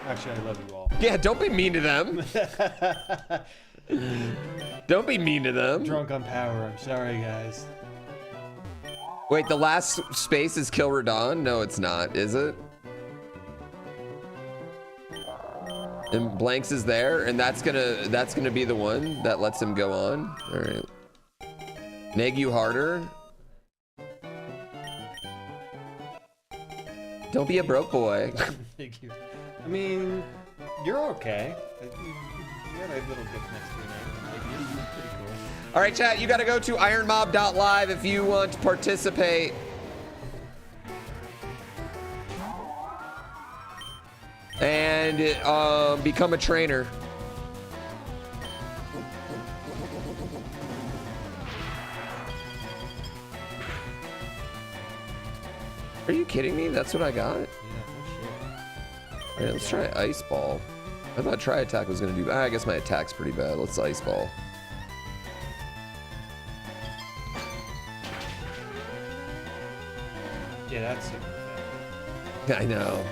Actually, I love you all. Yeah, don't be mean to them. Don't be mean to them. Drunk on power. I'm sorry, guys. Wait, the last space is Kill Radon? No, it's not, is it? And blanks is there, and that's gonna be the one that lets him go on. All right. Neg you harder. Don't be a broke boy. Thank you. I mean, you're okay. You got a little gift next to your name. Like, you're pretty cool. All right, chat, you got to go to ironmob.live if you want to participate. And become a trainer. Are you kidding me? That's what I got? Yeah, no shit. All right, let's try Ice Ball. I thought Try Attack was going to do... I guess my attack's pretty bad. Let's Ice Ball. Yeah, that's super bad. I know.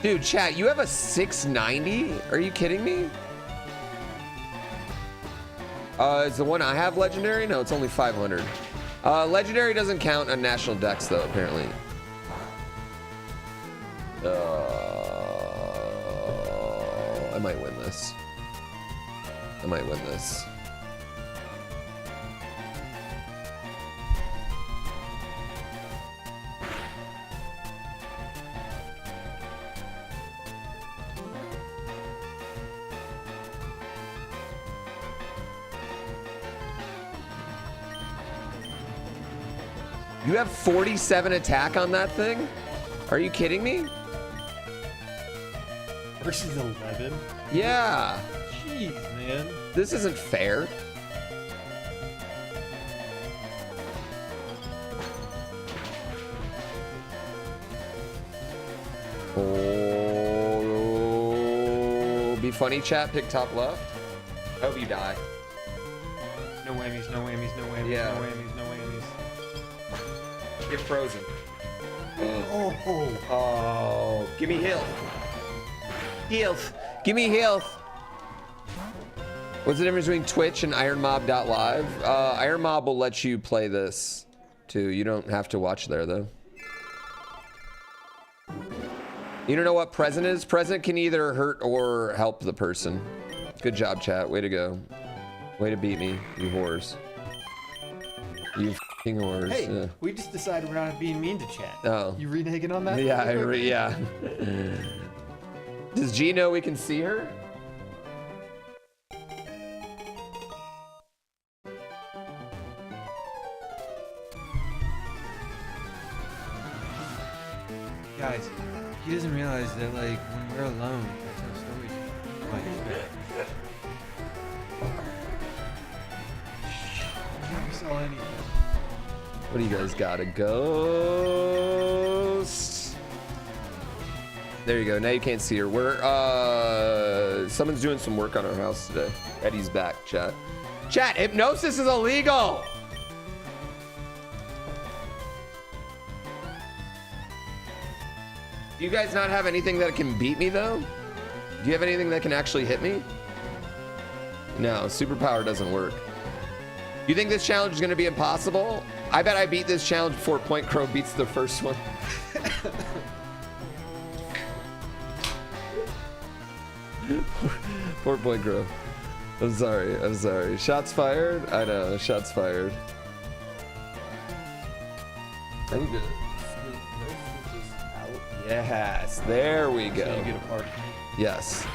Dude, chat, you have a 690? Are you kidding me? Is the one I have legendary? No, it's only 500. Legendary doesn't count on national decks, though, apparently. I might win this. I might win this. You have 47 attack on that thing? Are you kidding me? Versus 11? Yeah. Jeez, man. This isn't fair. Oh, be funny, chat. Pick top left. I hope you die. No whammies, no whammies, no whammies, Yeah. no whammies, no whammies. Get frozen. Oh. Oh, give me health. Health. Give me health. What's the difference between Twitch and IronMOB.live? IronMOB will let you play this too. You don't have to watch there though. You don't know what present is? Present can either hurt or help the person. Good job, chat. Way to go. Way to beat me, you whores. You f***ing whores. Hey, Yeah. we just decided we're not being mean to chat. Oh. You reneging on that? Yeah, yeah. Does G know we can see her? Guys, he doesn't realize that, like, when we're alone, I tell stories. Like, I never saw anything. What do you guys got? A ghost? There you go. Now you can't see her. We're someone's doing some work on our house today. Eddie's back, chat. Chat, hypnosis is illegal. Do you guys not have anything that can beat me though? Do you have anything that can actually hit me? No, superpower doesn't work. You think this challenge is going to be impossible? I bet I beat this challenge before Point Crow beats the first one. Poor Point Crow. I'm sorry. I'm sorry. Shots fired? I know. Shots fired. I need to sneak this out. Yes. There we go. So you get a part. Yes.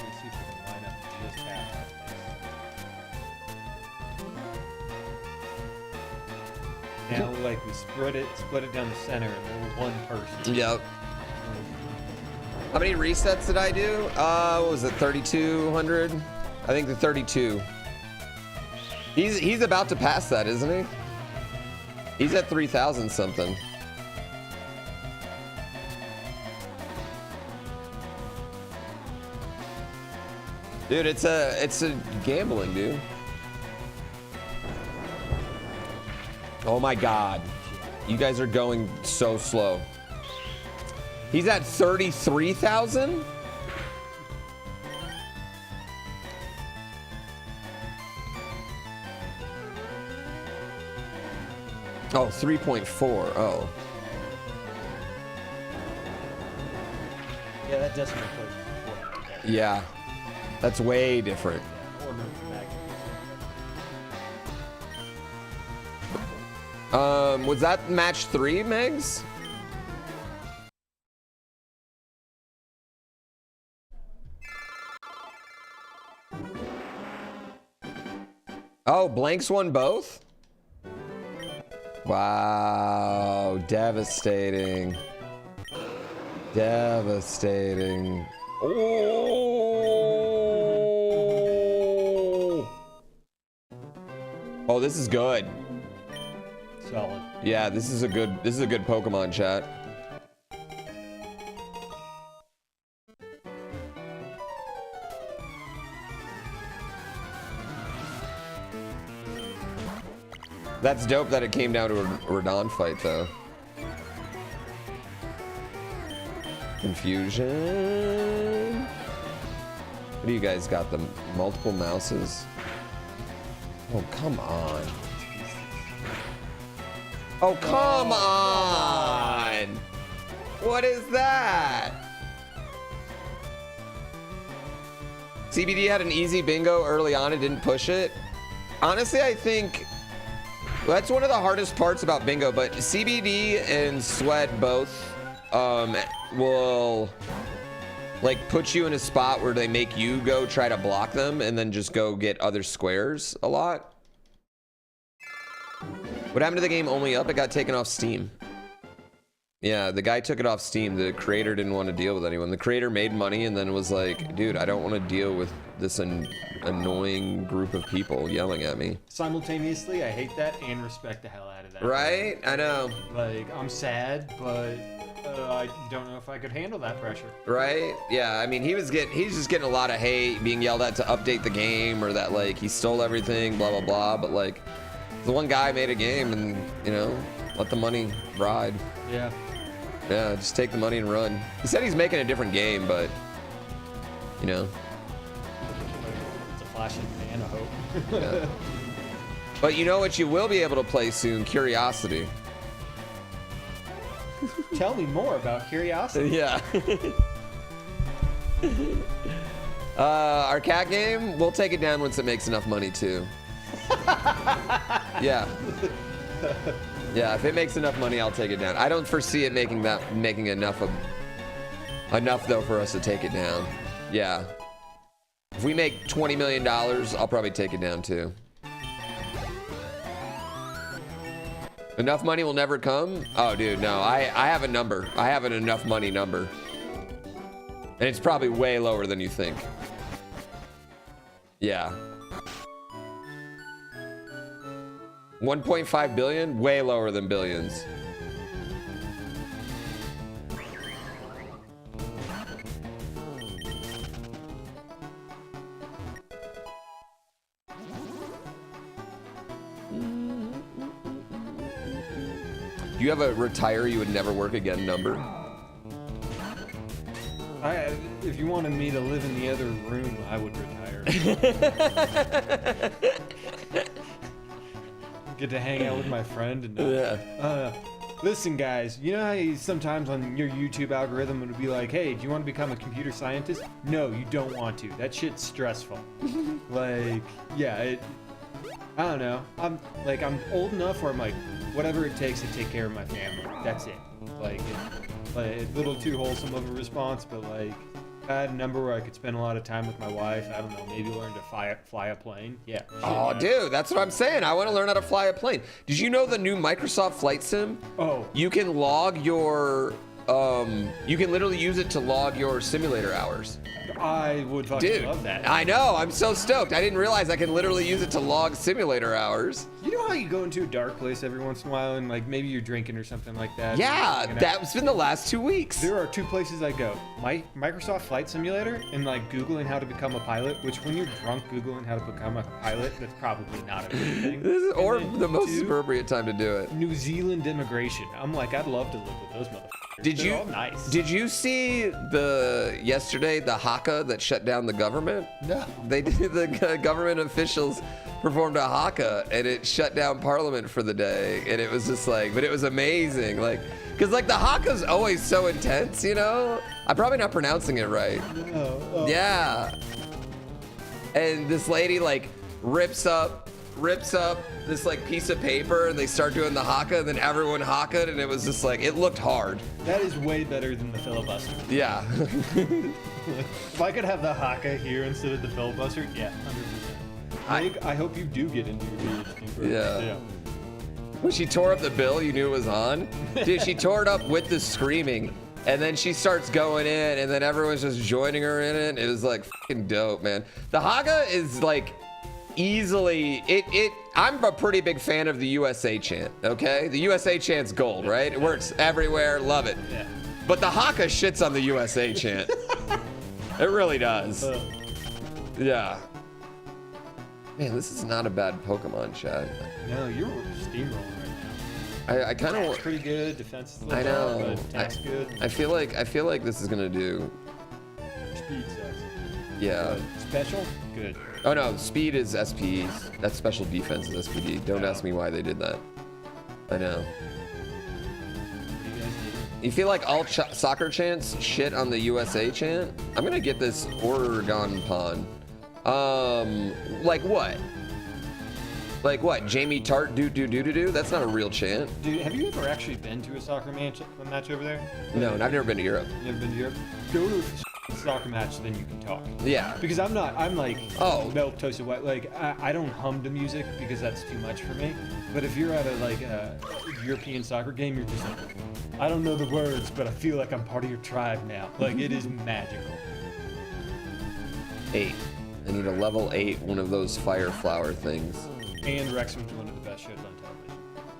Let's see if we can line up just half our space. Now, like, we split it down the center, and we're one person. Yep. How many resets did I do? What was it, 3,200? I think the 32. He's about to pass that, isn't he? He's at 3,000 something. Dude, it's a gambling, dude. Oh my God. You guys are going so slow. He's at 33,000? Oh, 3.4. Oh. Yeah, that decimal point. Yeah. That's way different. Yeah, or moving back. Was that match 3, Megs? Oh, Blanks won both? Wow, devastating. Devastating. Oh! Oh, this is good. Solid. Yeah, this is a good Pokemon chat. That's dope that it came down to a Radon fight, though. Confusion. What do you guys got? The multiple mouses? Oh, come on. Oh, come on! What is that? CBD had an easy bingo early on and didn't push it. Honestly, I think that's one of the hardest parts about bingo, but CBD and Sweat both will like put you in a spot where they make you go try to block them and then just go get other squares a lot. What happened to the game Only Up? It got taken off Steam. Yeah, the guy took it off Steam. The creator didn't want to deal with anyone. The creator made money and then was like, dude, I don't want to deal with this annoying group of people yelling at me. Simultaneously, I hate that and respect the hell out of that. Right? I know. Like, I'm sad, but I don't know if I could handle that pressure. Right? Yeah, I mean, he's just getting a lot of hate, being yelled at to update the game, or that, like, he stole everything, blah, blah, blah. But, like, the one guy made a game and, you know, let the money ride. Yeah. Yeah, just take the money and run. He said he's making a different game, but, you know. It's a flash in the pan, I hope. Yeah. But you know what you will be able to play soon? Curiosity. Tell me more about Curiosity. Yeah. Our cat game, we'll take it down once it makes enough money too. Yeah. Yeah, if it makes enough money, I'll take it down. I don't foresee it making enough though for us to take it down. Yeah. If we make $20 million, I'll probably take it down too. Enough money will never come? Oh, dude, no. I have a number. I have an enough money number. And it's probably way lower than you think. Yeah. 1.5 billion? Way lower than billions. Do you have a retire you would never work again number? If you wanted me to live in the other room, I would retire. Get to hang out with my friend and listen, guys, you know how sometimes on your YouTube algorithm it'll be like, hey, do you want to become a computer scientist? No, you don't want to. That shit's stressful. Like, yeah, I don't know. I'm old enough where I'm like, whatever it takes to take care of my family. That's it. Like a little too wholesome of a response, but like, if I had a number where I could spend a lot of time with my wife, I don't know, maybe learn to fly a plane. Yeah. Oh, dude, that's what I'm saying. I want to learn how to fly a plane. Did you know the new Microsoft Flight Sim? Oh. You can log your, you can literally use it to log your simulator hours. I would fucking love that. I know. I'm so stoked. I didn't realize I can literally use it to log simulator hours. You know how you go into a dark place every once in a while and like maybe you're drinking or something like that? Yeah, that's been the last 2 weeks. There are two places I go. My Microsoft Flight Simulator and like Googling how to become a pilot, which when you're drunk Googling how to become a pilot, that's probably not a good thing. Or the most appropriate time to do it. New Zealand immigration. I'm like, I'd love to live with those motherfuckers. They're all nice. Did you see yesterday the haka that shut down the government? No. They did. The government officials performed a haka and it shut down Parliament for the day. And it was just like, but it was amazing. Like, cause like the haka's always so intense, you know. I'm probably not pronouncing it right. Oh. Yeah. And this lady like rips up this like piece of paper and they start doing the haka and then everyone haka'd and it was just like, it looked hard. That is way better than the filibuster. Yeah. If I could have the haka here instead of the filibuster, yeah, 100%. I hope you do get into your PhD program. Yeah. When she tore up the bill, you knew it was on? Dude, she tore it up with the screaming. And then she starts going in and then everyone's just joining her in it. It was like fucking dope, man. The haka is like easily, I'm a pretty big fan of the USA chant, okay? The USA chant's gold, right? It works everywhere, love it. Yeah. But the haka shits on the USA chant. It really does. Yeah. Man, this is not a bad Pokemon, Chad. No, you're steamrolling right now. I kind of. It's pretty good. Defense is a little I know. low, but attack's good. I feel like this is gonna do. Speed sucks. Yeah. Special? Good. Oh no, speed is SPs. That's special defense is SPD. Don't ask me why they did that. I know. What do you guys need? You feel like all soccer chants shit on the USA chant? I'm gonna get this Oregon Pond. Like what? Like what? Jamie Tart do? That's not a real chant. Dude, have you ever actually been to a soccer match over there? No, and I've never been to Europe. You never been to Europe? Go to a soccer match, then you can talk. Yeah. Because I'm like Oh. toasted white. Like I don't hum to music because that's too much for me. But if you're at a European soccer game, you're just like, I don't know the words, but I feel like I'm part of your tribe now. Like it is magical. 8. I need a level 8, one of those fire flower things. And Wrexham's one of the best shows on television.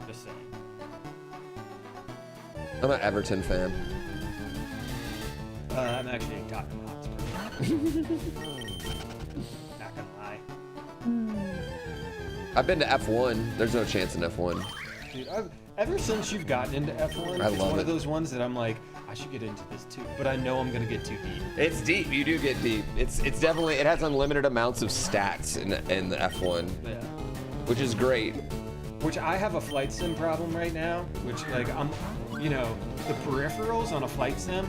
Just saying. I'm an Everton fan. I'm actually a Tottenham Hotspur. Not gonna lie. I've been to F1. There's no chance in F1. Dude, ever since you've gotten into F1, I it's love one it. of those ones that I'm like, I should get into this too, but I know I'm gonna get too deep. It's deep. You do get deep. It's definitely, it has unlimited amounts of stats in the F1, Yeah. which is great. Which I have a flight sim problem right now, which like the peripherals on a flight sim,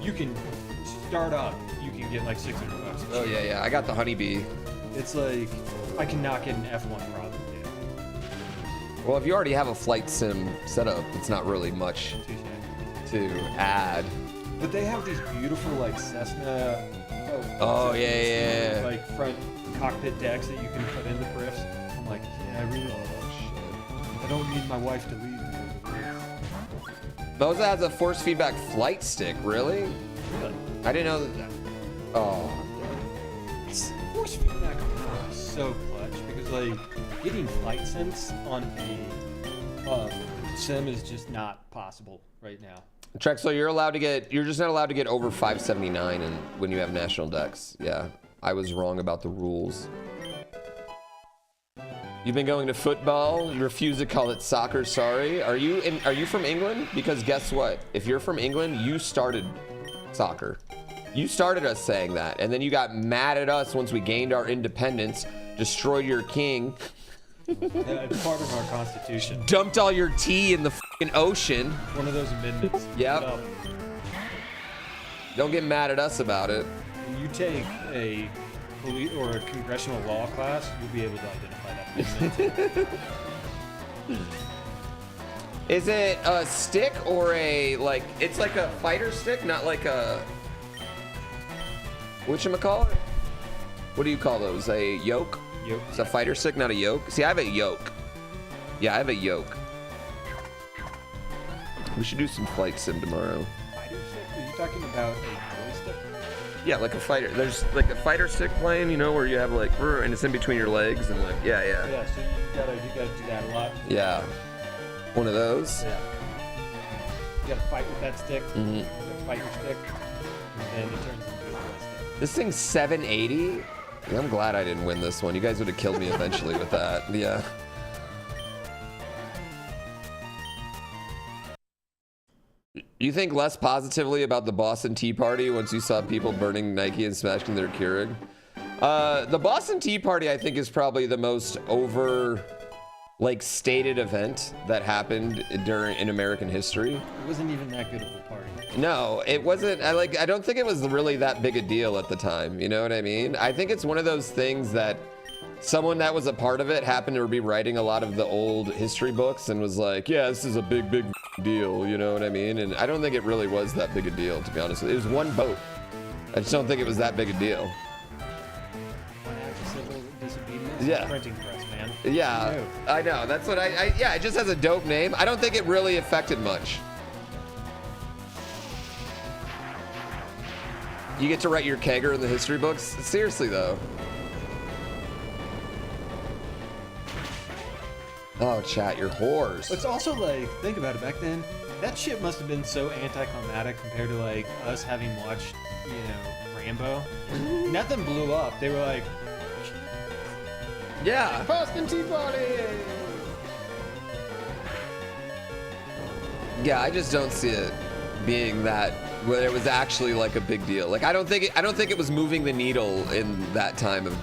you can start up, you can get like $600. Oh yeah. I got the honeybee. It's like, I cannot get an F1 problem, dude. Well, if you already have a flight sim setup, it's not really much Touche. to add. But they have these beautiful like Cessna. Oh, yeah. Like front cockpit decks that you can put in the periffs. I'm like, yeah, I really. I don't need my wife to leave me. Those has a force feedback flight stick, really? Really? I didn't know that. Oh. Force feedback is so clutch because like getting flight sense on a sim is just not possible right now. Trek, so you're just not allowed to get over 579 and when you have national decks. Yeah, I was wrong about the rules. You've been going to football. You refuse to call it soccer. Sorry. Are you from England? Because guess what? If you're from England, you started soccer. You started us saying that, and then you got mad at us once we gained our independence, destroyed your king, Yeah, it's part of our constitution. dumped all your tea in the fucking ocean. One of those amendments. Yep. Look it up. Don't get mad at us about it. When you take a police or a congressional law class, you'll be able to identify that amendment. Is it a stick or it's like a fighter stick, not like a, whatchamacallit? What do you call those? A yoke? Yoke. It's a fighter stick, not a yoke. See, I have a yoke. Yeah, I have a yoke. We should do some flight sim tomorrow. Fighter stick? Are you talking about a joystick? Yeah, like a fighter. There's like a fighter stick plane, you know, where you have like, and it's in between your legs and like, yeah. Yeah, so you gotta do that a lot. Yeah. One of those. Yeah. You gotta fight with that stick. Mm-hmm. You gotta fight your stick, and then it turns into a joystick. This thing's 780. Yeah, I'm glad I didn't win this one. You guys would have killed me eventually with that. Yeah. You think less positively about the Boston Tea Party once you saw people burning Nike and smashing their Keurig? The Boston Tea Party, I think, is probably the most stated event that happened in American history. It wasn't even that good of a party. No, it wasn't. I don't think it was really that big a deal at the time. You know what I mean? I think it's one of those things that someone that was a part of it happened to be writing a lot of the old history books and was like, yeah, this is a big deal. You know what I mean? And I don't think it really was that big a deal, to be honest with you. It was one boat. I just don't think it was that big a deal. One act of civil disobedience. Yeah. Printing press, man. Yeah, I know. That's what yeah, it just has a dope name. I don't think it really affected much. You get to write your kegger in the history books? Seriously, though. Oh, chat, you're whores. It's also like, think about it, back then, that shit must have been so anticlimactic compared to like us having watched, you know, Rambo. Nothing blew up. They were like, yeah. Boston Tea Party! Yeah, I just don't see it being that where it was actually like a big deal. Like I don't think it was moving the needle in that time of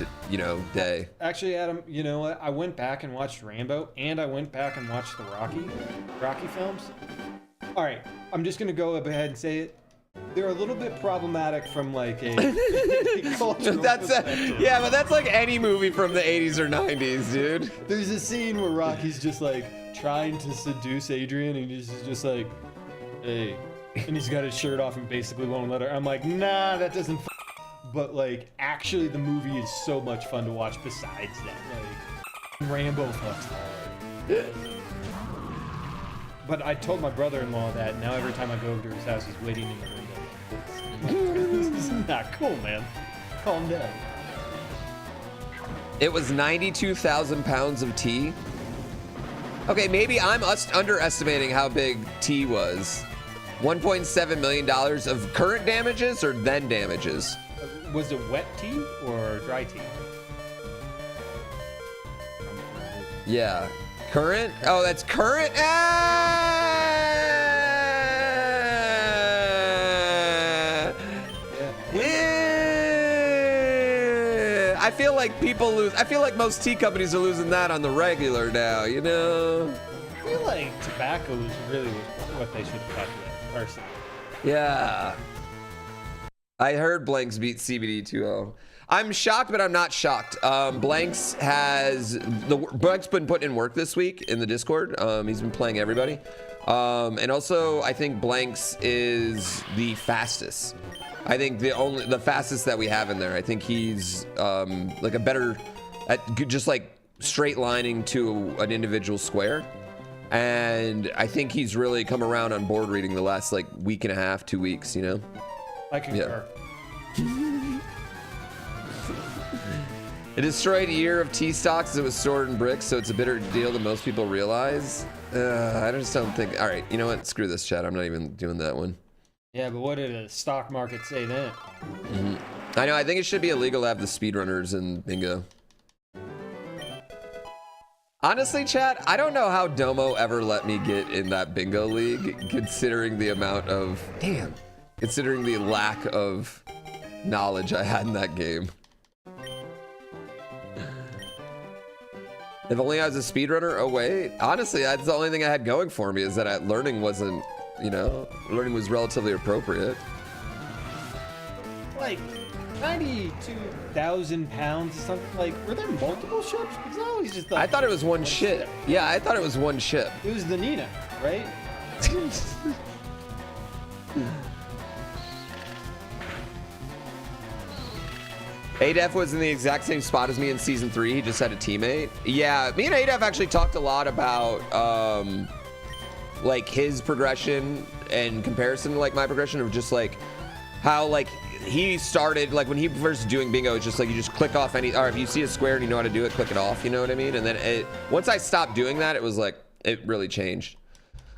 day. Actually, Adam, you know what? I went back and watched Rambo, and I went back and watched the Rocky films. All right, I'm just gonna go ahead and say it. They're a little bit problematic from like a cultural perspective. Yeah, but that's like any movie from the 80s or 90s, dude. There's a scene where Rocky's just like trying to seduce Adrian, and he's just like, hey. And he's got his shirt off and basically won't let her. I'm like, nah, that doesn't but like, actually the movie is so much fun to watch besides that. Like, Rambo fucks hard. But I told my brother-in-law that now every time I go over to his house, he's waiting in the window. This is not cool, man. Calm down. It was 92,000 pounds of tea. Okay, maybe I'm underestimating how big tea was. $1.7 million of current damages or then damages? Was it wet tea or dry tea? Yeah. Current? Oh, that's current? Yeah. I feel like people lose. I feel like most tea companies are losing that on the regular now, you know? I feel like tobacco is really what they should have cut with. Personally. Yeah. I heard Blanks beat CBD 2-0. I'm shocked, but I'm not shocked. Blanks been putting in work this week in the Discord. He's been playing everybody. And also, I think Blanks is the fastest. I think the fastest that we have in there. I think he's like a better at just like straight lining to an individual square. And I think he's really come around on board reading the last like week and a half, 2 weeks, you know? I concur. Yeah. It destroyed a year of tea stocks as it was stored in bricks, so it's a bitter deal than most people realize. I just don't think. All right, you know what? Screw this, chat. I'm not even doing that one. Yeah, but what did the stock market say then? I know. I think it should be illegal to have the speedrunners in bingo. Honestly, chat, I don't know how Domo ever let me get in that bingo league, considering the considering the lack of knowledge I had in that game. If only I was a speedrunner. Oh wait, honestly, that's the only thing I had going for me, is that learning wasn't, learning was relatively appropriate. Like 92,000 pounds or something. Like, were there multiple ships? Because I always just thought. I thought it was one ship. Yeah, I thought it was one ship. It was the Nina, right? Adef was in the exact same spot as me in season 3. He just had a teammate. Yeah, me and Adef actually talked a lot about like his progression in comparison to like my progression of just like how like he started, like when he first doing bingo, it's just like you just click off any, or if you see a square and you know how to do it, click it off, you know what I mean? And then once I stopped doing that, it was like, it really changed.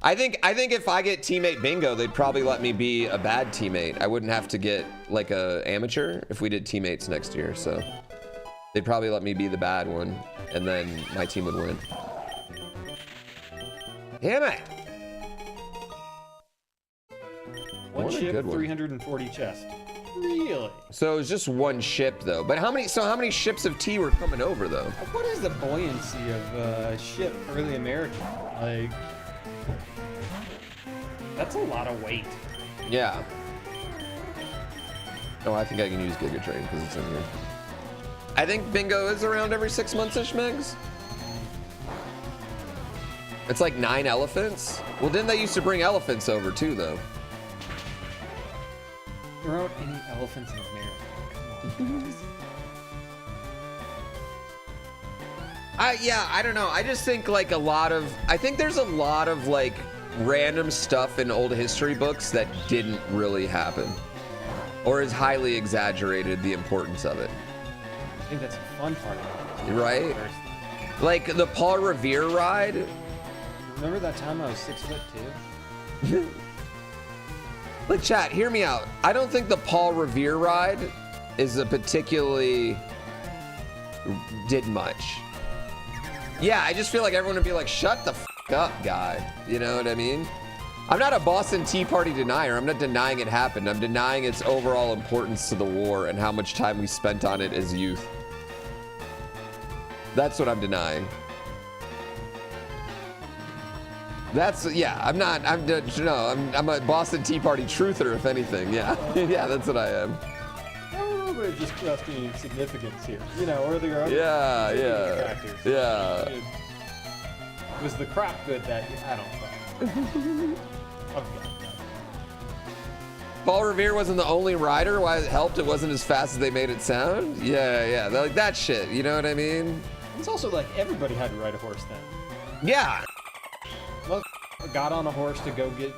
I think if I get teammate bingo, they'd probably let me be a bad teammate. I wouldn't have to get like a amateur if we did teammates next year. So they'd probably let me be the bad one, and then my team would win. Damn it. One ship, 340 chests. Really? So it was just one ship though. But how many ships of tea were coming over though? What is the buoyancy of a ship early American? Like, that's a lot of weight. Yeah. Oh, I think I can use Giga Train because it's in here. I think bingo is around every 6 months-ish, Megs. It's like 9 elephants. Well, didn't they used to bring elephants over too, though? There aren't any elephants in America. Come on. Yeah, I don't know. I just think like I think there's a lot of like random stuff in old history books that didn't really happen. Or is highly exaggerated the importance of it. I think that's a fun part of it. Right? Like the Paul Revere ride. Remember that time I was 6'2"? Like, chat, hear me out. I don't think the Paul Revere ride is a particularly did much. Yeah, I just feel like everyone would be like, shut the f up, guy. You know what I mean? I'm not a Boston Tea Party denier. I'm not denying it happened. I'm denying its overall importance to the war and how much time we spent on it as youth. That's what I'm denying. I'm a Boston Tea Party truther, if anything. Yeah, yeah, that's what I am. We're just questioning significance here, you know, or there are factors. Yeah. Was the crap good that I don't know. Paul Revere wasn't the only rider. Why it helped? It wasn't as fast as they made it sound. Yeah, like that shit. You know what I mean? It's also like everybody had to ride a horse then. Yeah. Got on a horse to go get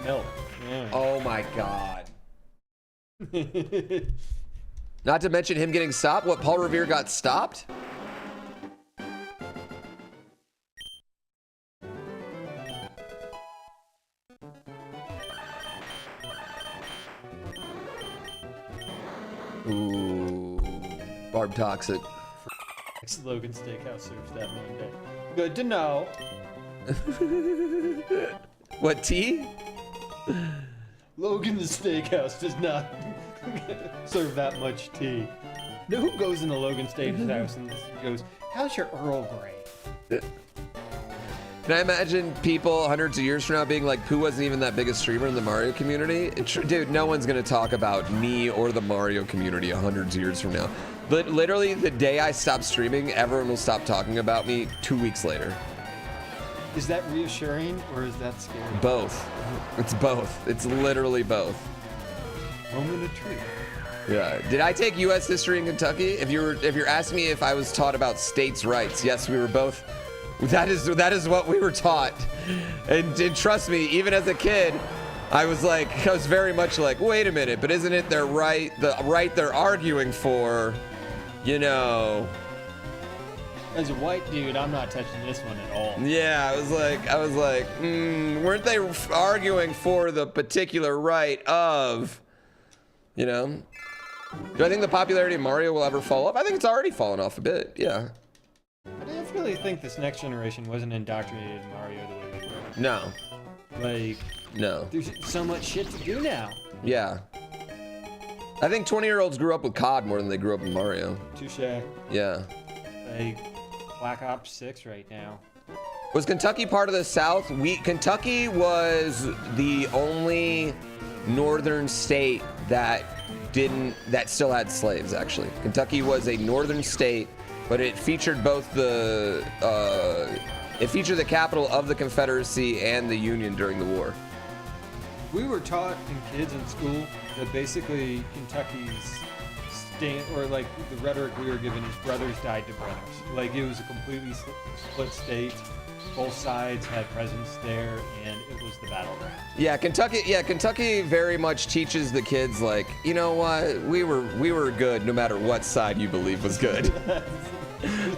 milk. Yeah. Oh my god. Not to mention him getting stopped. What, Paul Revere got stopped? Ooh. Barb Toxic. Logan Steakhouse serves that Monday. Good to know. What, tea? Logan the Steakhouse does not serve that much tea. Now, who goes in the Logan Steakhouse and goes, how's your Earl Grey? Can I imagine people hundreds of years from now being like, Pooh wasn't even that big a streamer in the Mario community? Dude, no one's gonna talk about me or the Mario community hundreds of years from now. But literally, the day I stop streaming, everyone will stop talking about me 2 weeks later. Is that reassuring or is that scary? Both. It's both. It's literally both. Moment of truth. Yeah. Did I take U.S. history in Kentucky? If you're asking me if I was taught about states' rights, yes, we were both. That is what we were taught. And trust me, even as a kid, I was very much like, wait a minute, but isn't it their right, the right they're arguing for, you know? As a white dude, I'm not touching this one at all. Yeah, I was like, weren't they arguing for the particular right of, you know? Do I think the popularity of Mario will ever fall off? I think it's already fallen off a bit, yeah. I definitely think this next generation wasn't indoctrinated in Mario the way we were. No. Like, no. There's so much shit to do now. Yeah. I think 20-year-olds grew up with COD more than they grew up in Mario. Touche. Yeah. Like, Black Ops 6 right now. Was Kentucky part of the South? Kentucky was the only northern state that still had slaves, actually. Kentucky was a northern state, but it featured both the capital of the Confederacy and the Union during the war. We were taught in kids in school that basically Kentucky's or like the rhetoric we were given is brothers died to brothers. Like it was a completely split state. Both sides had presence there, and it was the battleground. Yeah, Kentucky very much teaches the kids like, you know what, we were good no matter what side you believe was good.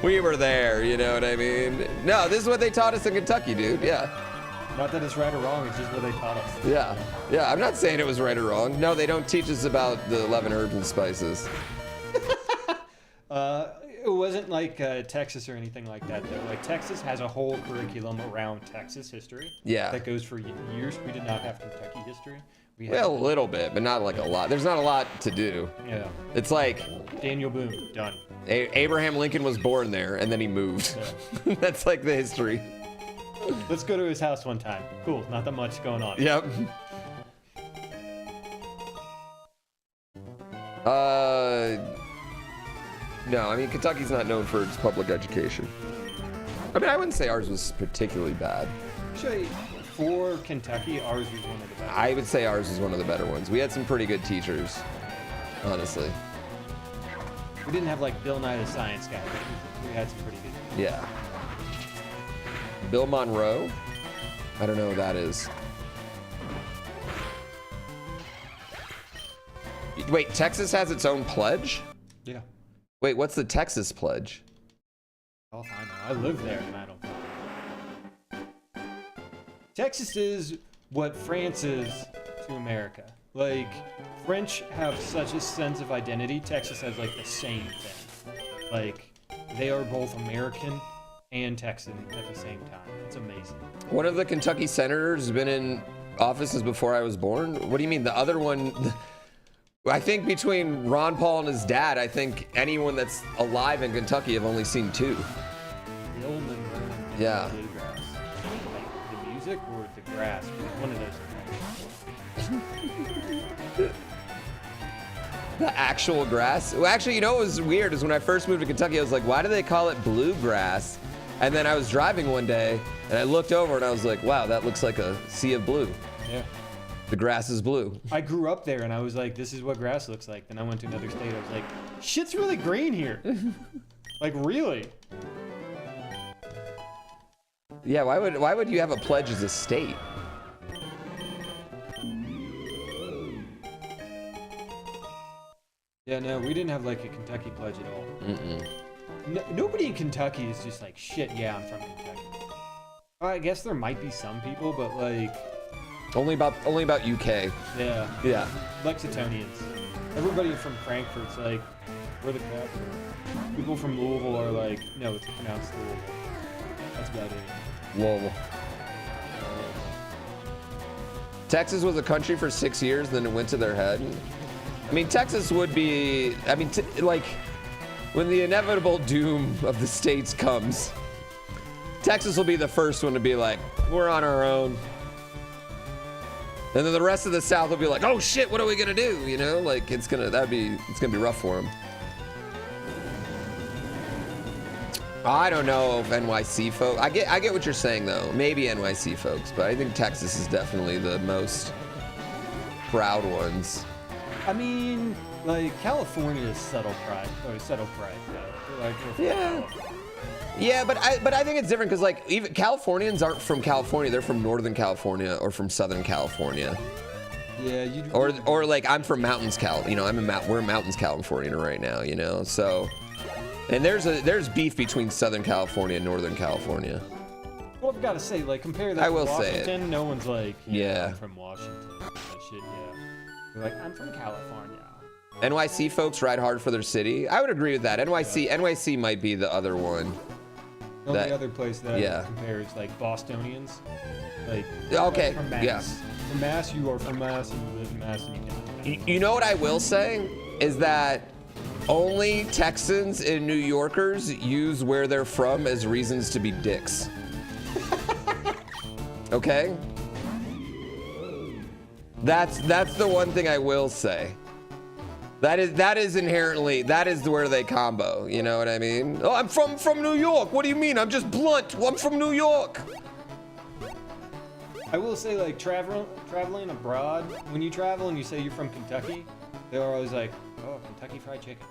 We were there, you know what I mean? No, this is what they taught us in Kentucky, dude. Yeah. Not that it's right or wrong, it's just what they taught us. Yeah, I'm not saying it was right or wrong. No, they don't teach us about the 11 herbs and spices. It wasn't isn't like Texas or anything like that, though. Like, Texas has a whole curriculum around Texas history. Yeah. That goes for years. We did not have Kentucky history. Well, a little bit, but not like a lot. There's not a lot to do. Yeah. It's like Daniel Boone, done. Abraham Lincoln was born there, and then he moved. Yeah. That's like the history. Let's go to his house one time. Cool, not that much going on. Yep. No, I mean, Kentucky's not known for its public education. I mean, I wouldn't say ours was particularly bad. Actually, for Kentucky, ours was one of the best. I would say ours was one of the better ones. We had some pretty good teachers, honestly. We didn't have like Bill Nye the Science Guy, but we had some pretty good. Yeah. Bill Monroe? I don't know who that is. Wait, Texas has its own pledge? Yeah. Wait, what's the Texas pledge? Oh, I know. I live there, and I don't. Texas is what France is to America. Like, French have such a sense of identity. Texas has like the same thing. Like, they are both American and Texan at the same time. It's amazing. One of the Kentucky senators has been in offices before I was born. What do you mean? The other one? I think between Ron Paul and his dad, I think anyone that's alive in Kentucky have only seen two. The old Monroe. Yeah. Bluegrass. Like the music or the grass? One of those things. The actual grass? Well, actually, you know what was weird is when I first moved to Kentucky, I was like, why do they call it bluegrass? And then I was driving one day and I looked over and I was like, wow, that looks like a sea of blue. Yeah. The grass is blue. I grew up there and I was like, this is what grass looks like. Then I went to another state. I was like, shit's really green here. Like, really? Yeah, why would you have a pledge as a state? Yeah, no, we didn't have like a Kentucky pledge at all. Mm-mm. Nobody in Kentucky is just like, shit, yeah, I'm from Kentucky. I guess there might be some people, but like... Only about UK. Yeah. Yeah. Lexingtonians. Everybody from Frankfurt's like, we're the capital. People from Louisville are like, no, it's pronounced Louisville. That's about it. Louisville. Texas was a country for 6 years, then it went to their head. I mean, Texas would be, I mean, like, when the inevitable doom of the states comes, Texas will be the first one to be like, we're on our own. And then the rest of the South will be like, oh shit, what are we gonna do? You know, like it's gonna be rough for them. I don't know if NYC folks. I get what you're saying though. Maybe NYC folks, but I think Texas is definitely the most proud ones. I mean, like California is subtle pride, though. Like, Yeah. Yeah, but I think it's different because like even Californians aren't from California; they're from Northern California or from Southern California. Yeah, you. Or like I'm from Mountains, Cal. You know, we're in Mountains, California right now. You know, so and there's beef between Southern California and Northern California. Well, I've got to say, like compare that I to will say Washington. it. No one's like, Yeah. I'm from Washington. That shit, yeah. They're like, I'm from California. NYC folks ride hard for their city. I would agree with that. NYC might be the other one. The only other place that yeah. I would compare is like Bostonians. Like, okay, from Mass. yeah. From Mass, you are from Mass, and you live in Mass, and you can. You know what I will say is that only Texans and New Yorkers use where they're from as reasons to be dicks. Okay? That's the one thing I will say. That is inherently, that is where they combo, you know what I mean? Oh, I'm from New York. What do you mean? I'm just blunt. I'm from New York. I will say, like, traveling abroad, when you travel and you say you're from Kentucky, they're always like, oh, Kentucky Fried Chicken.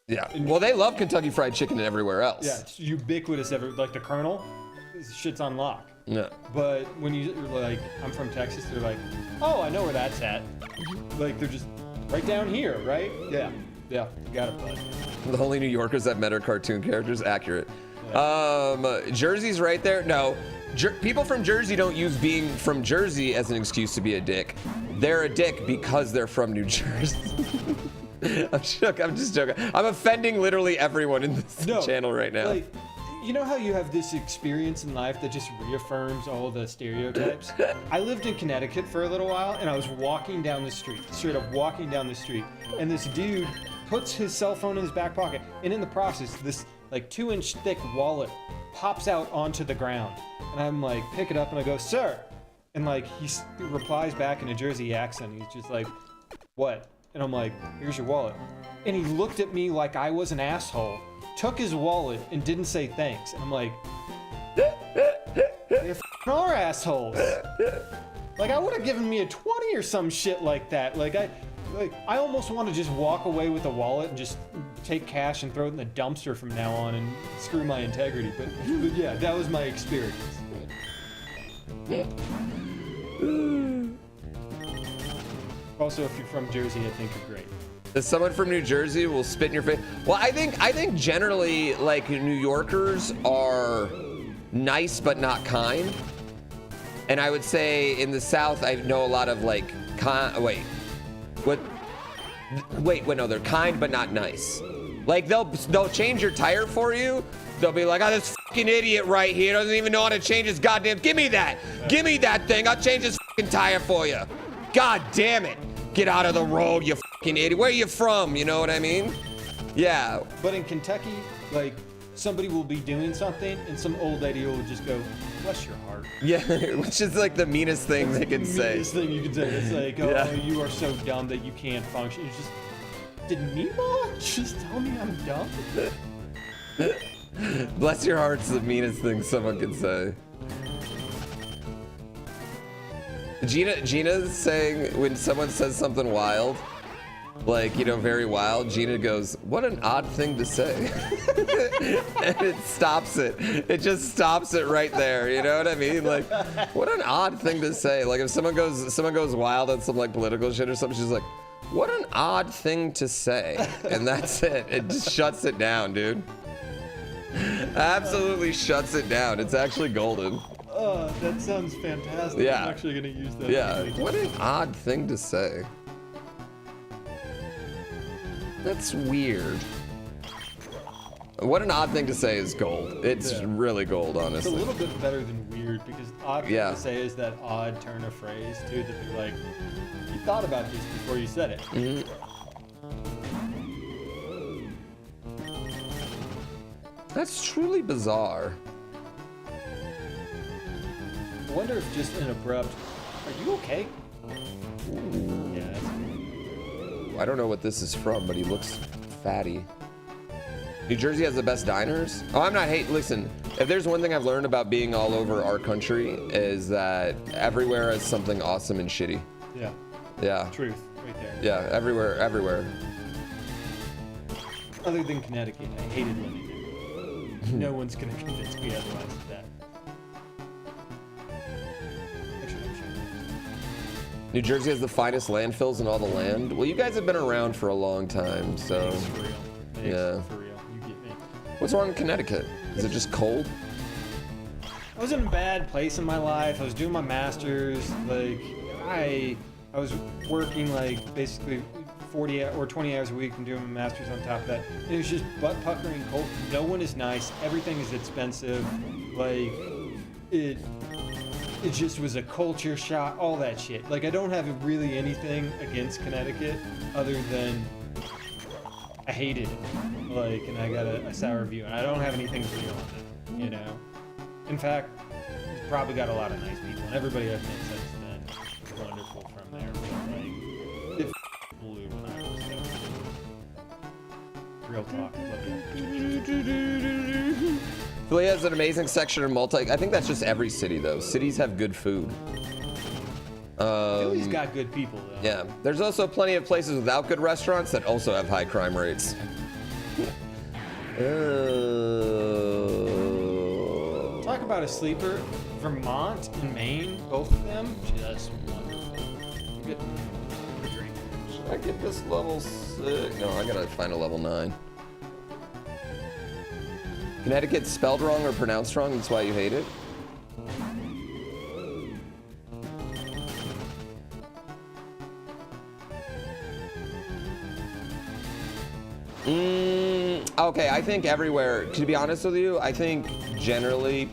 Yeah. Well, they love Kentucky Fried Chicken and everywhere else. Yeah, it's ubiquitous like the Colonel, shit's on lock. Yeah. But when you're like, I'm from Texas, they're like, oh, I know where that's at. Like, they're just right down here, right? Yeah, you got it, bud. The only New Yorkers that met are cartoon characters. Accurate. Yeah. Jersey's right there. No, people from Jersey don't use being from Jersey as an excuse to be a dick. They're a dick because they're from New Jersey. I'm shook. I'm just joking. I'm offending literally everyone in this channel right now. Like, you know how you have this experience in life that just reaffirms all the stereotypes? I lived in Connecticut for a little while, and I was walking down the street, straight up walking down the street, and this dude puts his cell phone in his back pocket, and in the process, this like 2-inch thick wallet pops out onto the ground. And I'm like, pick it up, and I go, sir. And like, he replies back in a Jersey accent. He's just like, what? And I'm like, here's your wallet. And he looked at me like I was an asshole, took his wallet, and didn't say thanks. And I'm like, they are assholes. Like, I would have given me a 20 or some shit like that. Like I almost want to just walk away with the wallet and just take cash and throw it in the dumpster from now on and screw my integrity. But yeah, that was my experience. Also, if you're from Jersey, I think you're great. If someone from New Jersey will spit in your face. Well, I think generally, like, New Yorkers are nice but not kind. And I would say in the South, I know a lot of like, no, they're kind but not nice. Like, they'll change your tire for you. They'll be like, oh, this fucking idiot right here doesn't even know how to change his goddamn. Give me that thing. I'll change his fucking tire for you. God damn it. Get out of the road, you fucking idiot. Where are you from? You know what I mean? Yeah. But in Kentucky, like, somebody will be doing something and some old lady will just go, bless your heart. Yeah, which is like the meanest thing they can say. The meanest thing you can say. It's like, oh, yeah. You are so dumb that you can't function. It's just, did Meatball just tell me I'm dumb? Bless your heart's the meanest thing someone can say. Gina's saying when someone says something wild, like, you know, very wild, Gina goes, what an odd thing to say. And it stops it. It just stops it right there. You know what I mean? Like, what an odd thing to say. Like, if someone goes wild on some like political shit or something, she's like, what an odd thing to say. And that's it. It just shuts it down, dude. Absolutely shuts it down. It's actually golden. Oh, that sounds fantastic. Yeah. I'm actually gonna use that. Yeah. What an odd thing to say. That's weird. What an odd thing to say is gold. It's really gold, honestly. It's a little bit better than weird, because odd thing to say is that odd turn of phrase too, that they're like, you thought about this before you said it. Mm-hmm. That's truly bizarre. I wonder if just an abrupt, are you okay? Ooh. Yeah, that's weird. I don't know what this is from, but he looks fatty. New Jersey has the best diners? Oh, I'm not listen, if there's one thing I've learned about being all over our country is that everywhere is something awesome and shitty. Yeah. Yeah. Truth, right there. Yeah, everywhere. Other than Connecticut, I hated living there. No one's gonna convince me otherwise of that. New Jersey has the finest landfills in all the land. Well, you guys have been around for a long time, so. Thanks, for real. Thanks, yeah. For real. You get me. What's wrong in Connecticut? Is it just cold? I was in a bad place in my life. I was doing my master's. Like, I was working like basically 40 or 20 hours a week and doing my master's on top of that. And it was just butt puckering cold. No one is nice. Everything is expensive. Like, it just was a culture shock, all that shit. Like, I don't have really anything against Connecticut other than I hated it. Like, and I got a sour view. And I don't have anything real on it, you know? In fact, it's probably got a lot of nice people. And everybody I've met since been wonderful from there. But, like, it blew when I was there. Real talk. Philly has an amazing section of I think that's just every city, though. Cities have good food. Philly's got good people, though. Yeah. There's also plenty of places without good restaurants that also have high crime rates. Talk about a sleeper. Vermont and Maine, both of them, just wonderful. Good drink. Should I get this level 6? No, I gotta find a level 9. Connecticut's spelled wrong or pronounced wrong, that's why you hate it? Okay, I think everywhere, to be honest with you, I think generally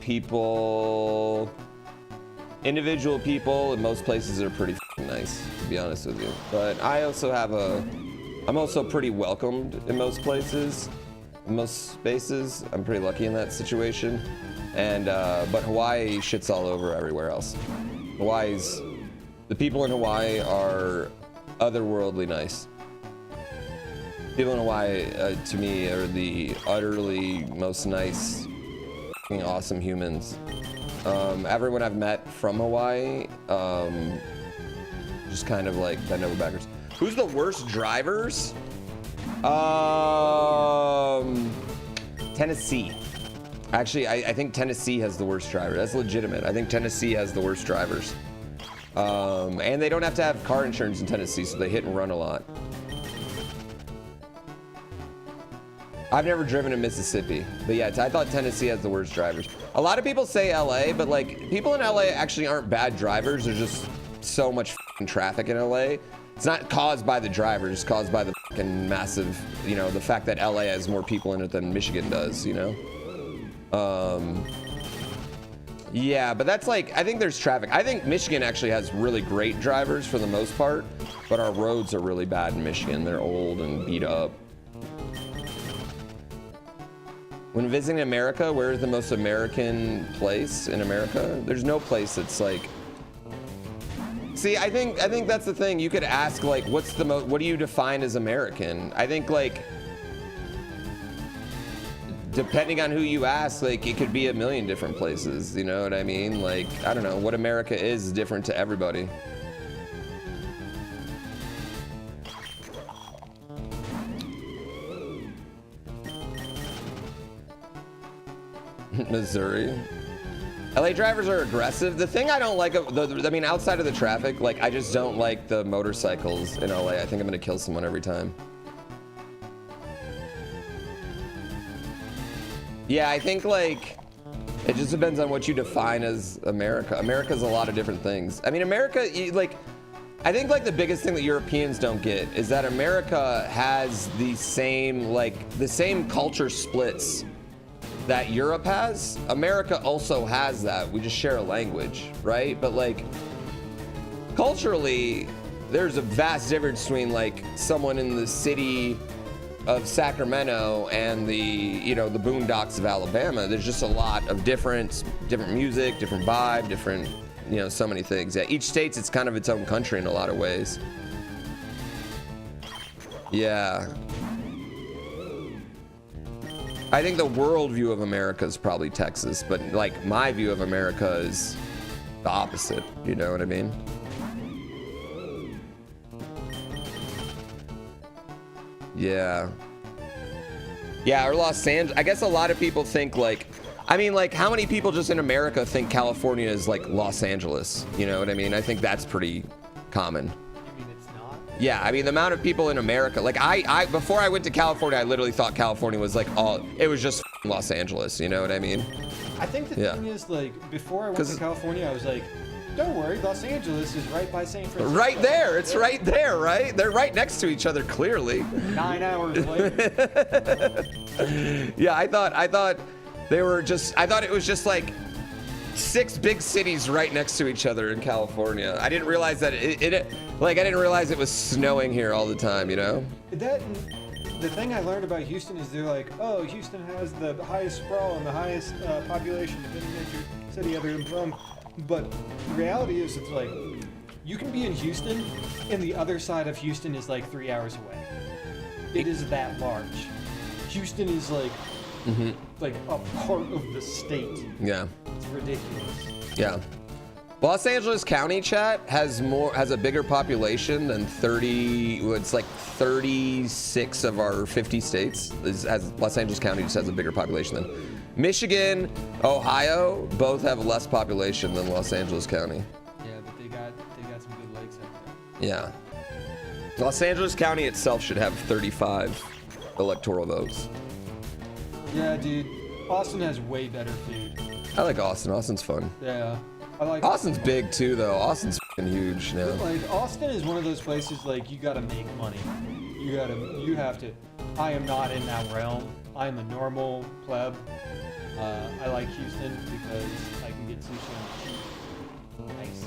individual people in most places are pretty nice, to be honest with you. But I also I'm also pretty welcomed in most places, in most spaces. I'm pretty lucky in that situation. And, but Hawaii shits all over everywhere else. The people in Hawaii are otherworldly nice. People in Hawaii, to me, are the utterly most nice, awesome humans. Everyone I've met from Hawaii, just kind of like bend over backwards. Who's the worst drivers? Tennessee. Actually, I think Tennessee has the worst driver. That's legitimate. I think Tennessee has the worst drivers. And they don't have to have car insurance in Tennessee, so they hit and run a lot. I've never driven in Mississippi, but yeah, I thought Tennessee has the worst drivers. A lot of people say LA, but like people in LA actually aren't bad drivers. There's just so much traffic in LA. It's not caused by the driver, it's caused by the massive, you know, the fact that LA has more people in it than Michigan does, you know? Yeah, but that's like, I think there's traffic. I think Michigan actually has really great drivers for the most part, but our roads are really bad in Michigan. They're old and beat up. When visiting America, where is the most American place in America? There's no place that's like. See, I think that's the thing. You could ask like, what do you define as American? I think like, depending on who you ask, like it could be a million different places. You know what I mean? Like, I don't know, what America is different to everybody. Missouri. LA drivers are aggressive. The thing I don't like, I mean, outside of the traffic, like I just don't like the motorcycles in LA. I think I'm gonna kill someone every time. Yeah, I think like, it just depends on what you define as America. America's a lot of different things. I mean, America, like, I think like the biggest thing that Europeans don't get is that America has the same culture splits that Europe has. America also has that. We just share a language, right? But like culturally, there's a vast difference between like someone in the city of Sacramento and the boondocks of Alabama. There's just a lot of different music, different vibe, different, so many things. Yeah, each state's it's kind of its own country in a lot of ways. Yeah. I think the world view of America is probably Texas, but like my view of America is the opposite. You know what I mean? Yeah. Yeah, or Los Angeles. I guess a lot of people think like, I mean, like how many people just in America think California is like Los Angeles? You know what I mean? I think that's pretty common. Yeah, I mean, the amount of people in America, like I before I went to California, I literally thought California was like it was just Los Angeles, you know what I mean? I think the thing is, like, before I went to California, I was like, don't worry, Los Angeles is right by San Francisco. Right there, it's right there, right? They're right next to each other, clearly. 9 hours later. Yeah, I thought they were just, I thought it was just like 6 big cities right next to each other in California. I didn't realize that I didn't realize it was snowing here all the time, you know? The thing I learned about Houston is they're like, oh, Houston has the highest sprawl and the highest population of any major city other than Rome. But the reality is, it's like, you can be in Houston and the other side of Houston is like 3 hours away. It is that large. Houston is like, like a part of the state. Yeah. It's ridiculous. Yeah. Los Angeles County, chat, has a bigger population than 36 of our 50 states. Los Angeles County just has a bigger population than Michigan, Ohio, both have less population than Los Angeles County. Yeah, but they got some good lakes out there. Yeah. Los Angeles County itself should have 35 electoral votes. Yeah, dude. Austin has way better food. I like Austin. Austin's fun. Yeah. I like Austin's big too, though. Austin's fucking huge now. Like, Austin is one of those places, like, you gotta make money. You have to. I am not in that realm. I am a normal pleb. I like Houston because I can get sushi on the cheap. Nice.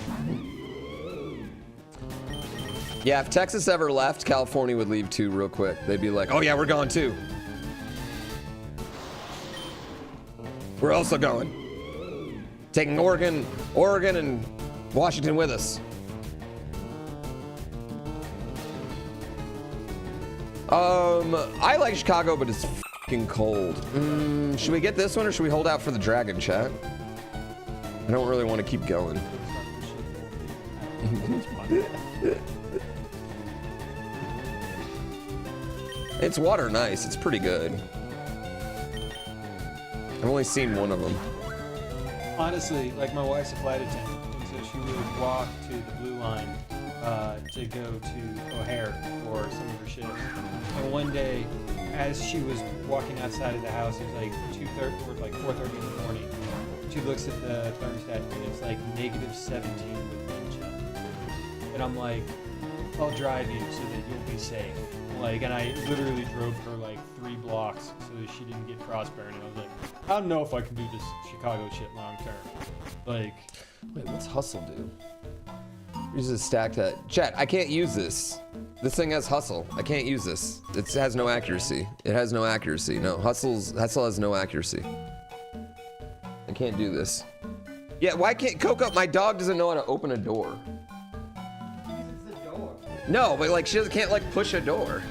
Yeah, if Texas ever left, California would leave too real quick. They'd be like, oh yeah, we're going too. We're also going. Taking Oregon and Washington with us. I like Chicago, but it's fucking cold. Should we get this one or should we hold out for the dragon, chat? I don't really want to keep going. It's water nice. It's pretty good. I've only seen one of them. Honestly, like my wife's a flight attendant, and so she would walk to the Blue Line to go to O'Hare for some of her shifts. And one day, as she was walking outside of the house, it was like 2:30 or like 4:30 in the morning. She looks at the thermostat and it's like -17 with wind chill. And I'm like, I'll drive you so that you'll be safe. Like, and I literally drove her like 3 blocks so that she didn't get frostburn. And I was like, I don't know if I can do this Chicago shit long term. Like, wait, what's Hustle do? Use a stack that. Chat, I can't use this. This thing has Hustle. I can't use this. It has no accuracy. It has no accuracy. No, Hustle has no accuracy. I can't do this. Yeah, why can't Coco? My dog doesn't know how to open a door. it's the door. No, but like she can't like push a door.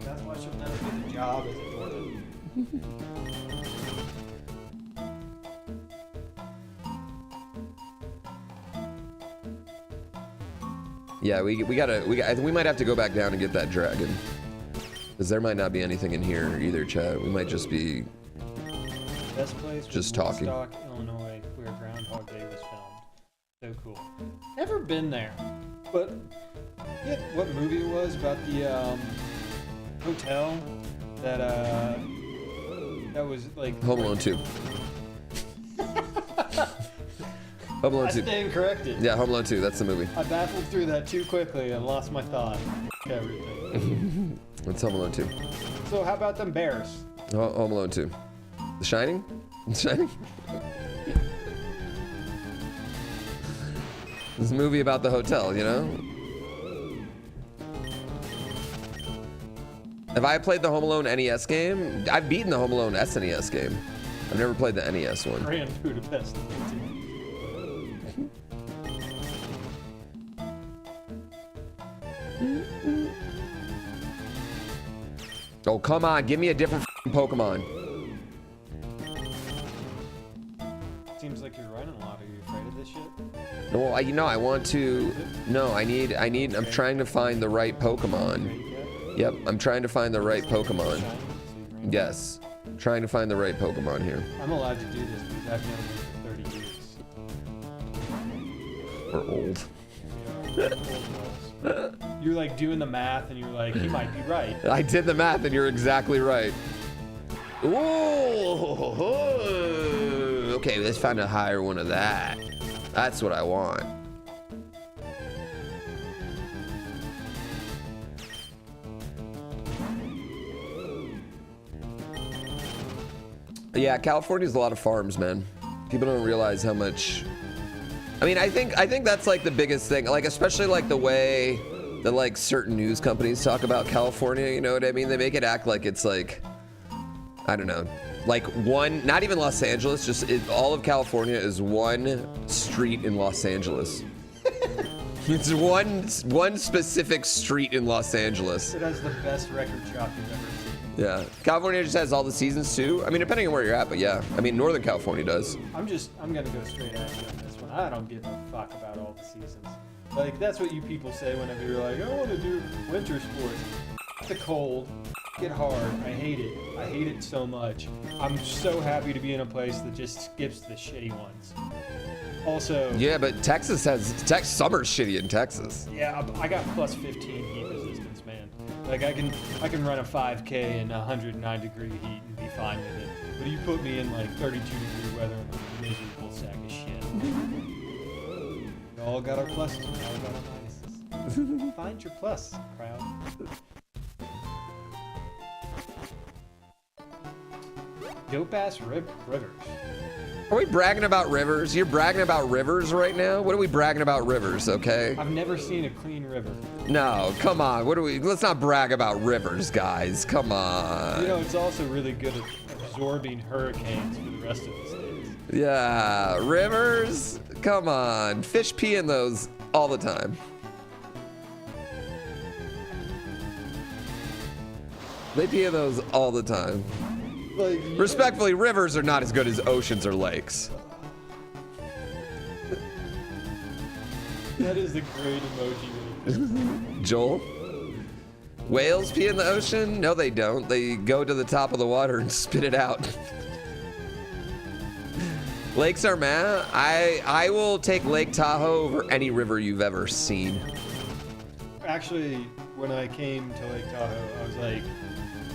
That's why she'll never get a job as a doorman. Yeah, we might have to go back down and get that dragon. Because there might not be anything in here either, chat. We might just be Best place just was talking. Woodstock, Illinois, where Groundhog Day was filmed. So cool. Never been there, but get what movie it was about the hotel that that was like Home Alone 2. Home Alone I 2. stand corrected. Yeah, Home Alone 2. That's the movie. I baffled through that too quickly and lost my thought. Everything. It's Home Alone 2. So how about them bears? Home Alone 2. The Shining? The Shining? This is a movie about the hotel, you know? Have I played the Home Alone NES game? I've beaten the Home Alone SNES game. I've never played the NES one. Grand Budapest. Oh, come on. Give me a different Pokemon. Seems like you're running a lot. Are you afraid of this shit? No, I want to. No, I need. I'm trying to find the right Pokemon. Yep, I'm trying to find the right Pokemon. Yes, trying to find the right Pokemon here. I'm allowed to do this because I've known him for 30 years. We're old. You're like doing the math and you're like, he might be right. I did the math and you're exactly right. Ooh, okay, let's find a higher one of that. That's what I want. Yeah, California's a lot of farms, man. People don't realize how much. I mean, I think that's like the biggest thing. Like, especially like the way that like certain news companies talk about California. You know what I mean? They make it act like it's like, I don't know, like one. Not even Los Angeles. Just all of California is one street in Los Angeles. It's one specific street in Los Angeles. It has the best record shop you've ever seen. Yeah, California just has all the seasons too. I mean, depending on where you're at, but yeah. I mean, Northern California does. I'm gonna go straight at you on this one. I don't give a fuck about all the seasons. Like, that's what you people say whenever you're like, I want to do winter sports. The cold, get hard. I hate it. I hate it so much. I'm so happy to be in a place that just skips the shitty ones. Also, Yeah, but Texas summer's shitty in Texas. yeah, I got plus 15 heat resistance, man. Like, I can run a 5K in 109 degree heat and be fine with it. But you put me in like 32 degree weather and I'm a miserable sack of shit. We all got our pluses, we all got our minuses. Find your plus, crowd. Dope ass rivers. Are we bragging about rivers? You're bragging about rivers right now? What are we bragging about rivers, okay? I've never seen a clean river. No, come on. Let's not brag about rivers, guys. Come on. You know, it's also really good at absorbing hurricanes for the rest of the states. Yeah, rivers? Come on. Fish pee in those all the time. They pee in those all the time. Like, Respectfully, rivers are not as good as oceans or lakes. That is the great emoji. Joel? Whales pee in the ocean? No, they don't. They go to the top of the water and spit it out. Lakes are meh. I will take Lake Tahoe over any river you've ever seen. Actually, when I came to Lake Tahoe, I was like,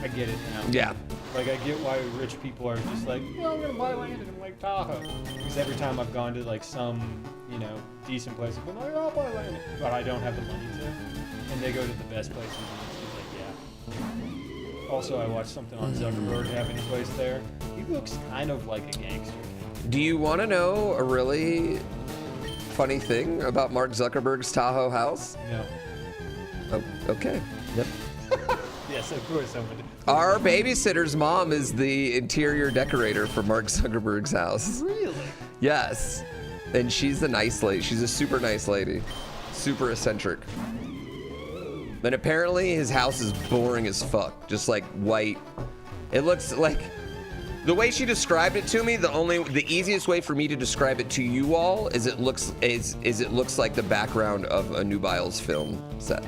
I get it now. Yeah. Like, I get why rich people are just like, yeah, I'm gonna buy land in Lake Tahoe. Because every time I've gone to like some, you know, decent place, I'm like, I'll buy land, but I don't have the money to. And they go to the best places, and it's like, yeah. Also, I watched something on Zuckerberg having a place there. He looks kind of like a gangster. Do you want to know a really funny thing about Mark Zuckerberg's Tahoe house? No. Oh, okay. Yep. Yes, of course I would. Our babysitter's mom is the interior decorator for Mark Zuckerberg's house. Really? Yes. And she's a nice lady. She's a super nice lady. Super eccentric. And apparently his house is boring as fuck. Just like white. It looks like... The way she described it to me, the easiest way for me to describe it to you all is it looks like the background of a Nubile's film set.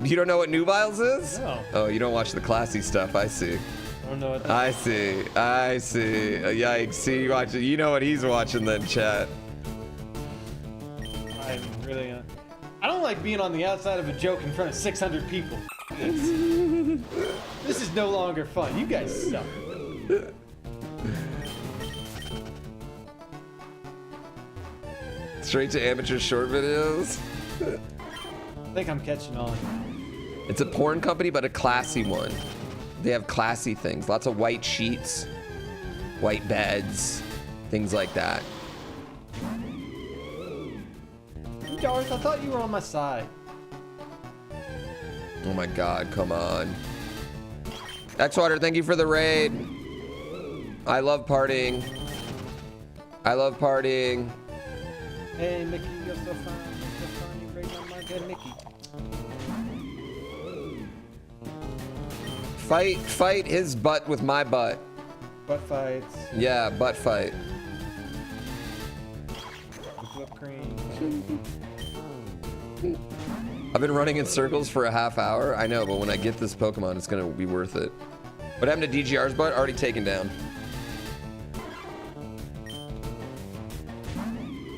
You don't know what Nubile's is? No. Oh, you don't watch the classy stuff. I see. I don't know what that I see. Yikes. See, you watch it. You know what he's watching then, chat. I'm really... I don't like being on the outside of a joke in front of 600 people. This is no longer fun. You guys suck. Straight to amateur short videos. I think I'm catching on. It's a porn company, but a classy one. They have classy things. Lots of white sheets, white beds, things like that. Darth, I thought you were on my side. Oh my god, come on. Xwater, thank you for the raid. I love partying. I love partying. Hey, Mickey, you're so fun. You're so fun. You break my mind, good Mickey. Fight his butt with my butt. Butt fights. Yeah, butt fight. With whipped cream. I've been running in circles for a half hour. I know, but when I get this Pokemon, it's gonna be worth it. What happened to DGR's butt? Already taken down.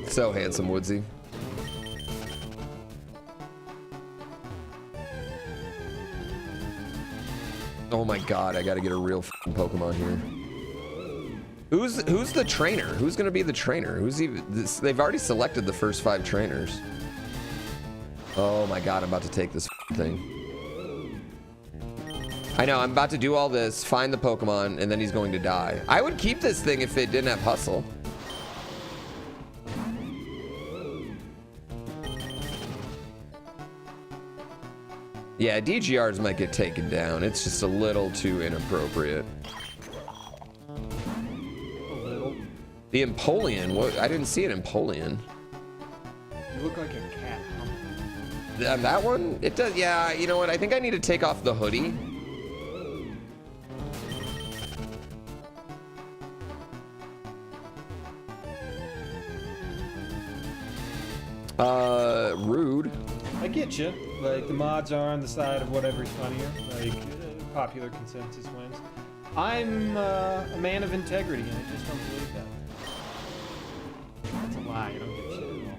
So handsome, Woodsy. Oh my god, I gotta get a real f***ing Pokemon here. Who's the trainer? Who's gonna be the trainer? Who's even... They've already selected the first 5 trainers. Oh my god, I'm about to take this thing. I know, I'm about to do all this, find the Pokemon, and then he's going to die. I would keep this thing if it didn't have Hustle. Yeah, DGRs might get taken down. It's just a little too inappropriate. A little. The Empoleon, what? I didn't see an Empoleon. You look like a cat. That one? It does, yeah, you know what? I think I need to take off the hoodie. Rude. I get you. Like, the mods are on the side of whatever's funnier. Like, popular consensus wins. I'm a man of integrity, and I just don't believe that. That's a lie. I don't give a shit at all.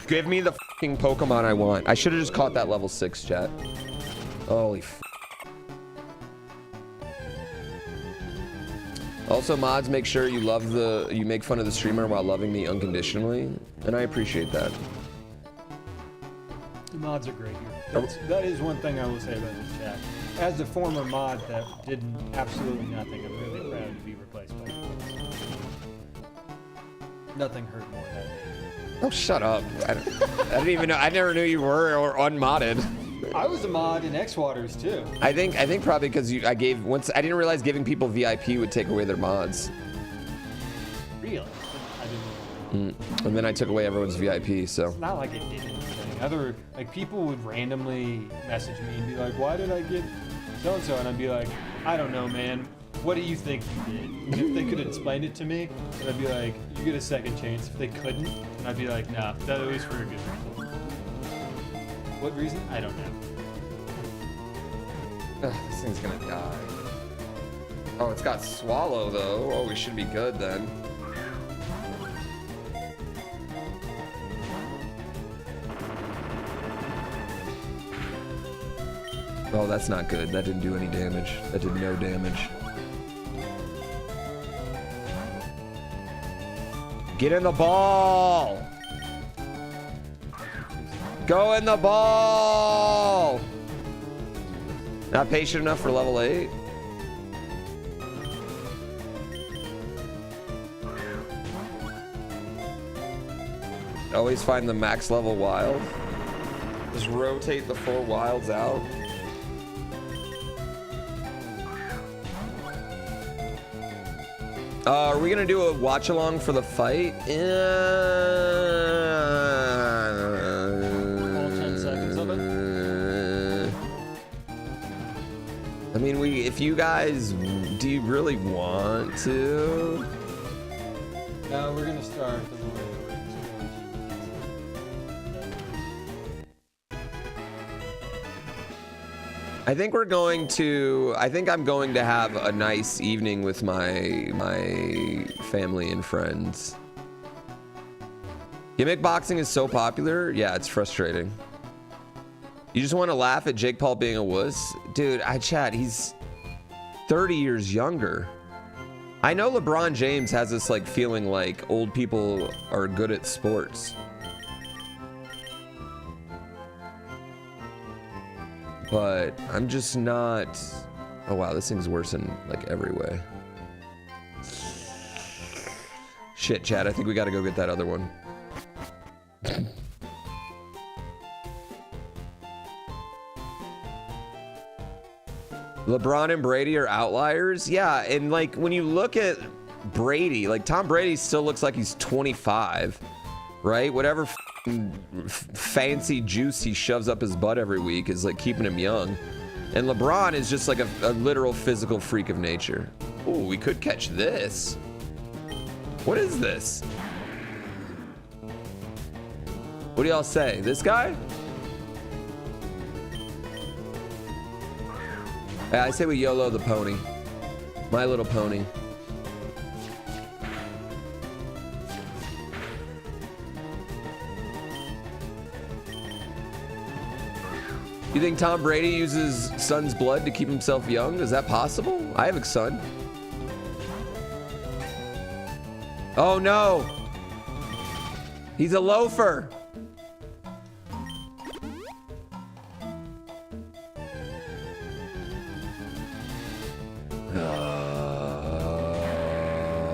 Give me the fucking Pokemon I want. I should have just caught that level 6, chat. Holy f. Also, mods, make sure you make fun of the streamer while loving me unconditionally, and I appreciate that. The mods are great here. That is one thing I will say about this chat. As a former mod that did absolutely nothing, I'm really proud to be replaced by you. Nothing hurt more that day. Oh, shut up. I didn't even know. I never knew you were or unmodded. I was a mod in X Waters too. I think probably because I didn't realize giving people VIP would take away their mods. Really? I didn't know. And then I took away everyone's VIP, so. It's not like it did anything. People would randomly message me and be like, why did I get so-and-so? And I'd be like, I don't know, man. What do you think you did? And if they could explain it to me, then I'd be like, you get a second chance. If they couldn't, then I'd be like, nah, that was for a good reason. What reason? I don't know. Ugh, this thing's gonna die. Oh, it's got swallow though. Oh, we should be good then. Oh, that's not good. That didn't do any damage. That did no damage. Get in the ball! Go in the ball! Not patient enough for level 8? Always find the max level wild. Just rotate the 4 wilds out. Are we gonna do a watch along for the fight? All 10 seconds of it? I mean, if you guys, do you really want to? No, we're gonna start the Lord of the Rings. I think I'm going to have a nice evening with my family and friends. Gimmick boxing is so popular. Yeah, it's frustrating. You just want to laugh at Jake Paul being a wuss? Dude, he's 30 years younger. I know LeBron James has this like feeling like old people are good at sports. But I'm just not. Oh wow, this thing's worse in like every way. Shit, Chad, I think we gotta go get that other one. LeBron and Brady are outliers? Yeah, and like when you look at Brady, like Tom Brady still looks like he's 25, right? Whatever fancy juice he shoves up his butt every week is like keeping him young. And LeBron is just like a literal physical freak of nature. Ooh, we could catch this. What is this? What do y'all say? This guy? Yeah, I say we YOLO the pony. My Little Pony. You think Tom Brady uses son's blood to keep himself young? Is that possible? I have a son. Oh no! He's a loafer!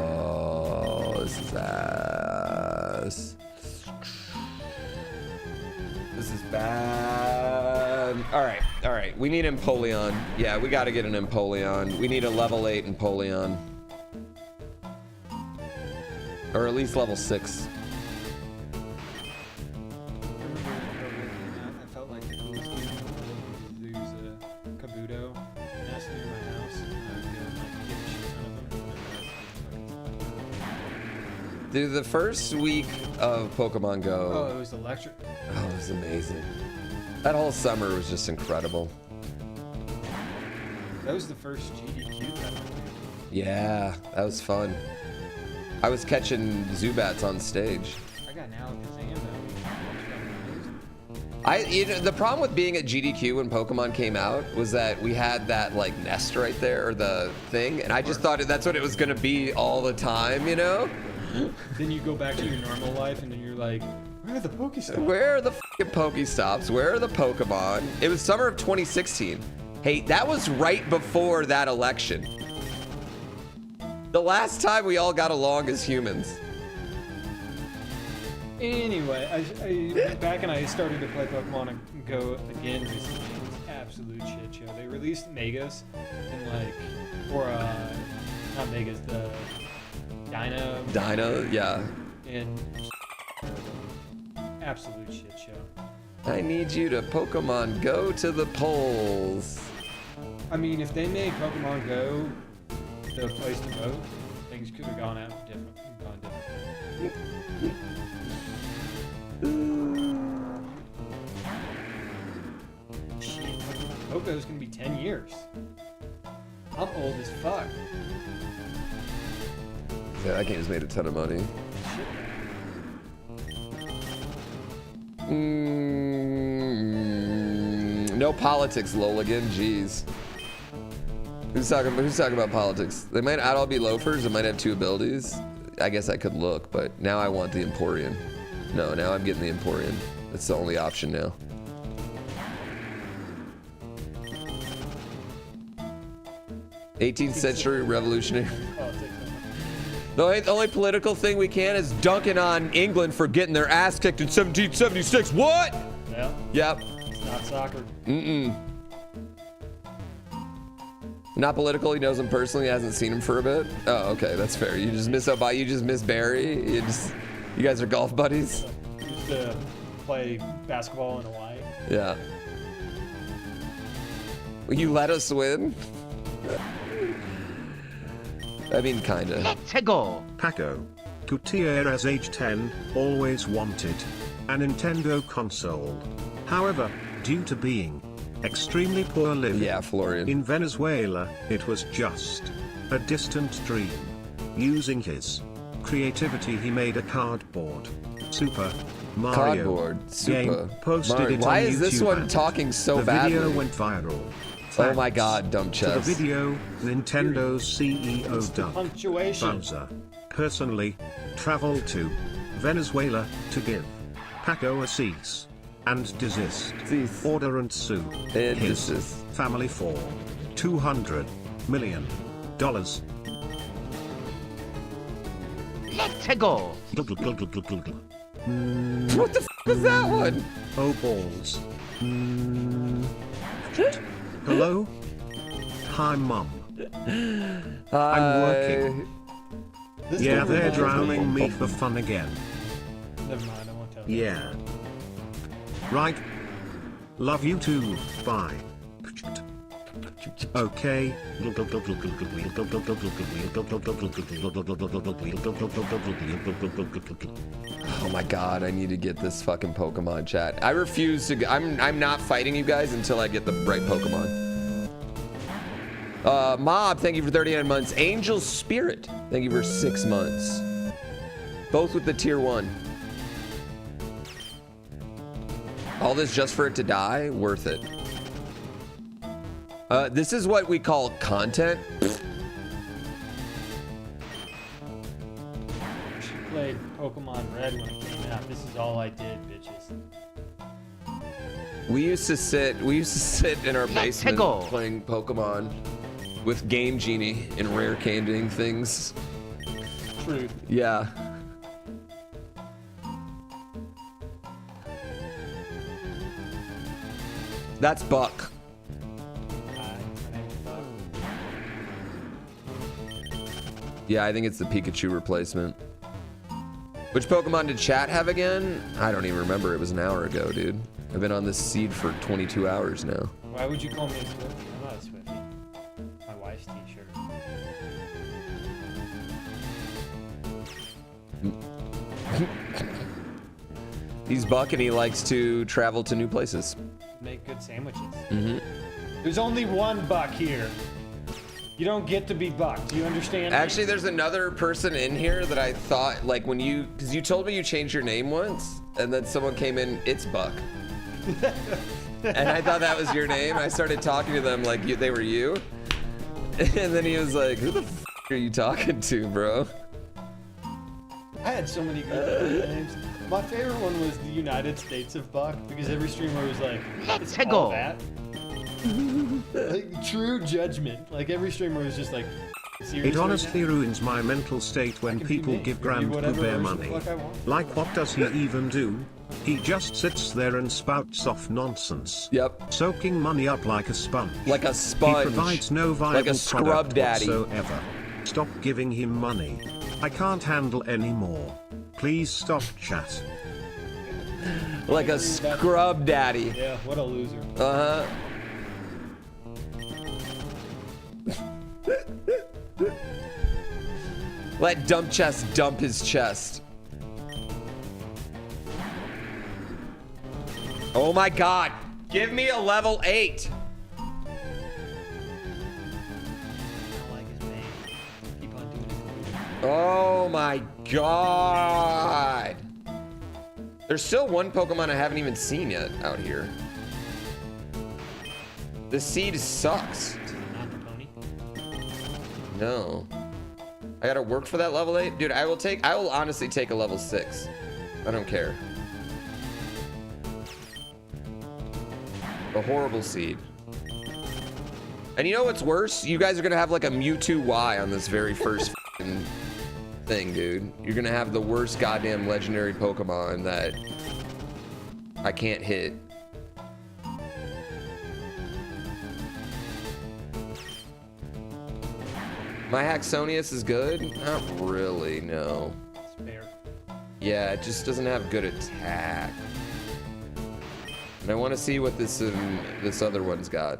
Oh, this is ass. This is bad. All right. We need Empoleon. Yeah, we got to get an Empoleon. We need a level 8 Empoleon. Or at least level 6. I felt like the coolest thing to do is Kabuto nest near my house. And I would go and like get a shit ton of them. Dude, the first week of Pokemon Go. Oh, it was electric. Oh, it was amazing. That whole summer was just incredible. That was the first GDQ that I did. Yeah, that was fun. I was catching Zubats on stage. I got an Alakazam that week. The problem with being at GDQ when Pokemon came out was that we had that like nest right there, or the thing, and I just thought that's what it was gonna be all the time, you know? Then you go back to your normal life, and then you're like, where are the Pokestops? Where are the fucking Pokestops? Where are the Pokemon? It was summer of 2016. Hey, that was right before that election. The last time we all got along as humans. Anyway, I back and I started to play Pokemon Go again recently. It was an absolute shit show. They released Megas and like, or not Megas, the Dino, yeah. And absolute shit show. I need you to Pokemon Go to the polls. I mean, if they made Pokemon Go the place to vote, things could have gone different. Shit, Pokemon's gonna be 10 years. I'm old as fuck. Yeah, that game's made a ton of money. No politics, Loligan. Jeez. Who's talking about politics? They might not all be loafers. They might have 2 abilities. I guess I could look, but now I want the Emporium. No, now I'm getting the Emporium. That's the only option now. '18th century revolutionary. The only political thing we can is dunking on England for getting their ass kicked in 1776. What? Yeah. Yep. It's not soccer. Not political. He knows him personally. He hasn't seen him for a bit. Oh, okay, that's fair. You just miss You just miss Barry. You guys are golf buddies. Used to play basketball in Hawaii. Yeah. Will you let us win? I mean, kinda. Let's go. Paco. Gutierrez age 10, always wanted a Nintendo console. However, due to being extremely poor living Florian. in Venezuela, it was just a distant dream. Using his creativity, he made a cardboard Super Mario game, posted it Why on is this YouTube, one and talking so the badly? video went viral. Oh my Thanks God, dumb to the chess. video, Nintendo's CEO Doug Punctuation. Bowser personally traveled to Venezuela to give Paco a cease and desist order and sue his family for $200 million. Let's go. What the f was that one? Oh balls. Hello? Hi Mum. I'm working. Yeah, they're drowning me for fun again. Never mind, I won't tell you. Yeah. Right. Love you too. Bye. Okay. Oh my God, I need to get this fucking Pokemon, chat. I refuse to. I'm not fighting you guys until I get the right Pokemon. Mob, thank you for 39 months. Angel Spirit, thank you for 6 months. Both with the tier 1. All this just for it to die? Worth it. This is what we call content. She played Pokemon Red when it came out. This is all I did, bitches. We used to sit in our basement playing Pokemon with Game Genie and rare candying things. Truth. Yeah. That's Buck. Yeah, I think it's the Pikachu replacement. Which Pokemon did chat have again? I don't even remember. It was an hour ago, dude. I've been on this seed for 22 hours now. Why would you call me a Swiftie? I'm not a Swiftie. My wife's t-shirt. He's Buck and he likes to travel to new places. Make good sandwiches. Mm-hmm. There's only one Buck here. You don't get to be Buck. Do you understand? Actually, there's another person in here that I thought, like, when you, because you told me you changed your name once, and then someone came in, it's Buck. And I thought that was your name. I started talking to them like they were you. And then he was like, who the f are you talking to, bro? I had so many good names. My favorite one was the United States of Buck, because every streamer was like, it's all that. Like, true judgment. Like, every streamer was just like, seriously? It honestly ruins my mental state when people give GrandPooBear money. Like, what does he even do? He just sits there and spouts off nonsense. Yep. Soaking money up like a sponge. Like a sponge. He provides no viable like a scrub product daddy. whatsoever. Stop giving him money. I can't handle anymore. Please stop, chat. Like a scrub daddy. Yeah, what a loser. Let Dump Chest dump his chest. Oh my god. Give me a level 8. Oh my god. There's still one Pokemon I haven't even seen yet out here. The seed sucks. No. I gotta work for that level 8? Dude, I will honestly take a level 6. I don't care. A horrible seed. And you know what's worse? You guys are gonna have like a Mewtwo Y on this very first thing, dude. You're gonna have the worst goddamn legendary Pokemon that I can't hit. My Haxonius is good? Not really, no. Spare. Yeah, it just doesn't have good attack. And I want to see what this other one's got.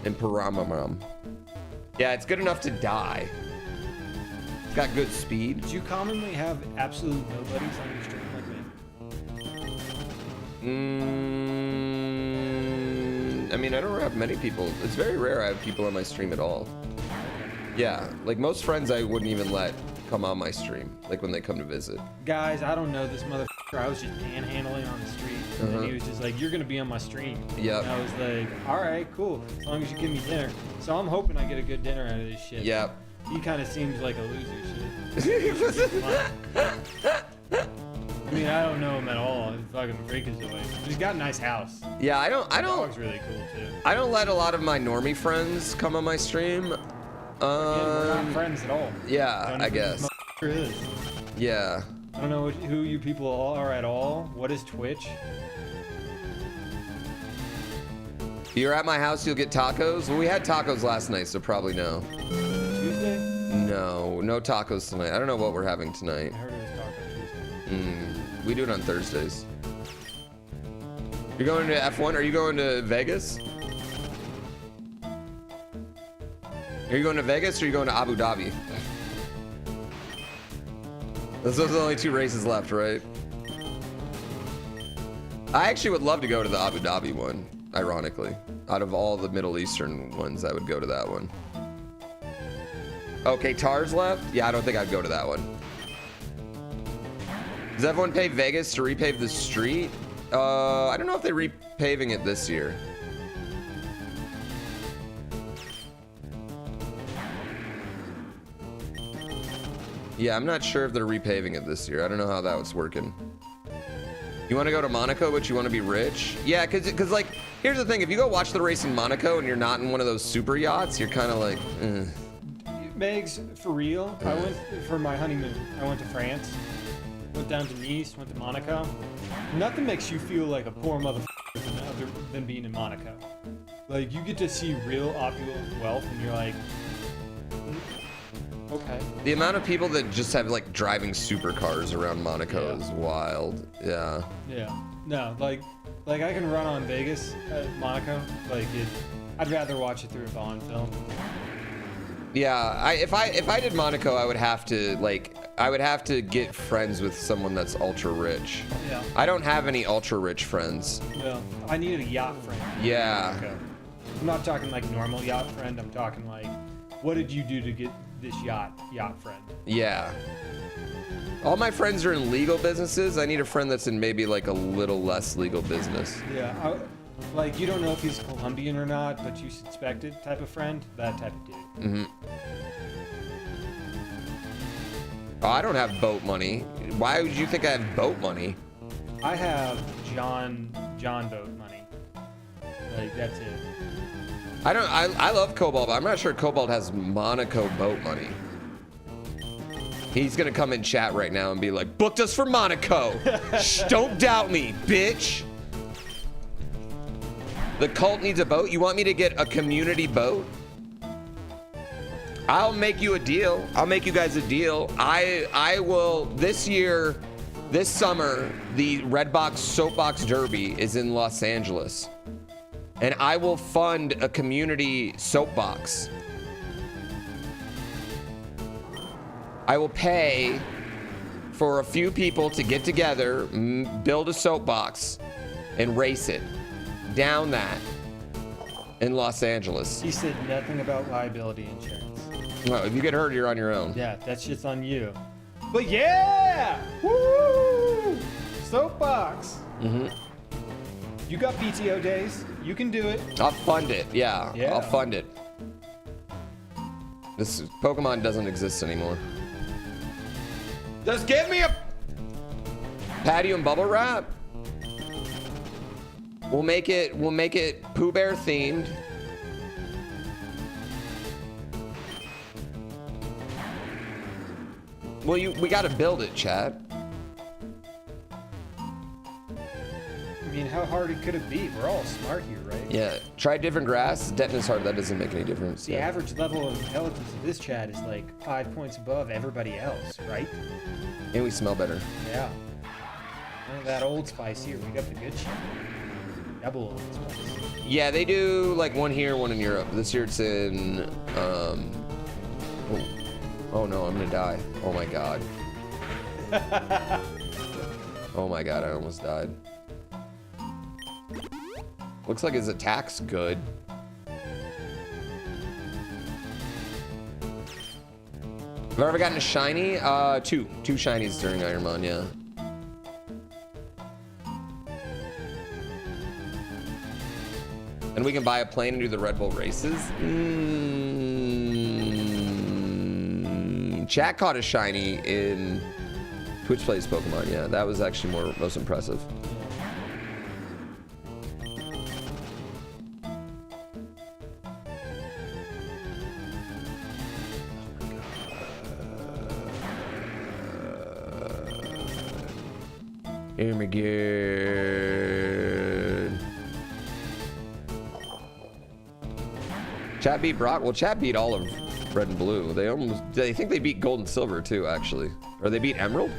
And Paramamam. Yeah, it's good enough to die. It's got good speed. Do you commonly have absolute nobodies on your stream like me? I mean, I don't have many people. It's very rare I have people on my stream at all. Yeah, like most friends I wouldn't even let come on my stream, like when they come to visit. Guys, I don't know this motherfucker. I was just panhandling on the street, and then he was just like, you're gonna be on my stream. Yep. And I was like, all right, cool, as long as you give me dinner. So I'm hoping I get a good dinner out of this shit. Yep. He kind of seems like a loser shit. I mean, I don't know him at all. His fucking freak is away. He's got a nice house. Yeah, I don't. The dog's really cool too. I don't let a lot of my normie friends come on my stream. We're not friends at all. Yeah, I guess. Who this is. Yeah. I don't know who you people are at all. What is Twitch? If you're at my house, you'll get tacos. Well, we had tacos last night, so probably no. Tuesday? No, no tacos tonight. I don't know what we're having tonight. I heard it was Taco Tuesday. We do it on Thursdays. You're going to F1? Are you going to Vegas? Are you going to Vegas or are you going to Abu Dhabi? Those are the only 2 races left, right? I actually would love to go to the Abu Dhabi one, ironically. Out of all the Middle Eastern ones, I would go to that one. Okay, Tar's left? Yeah, I don't think I'd go to that one. Does everyone pay Vegas to repave the street? I don't know if they're repaving it this year. Yeah, I'm not sure if they're repaving it this year. I don't know how that was working. You want to go to Monaco, but you want to be rich? Yeah, because like, here's the thing. If you go watch the race in Monaco and you're not in one of those super yachts, you're kind of like, Megs, for real, I went for my honeymoon. I went to France, went down to Nice, went to Monaco. Nothing makes you feel like a poor motherfucker than being in Monaco. Like, you get to see real opulent wealth, and you're like, okay. The amount of people that just have like driving supercars around Monaco is wild. Yeah. Yeah. No, like I can run on Vegas at Monaco. Like I'd rather watch it through a Bond film. Yeah. If I did Monaco, I would have to get friends with someone that's ultra rich. Yeah. I don't have any ultra rich friends. Well, I needed a yacht friend. Yeah. Monaco. I'm not talking like normal yacht friend. I'm talking like, what did you do to get this yacht friend? Yeah. All my friends are in legal businesses. I need a friend that's in maybe like a little less legal business. Yeah, like you don't know if he's Colombian or not, but you suspected type of friend, that type of dude. Mm-hmm. Oh, I don't have boat money. Why would you think I have boat money? I have John boat money. Like that's it. I love Cobalt, but I'm not sure Cobalt has Monaco boat money. He's gonna come in chat right now and be like, booked us for Monaco. Shh, don't doubt me, bitch. The cult needs a boat. You want me to get a community boat? I'll make you a deal. I'll make you guys a deal. I will, this summer, the Redbox Soapbox Derby is in Los Angeles. And I will fund a community soapbox. I will pay for a few people to get together, build a soapbox, and race it down that in Los Angeles. He said nothing about liability insurance. No, if you get hurt, you're on your own. Yeah, that shit's on you. But yeah! Woo! Soapbox! Mm-hmm. You got PTO days. You can do it. I'll fund it. Yeah. I'll fund it. This Pokemon doesn't exist anymore. Just give me a patio and bubble wrap. We'll make it Pooh Bear themed. Well, we gotta build it, Chad. I mean, how hard could it be? We're all smart here, right? Yeah. Try different grass. Detonus heart. That doesn't make any difference. The average level of intelligence of this chat is like 5 points above everybody else, right? And we smell better. Yeah. None of that Old Spice here. We got the good shit. Double Old Spice. Yeah, they do like one here, one in Europe. This year it's in. Oh no, I'm gonna die. Oh my god. Oh my god, I almost died. Looks like his attack's good. Have I ever gotten a shiny? Two shinies during IronMOB, yeah. And we can buy a plane and do the Red Bull races. Chat caught a shiny in Twitch Plays Pokemon. Yeah, that was actually most impressive. Oh my god. Chat beat Brock. Well, chat beat all of Red and Blue. They think they beat Gold and Silver too, actually. Or they beat Emerald?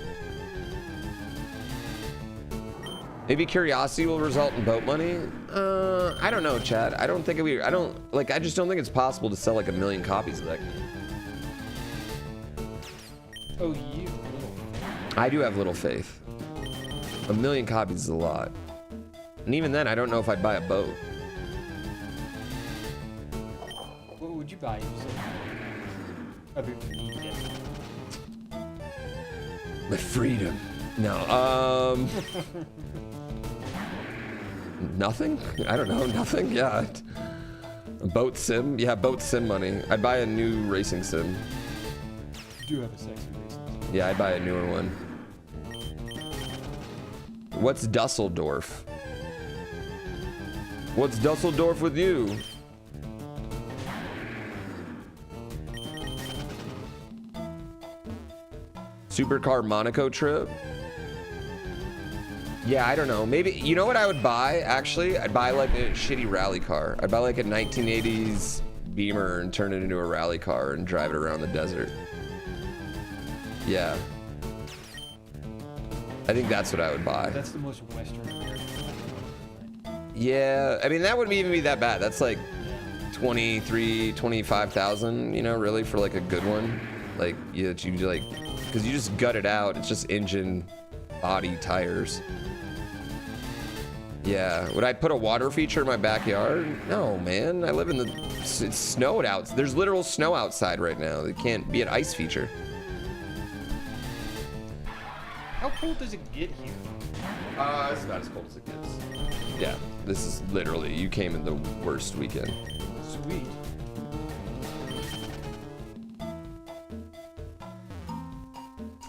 Maybe Curiosity will result in boat money? I don't know, Chad. I just don't think it's possible to sell like 1 million copies of that game. Oh, you little. I do have little faith. 1 million copies is a lot. And even then, I don't know if I'd buy a boat. What would you buy yourself? My freedom. No, nothing? I don't know, nothing? Yeah. A boat sim? Yeah, boat sim money. I'd buy a new racing sim. You do have a sexy racing sim. Yeah, I'd buy a newer one. What's Dusseldorf? What's Dusseldorf with you? Supercar Monaco trip? Yeah, I don't know. Maybe, you know what I would buy, actually? I'd buy like a shitty rally car. I'd buy like a 1980s Beamer and turn it into a rally car and drive it around the desert. Yeah. I think that's what I would buy. That's the most Western American. Yeah, I mean, that wouldn't even be that bad. That's like 25,000, you know, really, for like a good one. Like, you like, because you just gut it out. It's just engine, body, tires. Yeah. Would I put a water feature in my backyard? No, man. I live in it's snowed out. There's literal snow outside right now. It can't be an ice feature. How cold does it get here? It's about as cold as it gets. Yeah, this is literally, you came in the worst weekend. Sweet.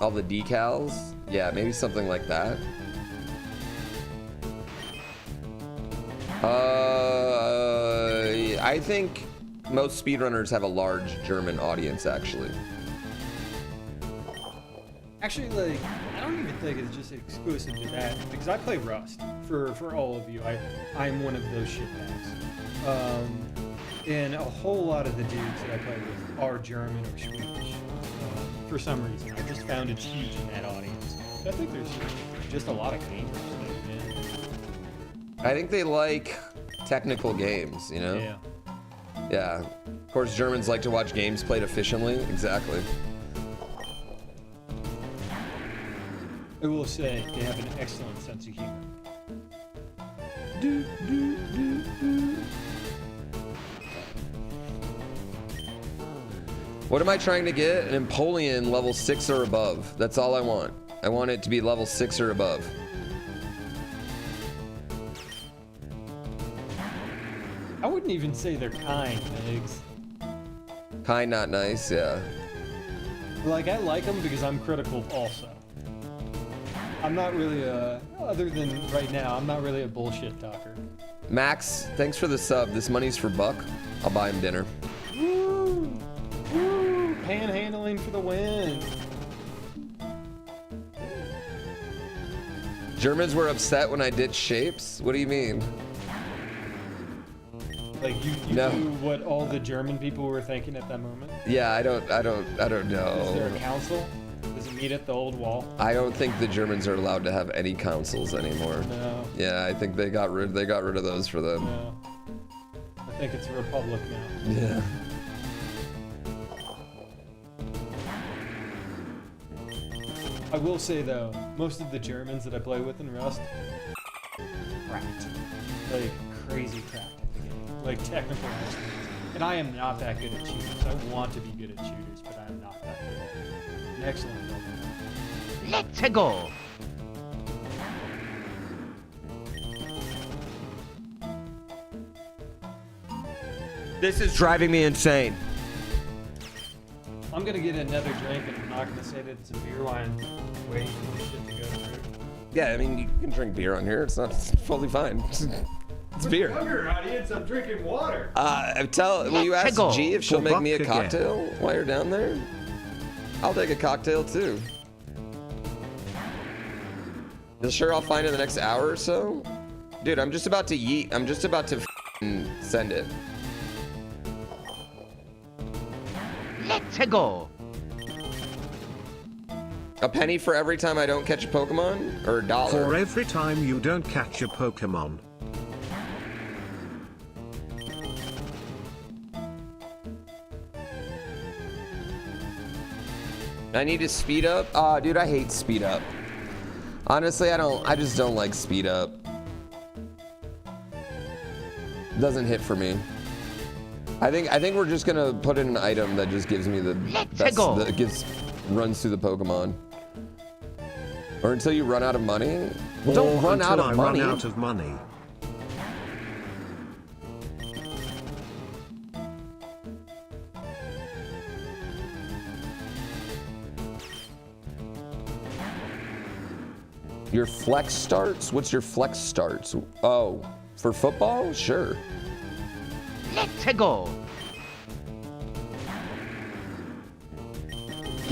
All the decals? Yeah, maybe something like that. I think most speedrunners have a large German audience, actually. Actually, like, I don't even think it's just exclusive to that, because I play Rust for all of you. I'm one of those shitbags. And a whole lot of the dudes that I play with are German or Swedish. For some reason, I just found it's huge in that audience. I think there's just a lot of gamers there, man. I think they like technical games, you know? Yeah. Yeah. Of course, Germans like to watch games played efficiently. Exactly. I will say they have an excellent sense of humor. What am I trying to get? An Empoleon level 6 or above. That's all I want. I want it to be level 6 or above. I wouldn't even say they're kind, Migs. Kind, not nice, yeah. Like, I like them because I'm critical also. I'm not really other than right now, I'm not really a bullshit talker. Max, thanks for the sub. This money's for Buck. I'll buy him dinner. Woo! Woo! Panhandling for the win. Germans were upset when I ditched shapes? What do you mean? Like you No. knew what all the German people were thinking at that moment? Yeah, I don't know. Is there a council? Does it meet at the old wall? I don't think the Germans are allowed to have any councils anymore. No. Yeah, I think they got rid of those for them. No. I think it's a republic now. Yeah. I will say though, most of the Germans that I play with in Rust, cracked. Like crazy cracked at the game. Like technical experts. And I am not that good at shooters. I want to be good at shooters, but I am not that good. An excellent level. Let's go. This is driving me insane. I'm gonna get another drink and I'm not gonna say that it's a beer wine waiting for this shit to go through. Yeah, I mean, you can drink beer on here. It's not fully fine. It's beer. Younger audience, I'm drinking water. Will you ask Go. G if she'll For make me a Buck again. cocktail while you're down there? I'll take a cocktail too. You sure I'll find it in the next hour or so? Dude, I'm just about to yeet. I'm just about to send it. Let's go. A penny for every time I don't catch a Pokemon? Or a dollar? For every time you don't catch a Pokemon. I need to speed up? Aw, dude, I hate speed up. Honestly, I just don't like speed up. Doesn't hit for me. I think we're just gonna put in an item that just gives me the best, go. that runs through the Pokemon. Or until you run out of money. Well, don't run out of money. Run out of money. Your flex starts? What's your flex starts? Oh, for football? Sure. Let's go.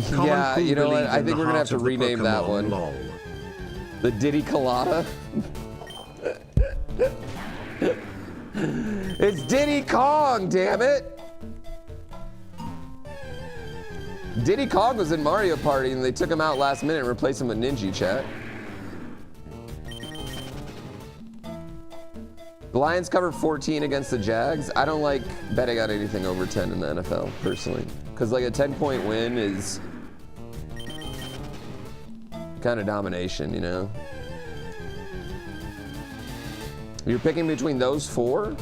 Yeah, you know what? I think we're gonna have to rename that one. The Diddy Colada. It's Diddy Kong, damn it! Diddy Kong was in Mario Party and they took him out last minute and replaced him with Ninja Chat. The Lions covered 14 against the Jags. I don't like betting on anything over 10 in the NFL, personally. Because like a 10-point win is kind of domination, you know? You're picking between those four?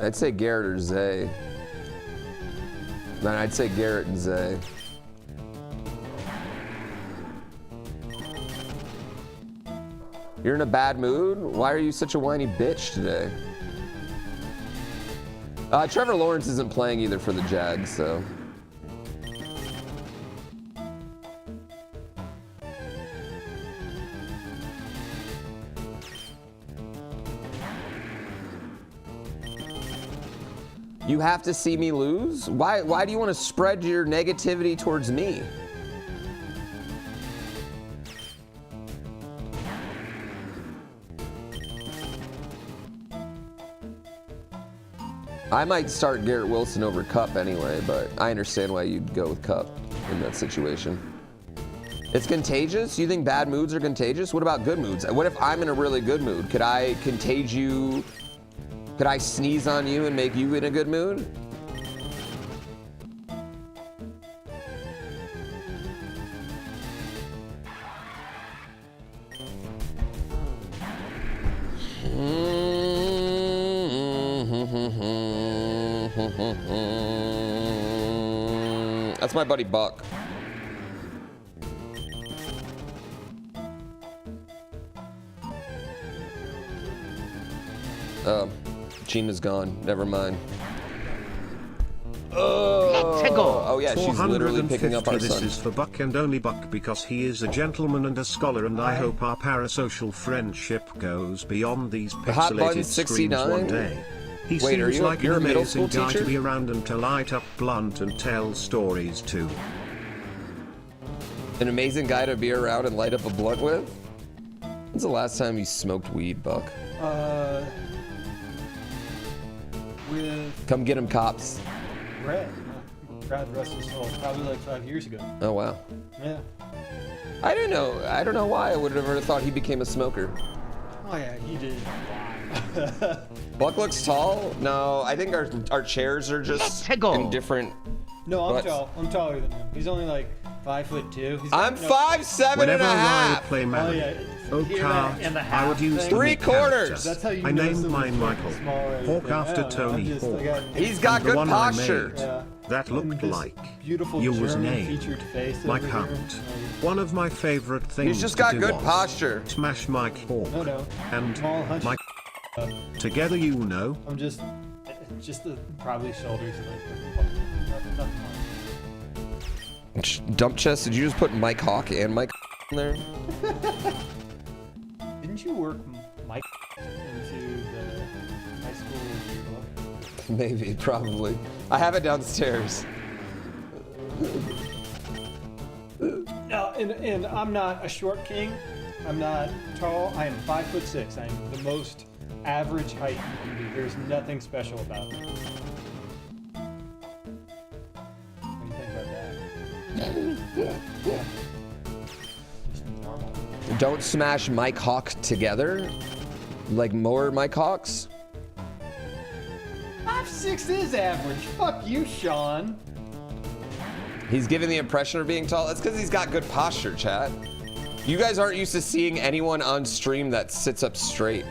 I'd say Garrett or Zay. Then I'd say Garrett and Zay. You're in a bad mood? Why are you such a whiny bitch today? Trevor Lawrence isn't playing either for the Jags, so. You have to see me lose? Why do you want to spread your negativity towards me? I might start Garrett Wilson over Cup anyway, but I understand why you'd go with Cup in that situation. It's contagious? You think bad moods are contagious? What about good moods? What if I'm in a really good mood? Could I contage you? Could I sneeze on you and make you in a good mood? That's my buddy Buck. Gina's gone. Never mind. Oh yeah, she's literally picking up our son. This is for Buck and only Buck because he is a gentleman and a scholar, and I hope our parasocial friendship goes beyond these pixelated screens one day. He seems like an amazing guy to be around and to light up blunt and tell stories too. An amazing guy to be around and light up a blunt with? When's the last time you smoked weed, Buck? Come get him, cops. Brad rest his soul. Probably like 5 years ago. Oh wow. Yeah. I don't know why I would have ever thought he became a smoker. Oh yeah, he did. Buck looks tall. No, I think our chairs are just in different. No, I'm tall. I'm taller than him. He's only like 5'2". I'm 5'7" and a half. Play car, I would use 3/4. That's how you I know named mine Michael. Hawk after Tony Hawk. He's got good posture. That looked like beautiful you was German named featured face my over cunt. here. One of my favorite things. He's just got to good do posture. Smash Mike Hawk and Mike. Together, you know. I'm just the probably shoulders. Nothing Dump chest. Did you just put Mike Hawk and Mike in there? Didn't you work Mike into the high school yearbook? Maybe, probably. I have it downstairs. No, and I'm not a short king. I'm not tall. I am 5'6". I am the most average height you can be. There's nothing special about me. What do you think about that? Yeah. Just normal. Don't smash Mike Hawk together? Like more Mike Hawks? 5'6" is average. Fuck you, Sean. He's giving the impression of being tall. That's because he's got good posture, chat. You guys aren't used to seeing anyone on stream that sits up straight.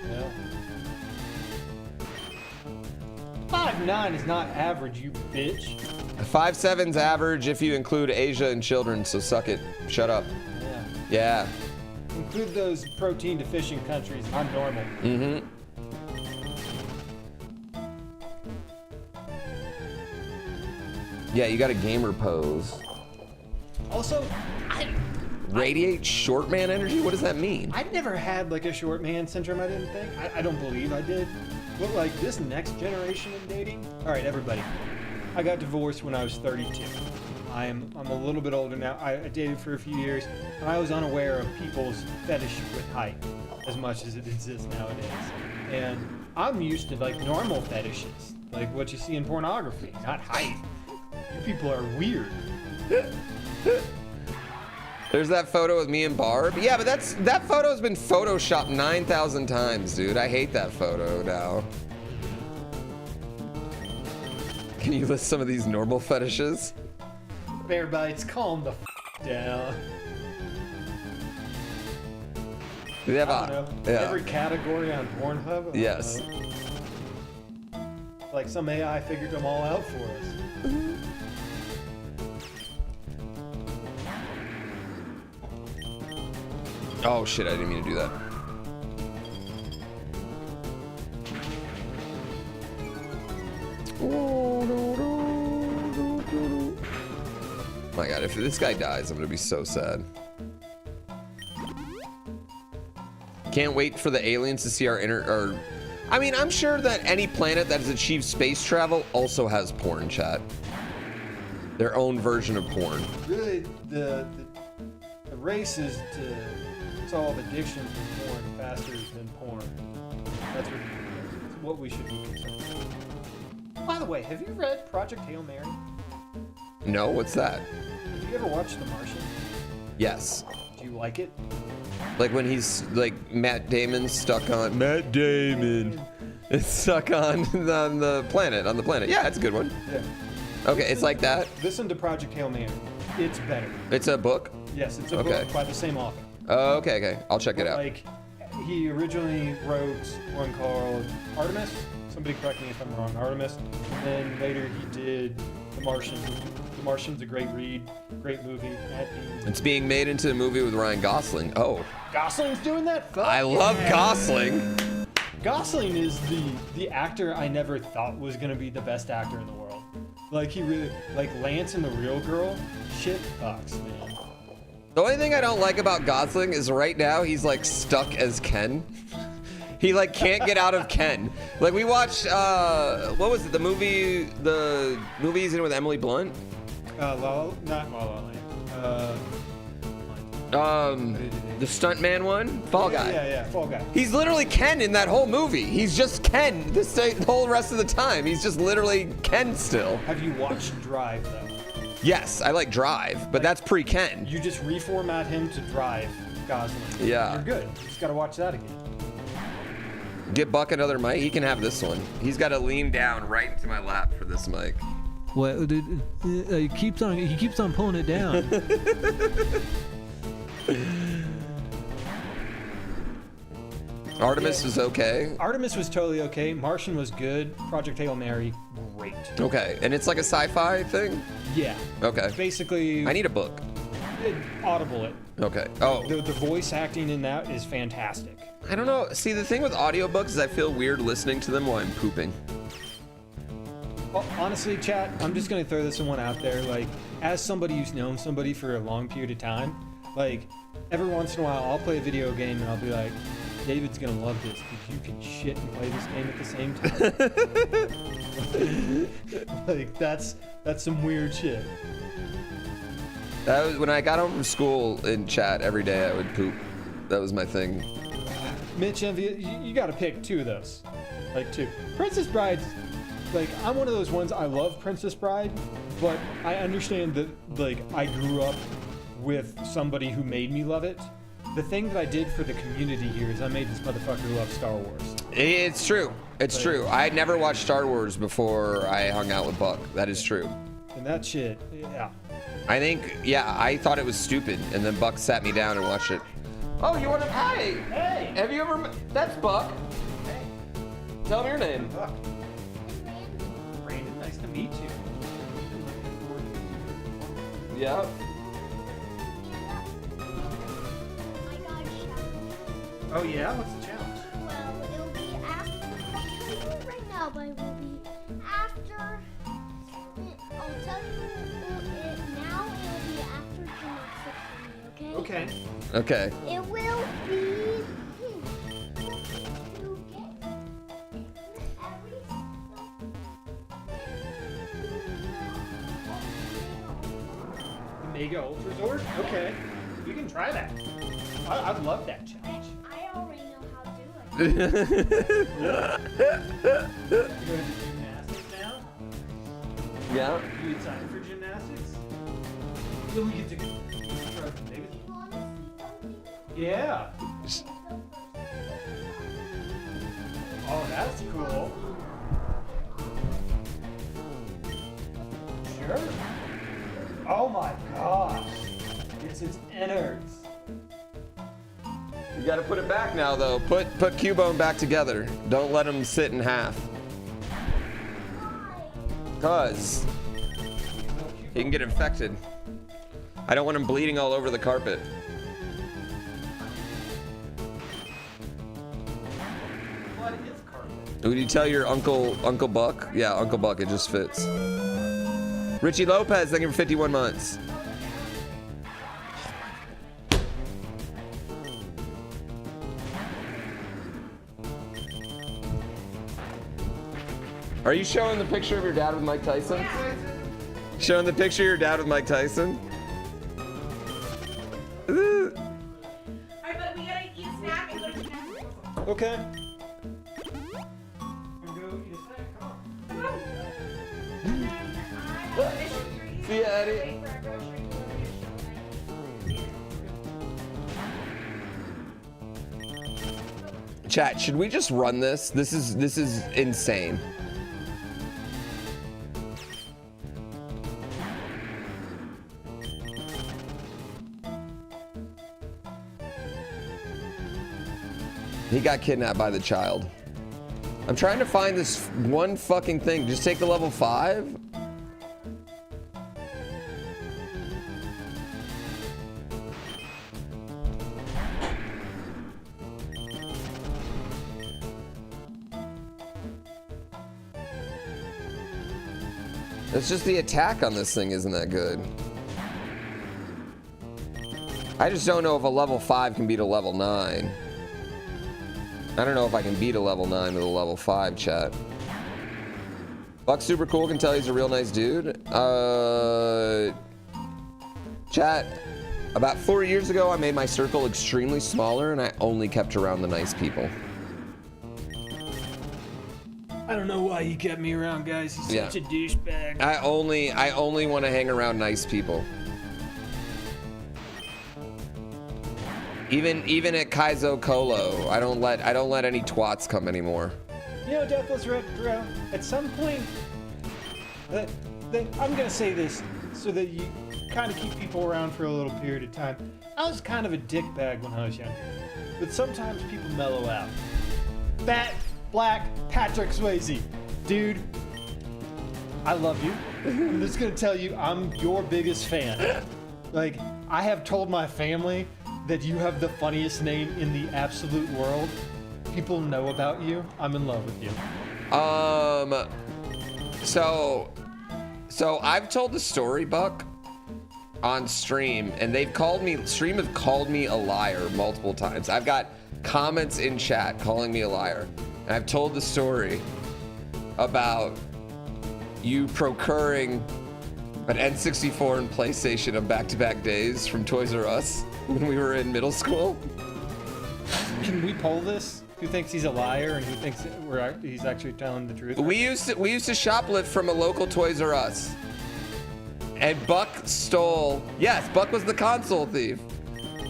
Yeah. 5'9" is not average, you bitch. 5'7's average if you include Asia and children, so suck it. Shut up. Yeah. Yeah. Include those protein deficient countries. I'm normal. Mm-hmm. Yeah, you got a gamer pose. Also, Radiate short man energy? What does that mean? I've never had like a short man syndrome, I didn't think. I don't believe I did. But like this next generation of dating. All right, everybody. I got divorced when I was 32. I'm a little bit older now. I dated for a few years, and I was unaware of people's fetish with height as much as it exists nowadays. And I'm used to like normal fetishes, like what you see in pornography, not height. You people are weird. There's that photo with me and Barb. Yeah, but that photo's been photoshopped 9,000 times, dude. I hate that photo now. Can you list some of these normal fetishes? Bear bites, calm the down. Do they have I don't know. yeah. Every category on Pornhub? Yes. like some AI figured them all out for us. Oh shit, I didn't mean to do that. My god, if this guy dies, I'm gonna be so sad. Can't wait for the aliens to see our I mean, I'm sure that any planet that has achieved space travel also has porn, chat. Their own version of porn. Really, the race is to solve addiction from porn faster than porn. That's what we should be concerned with. By the way, have you read Project Hail Mary? No, what's that? Have you ever watched The Martian? Yes. Do you like it? Like when he's like Matt Damon stuck on it's stuck on the planet. Yeah, it's a good one. Yeah. Okay, it's like that. Listen to Project Hail Mary. It's better. It's a book? Yes, it's a book by the same author. Oh, okay. I'll check it out. Like, he originally wrote one called Artemis. Somebody correct me if I'm wrong. Artemis. And then later he did The Martian. The Martian's a great read, great movie. It's being made into a movie with Ryan Gosling. Oh. Gosling's doing that? Fuck I love Gosling. Gosling is the actor I never thought was gonna be the best actor in the world. Like he really, like Lance and the Real Girl, shit fucks, man. The only thing I don't like about Gosling is right now he's like stuck as Ken. He like can't get out of Ken. Like we watched, what was it? The movie he's in with Emily Blunt? Not La La Land. The stuntman one? Fall Guy. Yeah, Fall Guy. He's literally Ken in that whole movie. He's just Ken the whole rest of the time. He's just literally Ken still. Have you watched Drive, though? Yes, I like Drive, but that's pre-Ken. You just reformat him to Drive Gosling. Yeah. You're good. You just gotta watch that again. Get Buck another mic. He can have this one. He's got to lean down right into my lap for this mic. What? He keeps on pulling it down. Artemis was okay. Artemis was totally okay. Martian was good. Project Hail Mary, great. Okay, and it's like a sci-fi thing? Yeah. Okay. Basically, I need a book. Audible it. Okay. Oh. The voice acting in that is fantastic. I don't know. See, the thing with audiobooks is I feel weird listening to them while I'm pooping. Well, honestly, chat, I'm just gonna throw this one out there. Like, as somebody who's known somebody for a long period of time, like, every once in a while, I'll play a video game and I'll be like, David's gonna love this because you can shit and play this game at the same time. Like, that's some weird shit. That was when I got home from school in chat every day. I would poop. That was my thing. Mitch, you got to pick two of those. Like two. Princess Bride. Like, I'm one of those ones. I love Princess Bride, but I understand that, like, I grew up with somebody who made me love it. The thing that I did for the community here is I made this motherfucker love Star Wars. It's true. It's true. I had never watched Star Wars before I hung out with Buck. That is true. And that shit, yeah. I think, yeah, I thought it was stupid, and then Buck sat me down and watched it. Oh, you want to? Hey! Hey! Have you ever? That's Buck. Hey. Tell me your name. Fuck. Brandon, nice to meet you. Yeah. Oh yeah? What's the challenge? Well, it'll be after. I'll tell you right now, but it will be after. I'll tell you it now. It'll be after gymnastics for me, okay? Okay. Okay. It will be. The Mega Ultra Zord? Okay. You can try that. I'd love that challenge. I already know how to do it. You going to do gymnastics now? Yeah. You excited for gymnastics? Then we get to try the biggest. You want to see something? Yeah. Oh, that's cool. Sure. Oh my gosh. It's its innards. You gotta put it back now, though. Put Cubone back together. Don't let him sit in half. Cause he can get infected. I don't want him bleeding all over the carpet. Would you tell your Uncle Buck? Yeah, Uncle Buck, it just fits. Richie Lopez, thank you for 51 months. Are you showing the picture of your dad with Mike Tyson? Showing the picture of your dad with Mike Tyson? Alright, but we gotta eat a snack and go to the snack. Okay. See ya, Eddie. Chat, should we just run this? This is insane. He got kidnapped by the child. I'm trying to find this one fucking thing. Just take the level 5. It's just the attack on this thing isn't that good. I just don't know if a level 5 can beat a level 9. I don't know if I can beat a level 9 with a level 5, chat. Buck's super cool, can tell he's a real nice dude. Chat, about 4 years ago, I made my circle extremely smaller and I only kept around the nice people. I don't know why he kept me around, guys. He's such a douchebag. I only want to hang around nice people. Even at Kaizo Kolo, I don't let any twats come anymore. You know, Deathless Red Bro, at some point, I'm gonna say this so that you kind of keep people around for a little period of time. I was kind of a dickbag when I was younger, but sometimes people mellow out. Fat, black, Patrick Swayze. Dude, I love you. I'm just gonna tell you, I'm your biggest fan. Like, I have told my family that you have the funniest name in the absolute world. People know about you. I'm in love with you. So I've told the story, Buck, on stream, and stream have called me a liar multiple times. I've got comments in chat calling me a liar. And I've told the story about you procuring an N64 and PlayStation on back-to-back days from Toys R Us when we were in middle school. Can we poll this? Who thinks he's a liar and who thinks he's actually telling the truth? We used to shoplift from a local Toys R Us. And Buck stole. Yes, Buck was the console thief.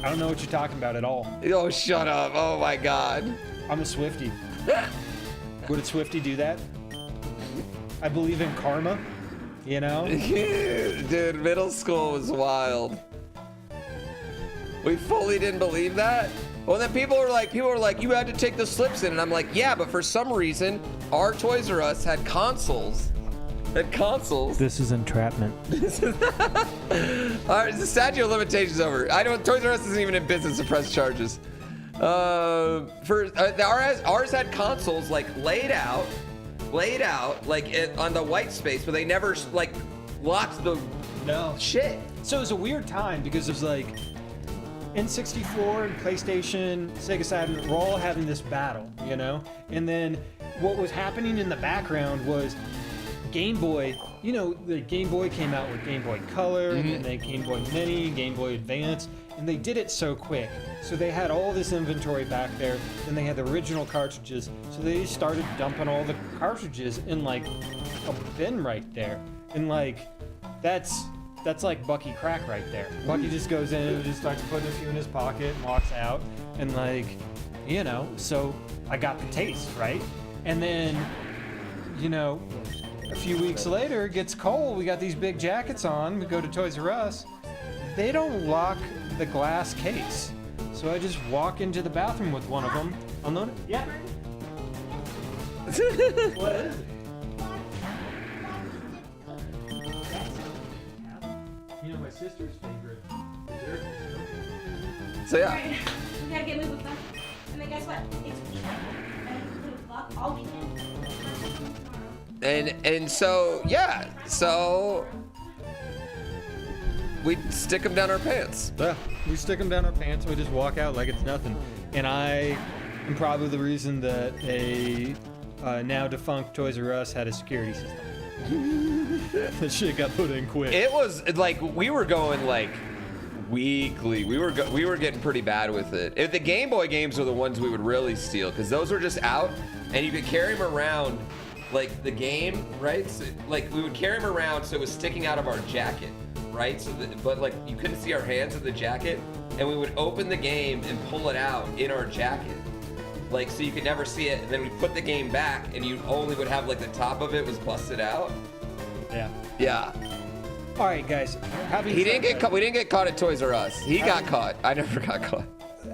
I don't know what you're talking about at all. Oh, shut up. Oh my God. I'm a Swiftie. Would a Swiftie do that? I believe in karma, you know? Dude, middle school was wild. We fully didn't believe that. Well, then people were like, you had to take the slips in. And I'm like, yeah, but for some reason, our Toys R Us had consoles. This is entrapment. All right, the statute of limitations over. Toys R Us isn't even in business to press charges. Ours had consoles like laid out like on the white space, but they never like locked the shit. So it was a weird time because it was like N64 and PlayStation, Sega Saturn were all having this battle, you know? And then what was happening in the background was Game Boy, you know, the Game Boy came out with Game Boy Color, and then Game Boy Mini, Game Boy Advance, and they did it so quick. So they had all this inventory back there, then they had the original cartridges, so they just started dumping all the cartridges in like a bin right there. And like, that's like Bucky crack right there. Bucky just goes in and just starts putting a few in his pocket and walks out, and like, you know, so I got the taste, right? And then, you know, a few weeks later, it gets cold. We got these big jackets on. We go to Toys R Us. They don't lock the glass case. So I just walk into the bathroom with one of them. Unload it? Yeah. What is it? You know, my sister's favorite dessert is cookies. So yeah. Alright, we gotta get moving with them. And then guess what? It's weekend. And we vlog all weekend. And so yeah, so we stick them down our pants. Yeah, we stick them down our pants and we just walk out like it's nothing. And I am probably the reason that a now defunct Toys R Us had a security system. That shit got put in quick. It was like we were going like weekly. We were getting pretty bad with it. If the Game Boy games were the ones we would really steal, because those were just out and you could carry them around like the game, right? So, like we would carry them around so it was sticking out of our jacket, right? So but like you couldn't see our hands in the jacket, and we would open the game and pull it out in our jacket. Like, so you could never see it, and then we put the game back, and you only would have, like, the top of it was busted out. Yeah. Yeah. All right, guys. We didn't get caught at Toys R Us. He got caught. I never got caught.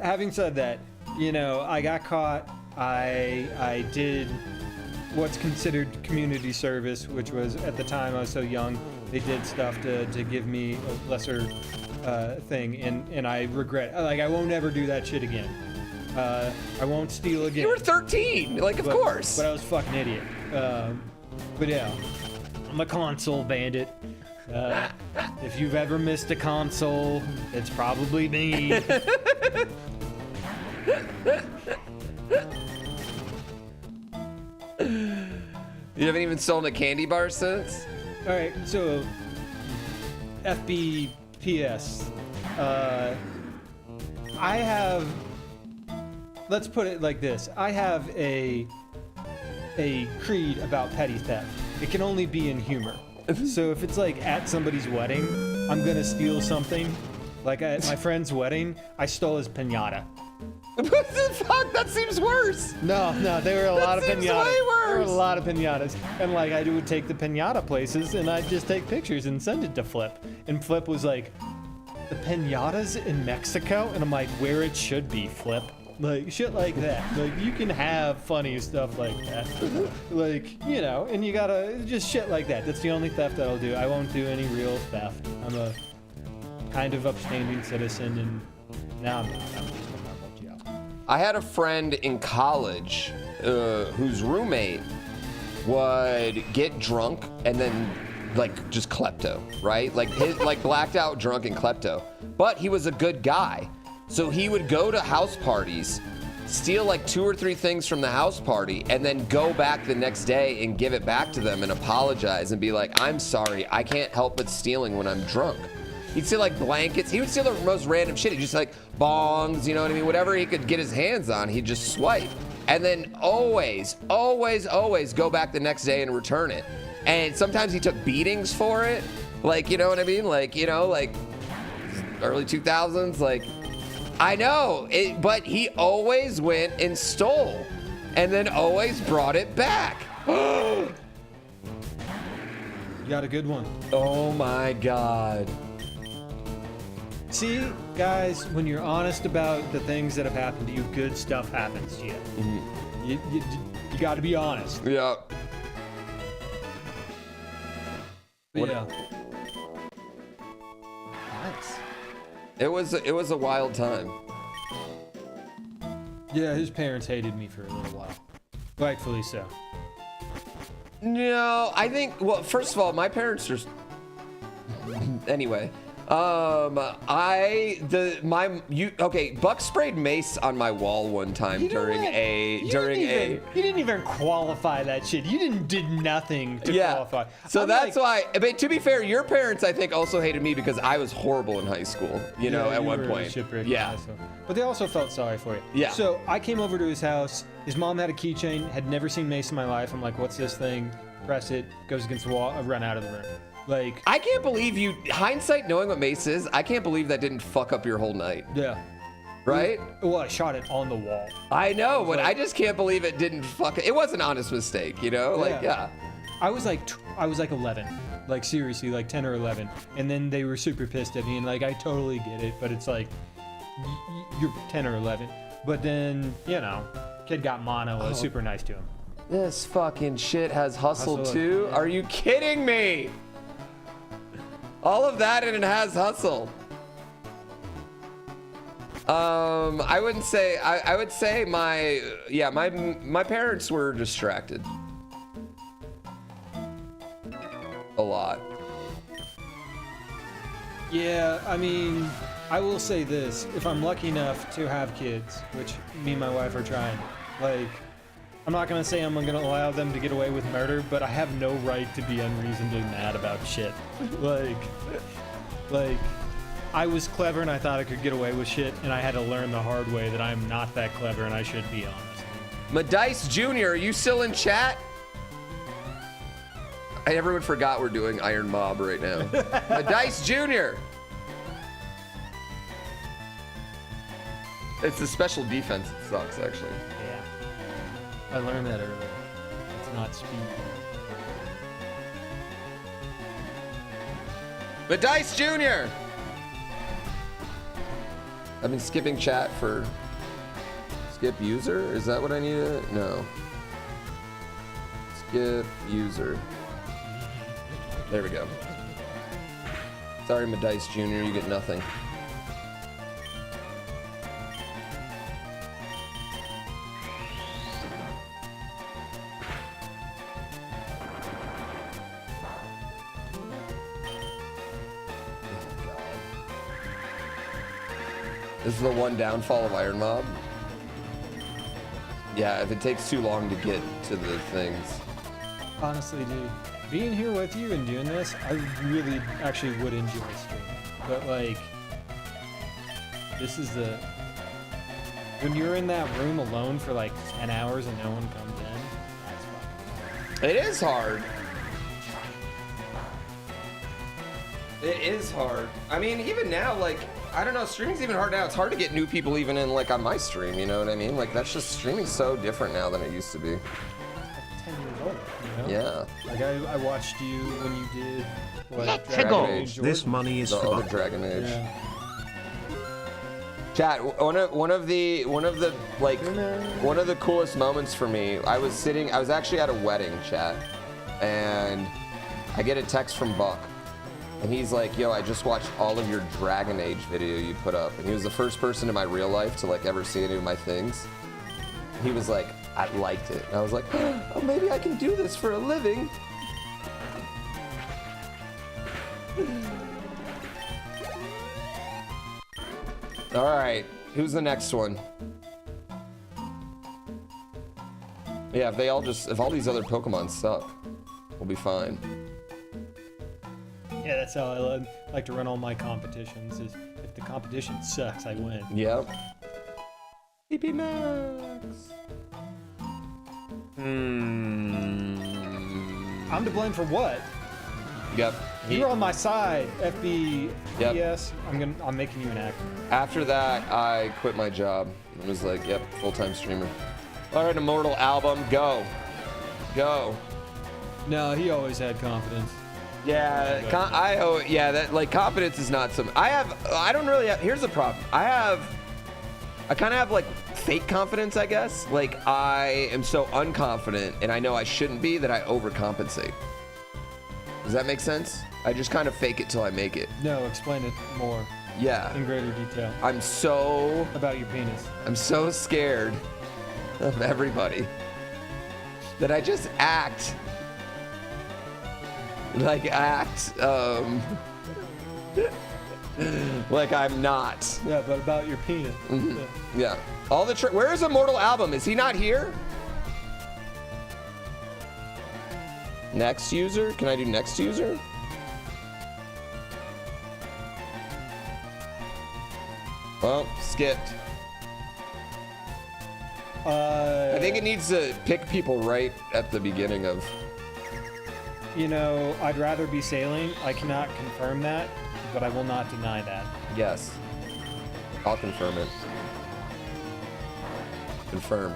Having said that, you know, I got caught. I did what's considered community service, which was, at the time I was so young, they did stuff to give me a lesser thing, and I regret, like, I won't ever do that shit again. I won't steal again. You were 13, like, of course. But I was a fucking idiot. But yeah, I'm a console bandit. If you've ever missed a console, it's probably me. You haven't even stolen a candy bar since? All right, so FBPS. I have. Let's put it like this. I have a creed about petty theft. It can only be in humor. So if it's like at somebody's wedding, I'm gonna steal something. Like at my friend's wedding, I stole his piñata. What the fuck? That seems worse. No, there were a lot of seems piñatas. way worse. There were a lot of piñatas. And like I would take the piñata places and I'd just take pictures and send it to Flip. And Flip was like, the piñatas in Mexico? And I'm like, where it should be, Flip. Like, shit like that. Like, you can have funny stuff like that. Like, you know, and you gotta, just shit like that. That's the only theft that I'll do. I won't do any real theft. I'm a kind of upstanding citizen, and now I'm not. I'm just a normal Joe. I had a friend in college whose roommate would get drunk and then like just klepto, right? Like his like blacked out drunk and klepto. But he was a good guy. So he would go to house parties, steal like 2 or 3 things from the house party, and then go back the next day and give it back to them and apologize and be like, I'm sorry, I can't help but stealing when I'm drunk. He'd steal like blankets. He would steal the most random shit. He'd just like bongs, you know what I mean? Whatever he could get his hands on, he'd just swipe. And then always go back the next day and return it. And sometimes he took beatings for it. Like, you know what I mean? Like, you know, like early 2000s, like, I know, but he always went and stole and then always brought it back. You got a good one. Oh my God. See, guys, when you're honest about the things that have happened to you, good stuff happens to you. Mm-hmm. You got to be honest. Yeah. Yeah. Nice. It was a wild time. Yeah, his parents hated me for a little while. Rightfully so. No, I think, well, first of all, my parents are, anyway. Buck sprayed mace on my wall one time You didn't even qualify that shit. You did nothing to qualify. So I'm that's like, why, but to be fair, your parents, I think, also hated me because I was horrible in high school, you know, at one point. Yeah. But they also felt sorry for you. Yeah. So I came over to his house. His mom had a keychain, had never seen mace in my life. I'm like, what's this thing? Press it, goes against the wall. I run out of the room. Like, I can't believe you, hindsight knowing what mace is, I can't believe that didn't fuck up your whole night. yeah. Right? Well, I shot it on the wall. I know, but like- I just can't believe it didn't fuck it. It was an honest mistake, you know? Like, yeah. I was like 11, like seriously, like 10 or 11, and then they were super pissed at me, and like I totally get it, but it's like you're 10 or 11, but then you know, kid got mono. I was super nice to him. This fucking shit has hustle Hustle, too? yeah. Are you kidding me? All of that and it has hustle. I wouldn't say, I would say my parents were distracted. A lot. Yeah, I mean, I will say this. If I'm lucky enough to have kids, which me and my wife are trying, like, I'm not gonna say I'm gonna allow them to get away with murder, but I have no right to be unreasonably mad about shit. Like, I was clever and I thought I could get away with shit, and I had to learn the hard way that I'm not that clever and I should be honest. Madice Jr., are you still in chat? Everyone forgot we're doing IronMOB right now. Madice Jr. It's the special defense that sucks, actually. Yeah. I learned that earlier. It's not speed. Madice Jr. I've been skipping chat for skip user. Is that what I need to? No. Skip user. There we go. Sorry, Madice Jr. You get nothing. This is the one downfall of IronMOB. Yeah, if it takes too long to get to the things. Honestly, dude, being here with you and doing this, I really actually would enjoy streaming. But like, this is the, when you're in that room alone for like 10 hours and no one comes in, that's fucking hard. It is hard. It is hard. I mean, even now, like, I don't know, streaming's even hard now. It's hard to get new people even in, like, on my stream, you know what I mean? Like, that's just, streaming's so different now than it used to be. Like 10 years old, you know? Yeah. Like, I watched you when you did, what, Let's Dragon go. Age This Origins? money is The for other Buck. Dragon Age. Yeah. Chat, one of the coolest moments for me, I was actually at a wedding, chat, and I get a text from Buck. And he's like, yo, I just watched all of your Dragon Age video you put up. And he was the first person in my real life to like ever see any of my things. He was like, I liked it. And I was like, oh, maybe I can do this for a living. All right, who's the next one? Yeah, if all these other Pokemon suck, we'll be fine. Yeah, that's how I like to run all my competitions, is if the competition sucks, I win. Yep. PP Max. I'm to blame for what? Yep. You're on my side, FB, Yep. yes. I'm making you an actor. After that, I quit my job. It was like, yep, full-time streamer. All right, Immortal album, go. Go. No, he always had confidence. Yeah, that like confidence is not some. I don't really have, here's the problem. I kind of have like fake confidence, I guess. Like I am so unconfident and I know I shouldn't be that I overcompensate. Does that make sense? I just kind of fake it till I make it. No, explain it more Yeah. in greater detail I'm so scared of everybody that I just act like I'm not. Yeah, but about your penis. Mhm. Yeah. Yeah. All the where is Immortal album? Is he not here? Next user? Can I do next user? Well, skipped. I think it needs to pick people right at the beginning of. You know, I'd rather be sailing. I cannot confirm that, but I will not deny that. Yes. I'll confirm it. Confirm.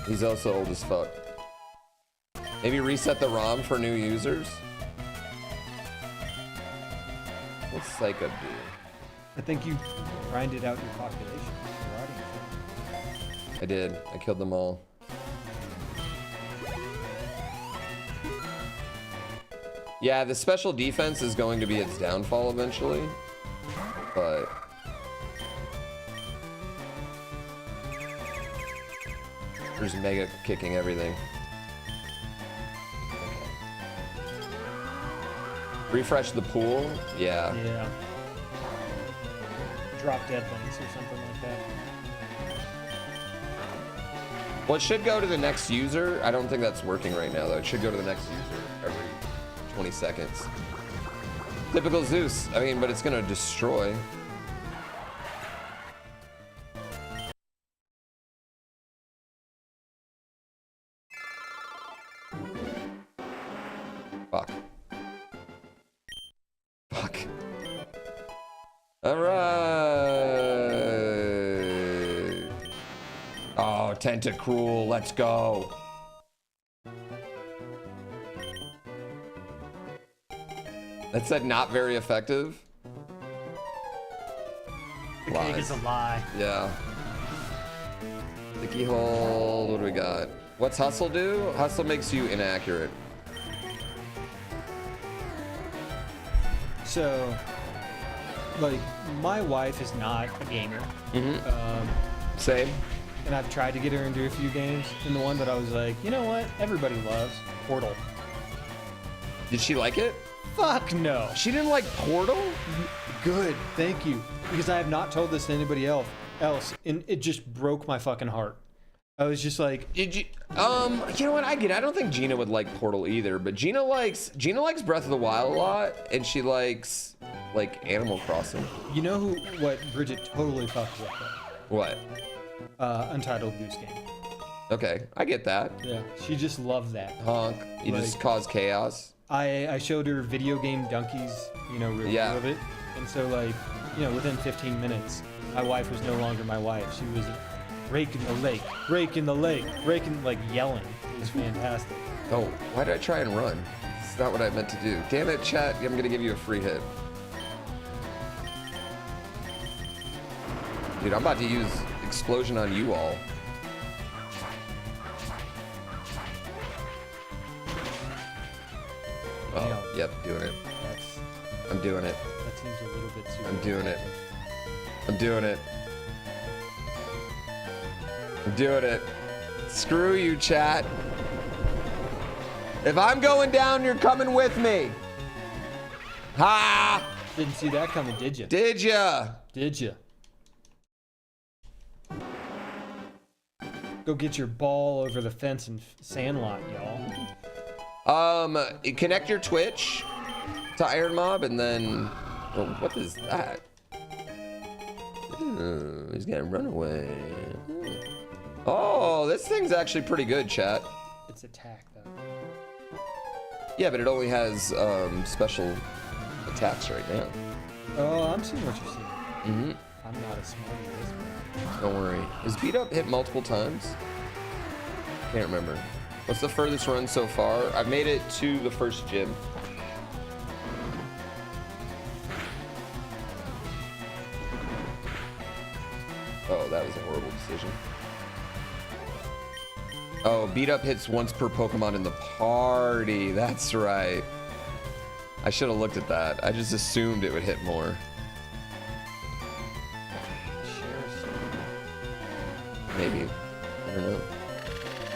He's also old as fuck. Maybe reset the ROM for new users? What's Psycho do? I think you grinded out your population. I did. I killed them all. Yeah, the special defense is going to be its downfall eventually, but there's mega kicking everything. Refresh the pool. Yeah. Yeah. Drop dead links or something like that. Well, it should go to the next user. I don't think that's working right now, though. It should go to the next user every 20 seconds. Typical Zeus. I mean, but it's going to destroy. Fuck. Fuck. All right. Oh, Tentacruel, let's go. That said not very effective. The cake is a lie. Yeah. Sticky hold, what do we got? What's Hustle do? Hustle makes you inaccurate. So, like, my wife is not a gamer. Same. And I've tried to get her into a few games. And the one that I was like, you know what? Everybody loves Portal. Did she like it? Fuck no. She didn't like Portal? Good, thank you. Because I have not told this to anybody else, and it just broke my fucking heart. I was just like, Did you? You know what? I get it. I don't think Gina would like Portal either, but Gina likes Breath of the Wild a lot, and she likes like Animal Crossing. you know what Bridget totally fucked with? What? Untitled Goose Game. Okay, I get that. Yeah, she just loved that. Honk. You just Like- cause chaos. I showed her Video Game Donkeys, review Yeah. of it, and so like, within 15 minutes, my wife was no longer my wife. She was raking the lake, raking the lake, raking, like yelling. It was fantastic. Oh, why did I try and run? It's not what I meant to do. Damn it, chat. I'm gonna give you a free hit. Dude, I'm about to use Explosion on you all. Oh, yep, doing it. I'm doing it. That seems a little bit too. I'm doing it. I'm doing it. I'm doing it. Screw you, chat. If I'm going down, you're coming with me. Ha! Didn't see that coming, did you? Did ya? Did you? Go get your ball over the fence and Sandlot, y'all. Connect your Twitch to IronMOB and then... Oh, what is that? Ooh, he's gonna run away. Oh, this thing's actually pretty good, chat. It's attack, though. Yeah, but it only has special attacks right now. Oh, I'm seeing what you're seeing. Mm-hmm. I'm not as smart as this man. Don't worry. Is beat up hit multiple times? Can't remember. What's the furthest run so far? I've made it to the first gym. Oh, that was a horrible decision. Oh, beat up hits once per Pokemon in the party. That's right. I should have looked at that. I just assumed it would hit more. Maybe. I don't know.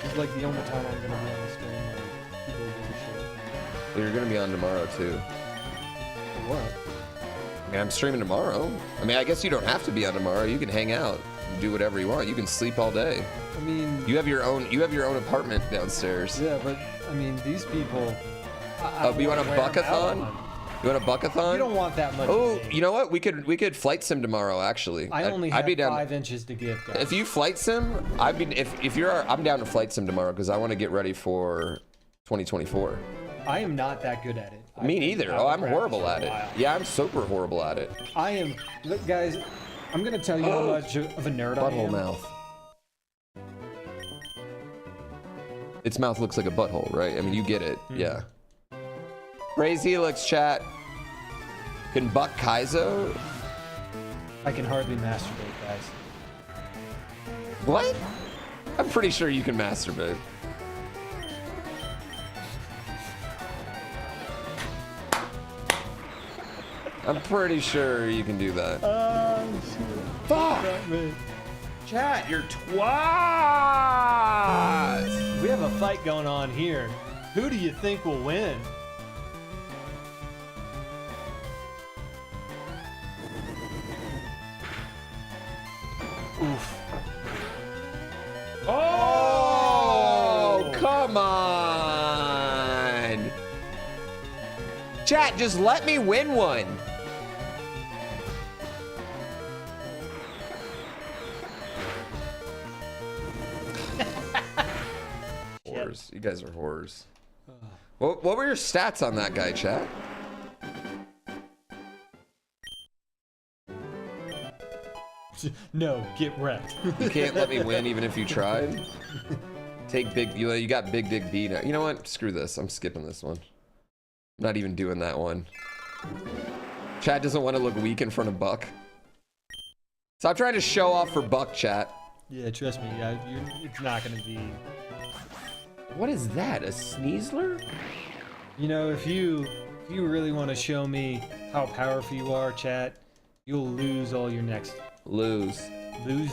This is like the only time I'm gonna be on the stream where people give a shit. Well, you're gonna be on tomorrow too. For what? I mean, I'm streaming tomorrow. I mean, I guess you don't have to be on tomorrow. You can hang out and do whatever you want. You can sleep all day. I mean, You have your own apartment downstairs. yeah, but I mean, these people. Oh, you want a buckathon? You want a buckathon? You don't want that much. Oh, of me. you know what? We could flight sim tomorrow. Actually, I only have I'd be down. 5 inches to give, guys. If you flight sim, I'm down to flight sim tomorrow because I want to get ready for 2024. I am not that good at it. Me neither. Oh, I'm horrible at it. While. Yeah, I'm super horrible at it. I am. Look, guys, I'm gonna tell you how much of a nerd I Butthole am. mouth. Its mouth looks like a butthole, right? I mean, you get it. Yeah. Praise Helix, chat. Can Buck Kaizo? I can hardly masturbate, guys. What? I'm pretty sure you can masturbate. I'm pretty sure you can do that. Fuck! Chat, you're twats! We have a fight going on here. Who do you think will win? Oof. Oh, come on! Chat, just let me win one. Whores. You guys are whores. What were your stats on that guy, chat? No, get wrecked. You can't let me win even if you tried. Take big. You got big dig B now. You know what? Screw this. I'm skipping this one. I'm not even doing that one. Chat doesn't want to look weak in front of Buck. Stop trying to show off for Buck, chat. Yeah, trust me. It's not gonna be. What is that? A Sneasler? You know, if you really want to show me how powerful you are, chat, you'll lose all your next. Lose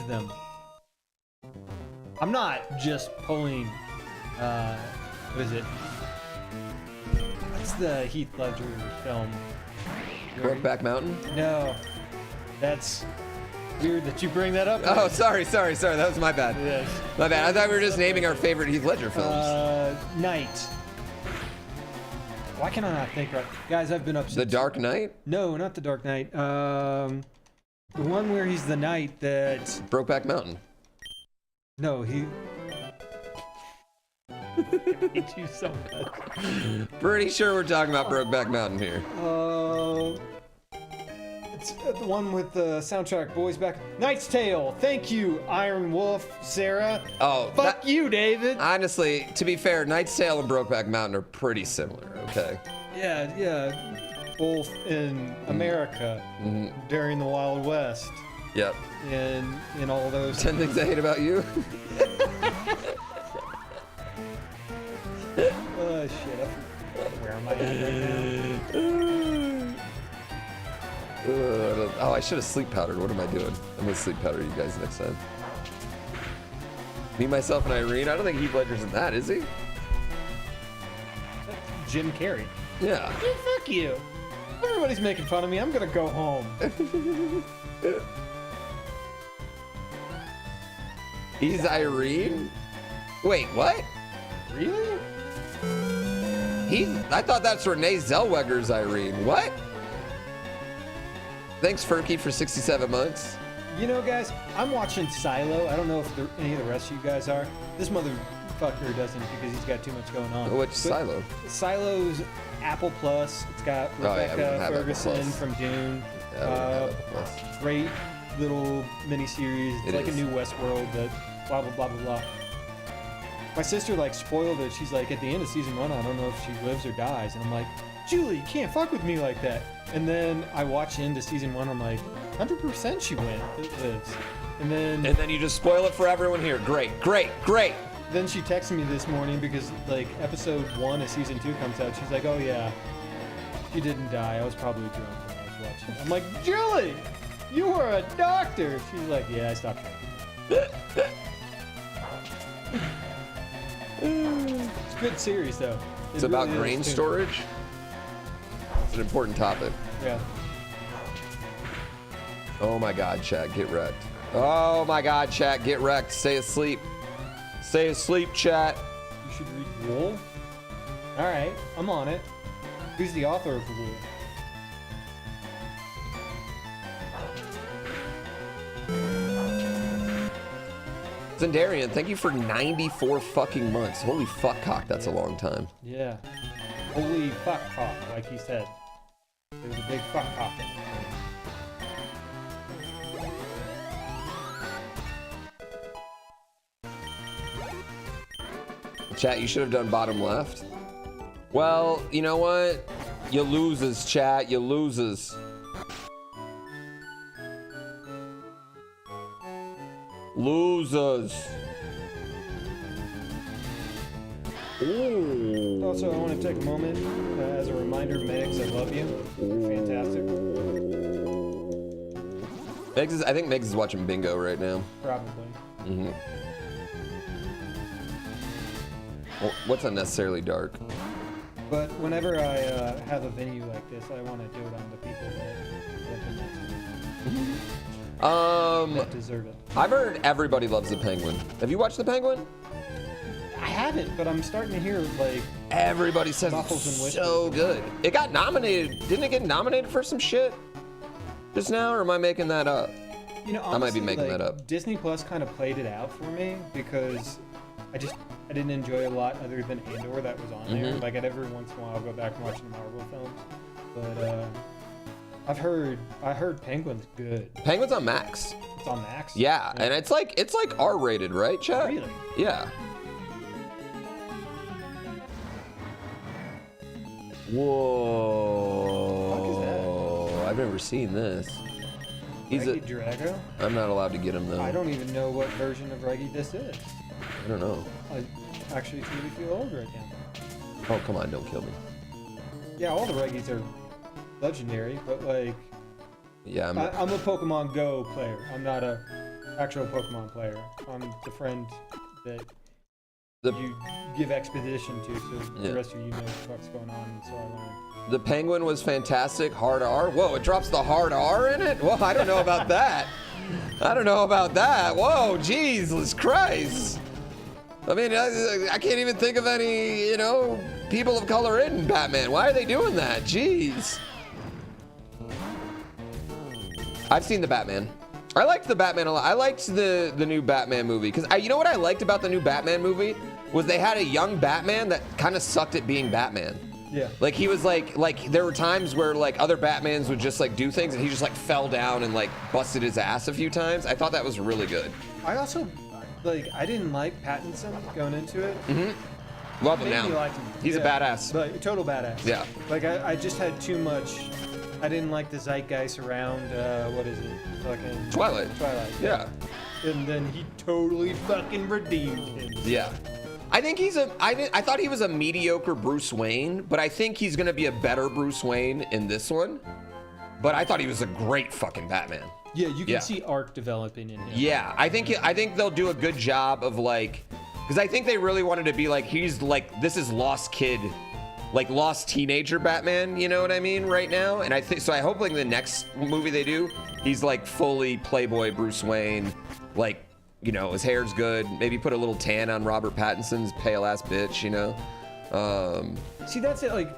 them. I'm not just pulling. What is it? What's the Heath Ledger film? Brokeback Mountain? No, that's weird that you bring that up. Oh, sorry. That was my bad. Yes. My bad. I thought we were just naming our favorite Heath Ledger films. Night. Why can I not think right? Guys, I've been up since. The Dark Knight? No, not The Dark Knight. The one where he's the knight that. Brokeback Mountain. No, he. I hate you so much. Pretty sure we're talking about Brokeback Mountain here. It's the one with the soundtrack Boys Back. Knight's Tale. Thank you, Iron Wolf, Sarah. Oh, fuck you, David. Honestly, to be fair, Knight's Tale and Brokeback Mountain are pretty similar. Okay. Yeah. Both in America during the Wild West. Yep. And in all those. 10 things I hate about you. Oh shit! Where am I at right now? Oh, I should have sleep powdered. What am I doing? I'm gonna sleep powder you guys next time. Me, myself, and Irene. I don't think Heath Ledger's in that, is he? Jim Carrey. Yeah. Hey, fuck you. Everybody's making fun of me. I'm gonna go home. He's Irene? Wait, what? Really? I thought that's Renee Zellweger's Irene. What? Thanks, Ferky, for 67 months. You know, guys, I'm watching Silo. I don't know if any of the rest of you guys are. This motherfucker doesn't because he's got too much going on. Which Silo? Silo's Apple Plus. It's got Rebecca Ferguson from Dune. Great little mini-series. It's like a new Westworld that blah, blah, blah, blah, blah. My sister, spoiled it. She's like, at the end of season 1, I don't know if she lives or dies. And I'm like, Julie, you can't fuck with me like that. And then I watch into season 1, I'm like, 100% she lives. And then you just spoil it for everyone here. Great. Then she texted me this morning because episode 1 of season 2 comes out. She's like, oh yeah, she didn't die. I was probably drunk when I was watching. I'm like, Julie, you were a doctor. She's like, yeah, I stopped drinking. It's a good series though. It's about grain storage. It's an important topic. Yeah. Oh my God, chat, get wrecked. Oh my God, chat, get wrecked. Stay asleep. Stay asleep, chat. You should read Wool. All right, I'm on it. Who's the author of Wool? Zendarian, thank you for 94 fucking months. Holy fuck cock, that's a long time. Yeah. Holy fuck cock, like he said. There's a big fuck cock in it. Chat, you should have done bottom left. Well, you know what? You loses, chat. You loses. Losers. Ooh. Also, I want to take a moment as a reminder, Megs, I love you. You're fantastic. I think Megs is watching Bingo right now. Probably. Mm-hmm. Well, what's unnecessarily dark? But whenever I have a venue like this, I want to do it on the people that have been next to me. That deserve it. I've heard everybody loves The Penguin. Have you watched The Penguin? I haven't, but I'm starting to hear like Everybody says muffles and it's whispers. so good. It got nominated. Didn't it get nominated for some shit just now, or am I making that up? You know, I might be honestly, making like, that up. Disney Plus kind of played it out for me because I didn't enjoy a lot other than Andor that was on there. Mhm. Like every once in a while I'll go back and watch the Marvel films, but I heard Penguin's good. Penguin's on Max. It's on Max. Yeah, and it's like R-rated, right, chat? Really? Yeah. Whoa. What the fuck is that? I've never seen this. He's Reggie Drago? I'm not allowed to get him though. I don't even know what version of Reggie this is. I don't know. I actually truly feel old right now. Oh, come on, don't kill me. Yeah, all the Reggies are legendary, but like, Yeah, I'm a Pokemon Go player. I'm not a actual Pokemon player. I'm the friend that you give expedition to, so the rest of you know what's going on, and so I learned. The Penguin was fantastic. Hard R. Whoa, it drops the hard R in it? Whoa, I don't know about that. I don't know about that. Whoa, Jesus Christ. I mean, I can't even think of any, you know, people of color in Batman. Why are they doing that? Jeez. I've seen the Batman. I liked the Batman a lot. I liked the new Batman movie because you know what I liked about the new Batman movie was they had a young Batman that kind of sucked at being Batman. Yeah. Like he was like there were times where like other Batmans would just like do things and he just like fell down and like busted his ass a few times. I thought that was really good. I also, like, I didn't like Pattinson going into it. Mm-hmm. Love him Made now. me like him. He's a badass. Like, total badass. Yeah. Like, I just had too much. I didn't like the zeitgeist around, what is it? Fucking Twilight. Yeah. And then he totally fucking redeemed him. Yeah. I think I thought he was a mediocre Bruce Wayne, but I think he's gonna be a better Bruce Wayne in this one. But I thought he was a great fucking Batman. Yeah, you can see arc developing in him. Yeah, I think they'll do a good job of like, because I think they really wanted to be like, he's like, this is lost kid, like lost teenager Batman, you know what I mean, right now? And I think, so I hope like the next movie they do, he's like fully Playboy Bruce Wayne, like, you know, his hair's good, maybe put a little tan on Robert Pattinson's pale ass bitch, you know? See, that's it, like,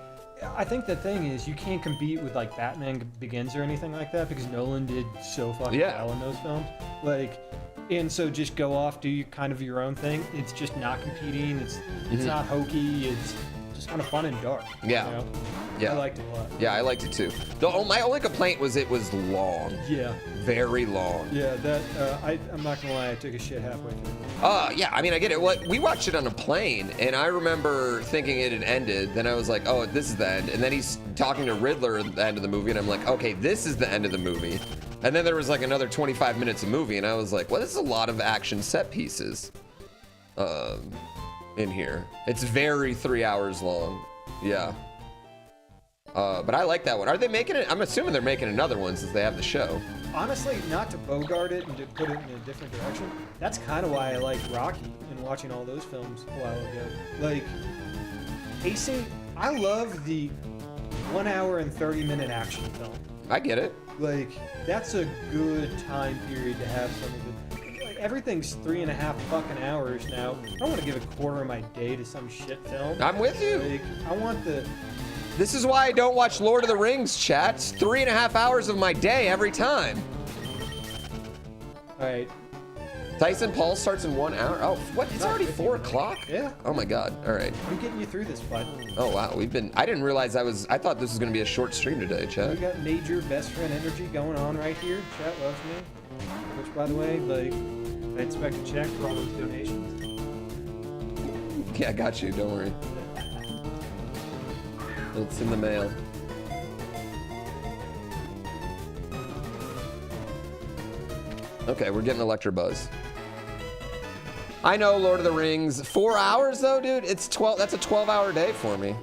I think the thing is you can't compete with like Batman Begins or anything like that because Nolan did so fucking well in those films. Like, and so just go off, do kind of your own thing. It's just not competing. It's not hokey. It's just kind of fun and dark. Yeah. You know? Yeah. I liked it a lot. Yeah, I liked it too. My only complaint was it was long. Yeah. Very long. Yeah, that I'm not gonna lie, I took a shit halfway through. Yeah, I mean, I get it. We watched it on a plane, and I remember thinking it had ended. Then I was like, oh, this is the end. And then he's talking to Riddler at the end of the movie, and I'm like, okay, this is the end of the movie. And then there was like another 25 minutes of movie, and I was like, well, this is a lot of action set pieces in here. It's very 3 hours long. Yeah. But I like that one. Are they making it? I'm assuming they're making another one since they have the show. Honestly, not to bogart it and to put it in a different direction, that's kind of why I liked Rocky and watching all those films a while ago. Like, pacing, I love the 1 hour and 30-minute action film. I get it. Like, that's a good time period to have some of it. Like, everything's 3.5 fucking hours now. I don't want to give a quarter of my day to some shit film. I'm with you. Like, I want the... This is why I don't watch Lord of the Rings, chat. It's 3.5 hours of my day every time. All right. Tyson Paul starts in 1 hour. Oh, what? It's already 4 o'clock? Yeah. Oh my God. All right. I'm getting you through this fight. Oh wow. I didn't realize I thought this was going to be a short stream today, We chat. got major best friend energy going on right here. Chat loves me. Which, by the way, like, I expect a check for all those donations. Yeah, I got you. Don't worry. It's in the mail. Okay, we're getting Electrobuzz. I know Lord of the Rings. 4 hours though, dude. It's 12. That's a 12-hour day for me.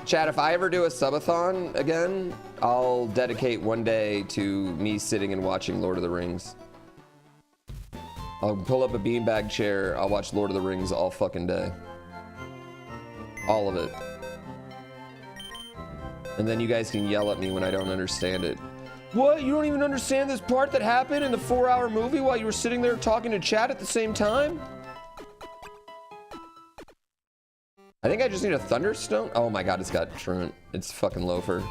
Chat, if I ever do a subathon again, I'll dedicate one day to me sitting and watching Lord of the Rings. I'll pull up a beanbag chair. I'll watch Lord of the Rings all fucking day. All of it. And then you guys can yell at me when I don't understand it. What? You don't even understand this part that happened in the 4-hour movie while you were sitting there talking to chat at the same time? I think I just need a Thunderstone. Oh my god, it's got Truant. It's fucking Loafer.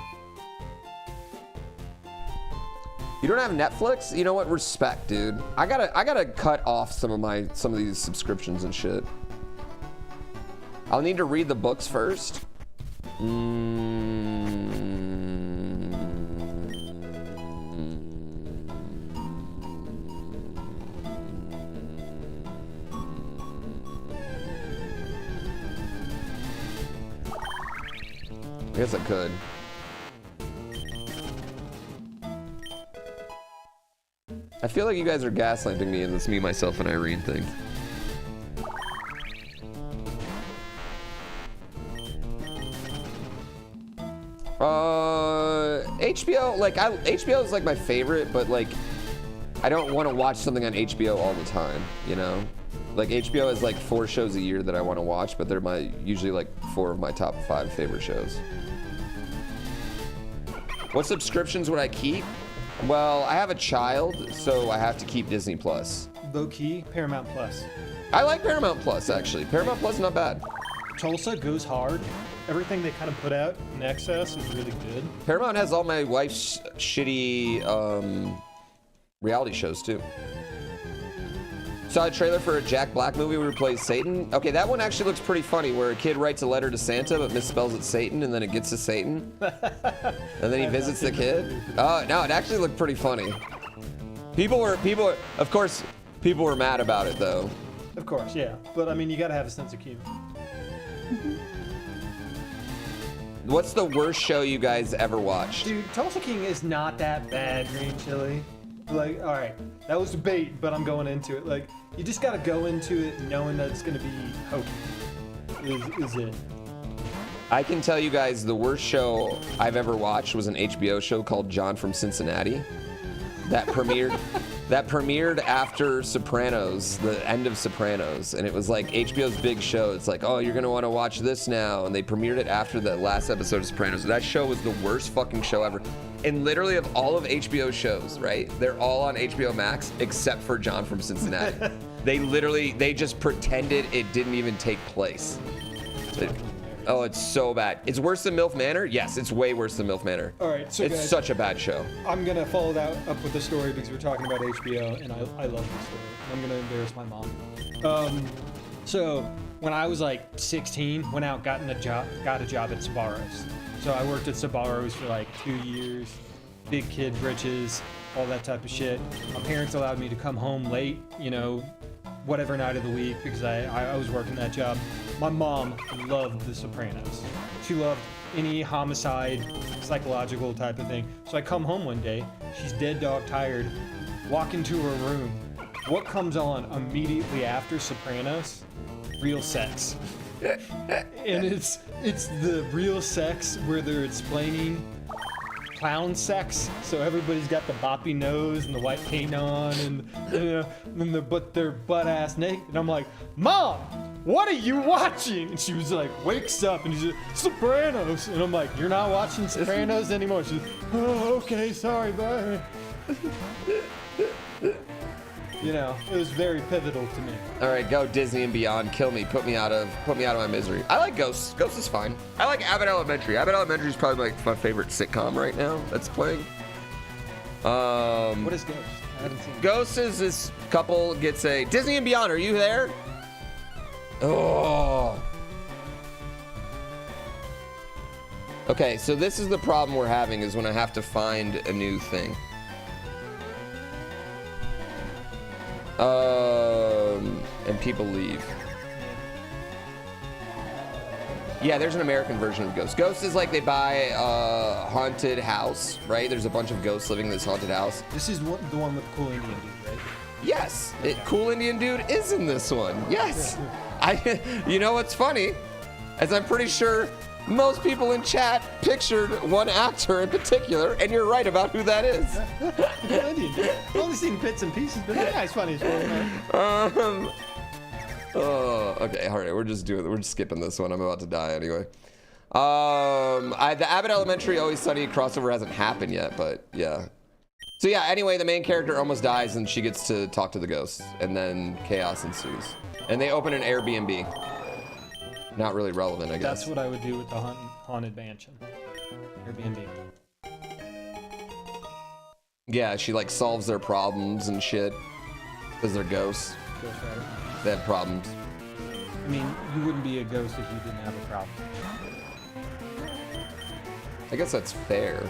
You don't have Netflix? You know what? Respect, dude. I gotta cut off some of these subscriptions and shit. I'll need to read the books first. I guess I could. I feel like you guys are gaslighting me in this me, myself, and Irene thing. HBO, like, HBO is like my favorite, but like, I don't want to watch something on HBO all the time, you know? Like, HBO is like 4 shows a year that I want to watch, but they're usually like 4 of my top 5 favorite shows. What subscriptions would I keep? Well, I have a child, so I have to keep Disney Plus. Low key, Paramount Plus. I like Paramount Plus, actually. Paramount Plus is not bad. Tulsa goes hard. Everything they kind of put out in excess is really good. Paramount has all my wife's shitty reality shows, too. Saw a trailer for a Jack Black movie where he plays Satan. Okay, that one actually looks pretty funny, where a kid writes a letter to Santa but misspells it Satan, and then it gets to Satan. And then he visits the kid. Oh, no, it actually looked pretty funny. People were, of course, people were mad about it, though. Of course, yeah. But, I mean, you gotta have a sense of humor. What's the worst show you guys ever watched? Dude, Tulsa King is not that bad, Green Chili. Like, all right, that was bait, but I'm going into it. Like, you just gotta go into it knowing that it's gonna be hokey. Is it? I can tell you guys the worst show I've ever watched was an HBO show called John from Cincinnati. That premiered after Sopranos, the end of Sopranos, and it was like HBO's big show. It's like, oh, you're gonna want to watch this now, and they premiered it after the last episode of Sopranos. That show was the worst fucking show ever. And literally of all of HBO shows, right? They're all on HBO Max except for John from Cincinnati. They just pretended it didn't even take place. Oh, it's so bad. It's worse than MILF Manor? Yes, it's way worse than MILF Manor. All right, so it's guys, such a bad show. I'm gonna follow that up with the story because we're talking about HBO, and I love this story. I'm gonna embarrass my mom. So when I was like 16, went out, got a job at Sbarro's. So I worked at Sbarro's for like 2 years. Big kid britches, all that type of shit. My parents allowed me to come home late, you know, whatever night of the week because I was working that job. My mom loved The Sopranos. She loved any homicide, psychological type of thing. So I come home one day, she's dead dog tired, walk into her room. What comes on immediately after Sopranos? Real Sex. And it's the Real Sex where they're explaining clown sex, so everybody's got the boppy nose and the white paint on, and they're butt ass naked. And I'm like, Mom, what are you watching? And she was like, wakes up and she's like, Sopranos. And I'm like, you're not watching Sopranos anymore. She's like, oh, okay, sorry, bye. You know, it was very pivotal to me. All right, go Disney and Beyond. Kill me. Put me out of my misery. I like Ghosts. Ghosts is fine. I like Abbott Elementary. Abbott Elementary is probably like my favorite sitcom right now that's playing. What is Ghosts? I haven't seen it. Ghosts is this couple gets a Disney and Beyond. Are you there? Oh. Okay, so this is the problem we're having is when I have to find a new thing. And people leave. Yeah, there's an American version of Ghost. Ghost is like they buy a haunted house, right? There's a bunch of ghosts living in this haunted house. This is the one with the cool Indian dude, right? Yes, Cool Indian Dude is in this one. Yes. You know what's funny? As I'm pretty sure most people in chat pictured one actor in particular, and you're right about who that is. Cool Indian Dude. I've only seen bits and pieces, but that guy's funny as well, man. Okay, all right, we're just skipping this one. I'm about to die anyway. The Abbott Elementary Always Sunny crossover hasn't happened yet, but yeah. So yeah, anyway, the main character almost dies and she gets to talk to the ghosts, and then chaos ensues. And they open an Airbnb. Not really relevant, I guess. That's what I would do with the haunted mansion. Airbnb. Yeah, she like solves their problems and shit. Because they're ghosts. Ghost Rider. They have problems. I mean, you wouldn't be a ghost if you didn't have a problem. I guess that's fair.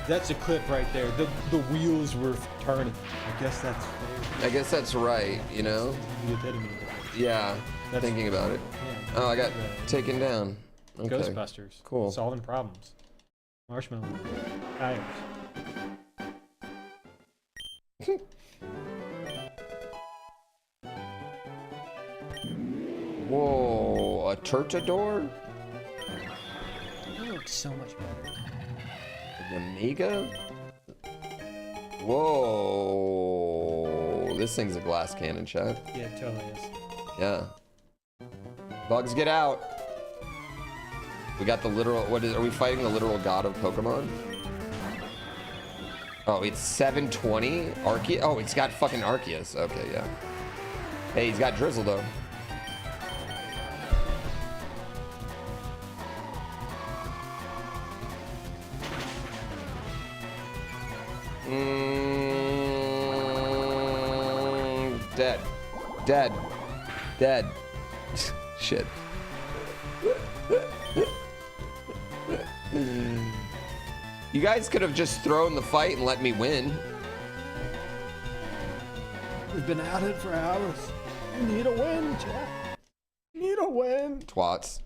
That's a clip right there. The wheels were turning. I guess that's fair. I guess that's right, you know? The epitome. Yeah, thinking about it. Yeah. Oh, I got taken down. Okay. Ghostbusters. Cool. Solving problems. Marshmallow. Tires. Whoa, a Turtador? That looks so much better. An Amiga? Whoa. This thing's a glass cannon, chat. Yeah, it totally is. Yeah. Bugs, get out. We got the literal, are we fighting the literal god of Pokemon? Oh, it's 720? Arceus? Oh, it's got fucking Arceus. Okay, yeah. Hey, he's got Drizzle, though. Dead. Dead. Dead. Shit. You guys could have just thrown the fight and let me win. We've been at it for hours. You need a win, Jack. Need a win. Twats.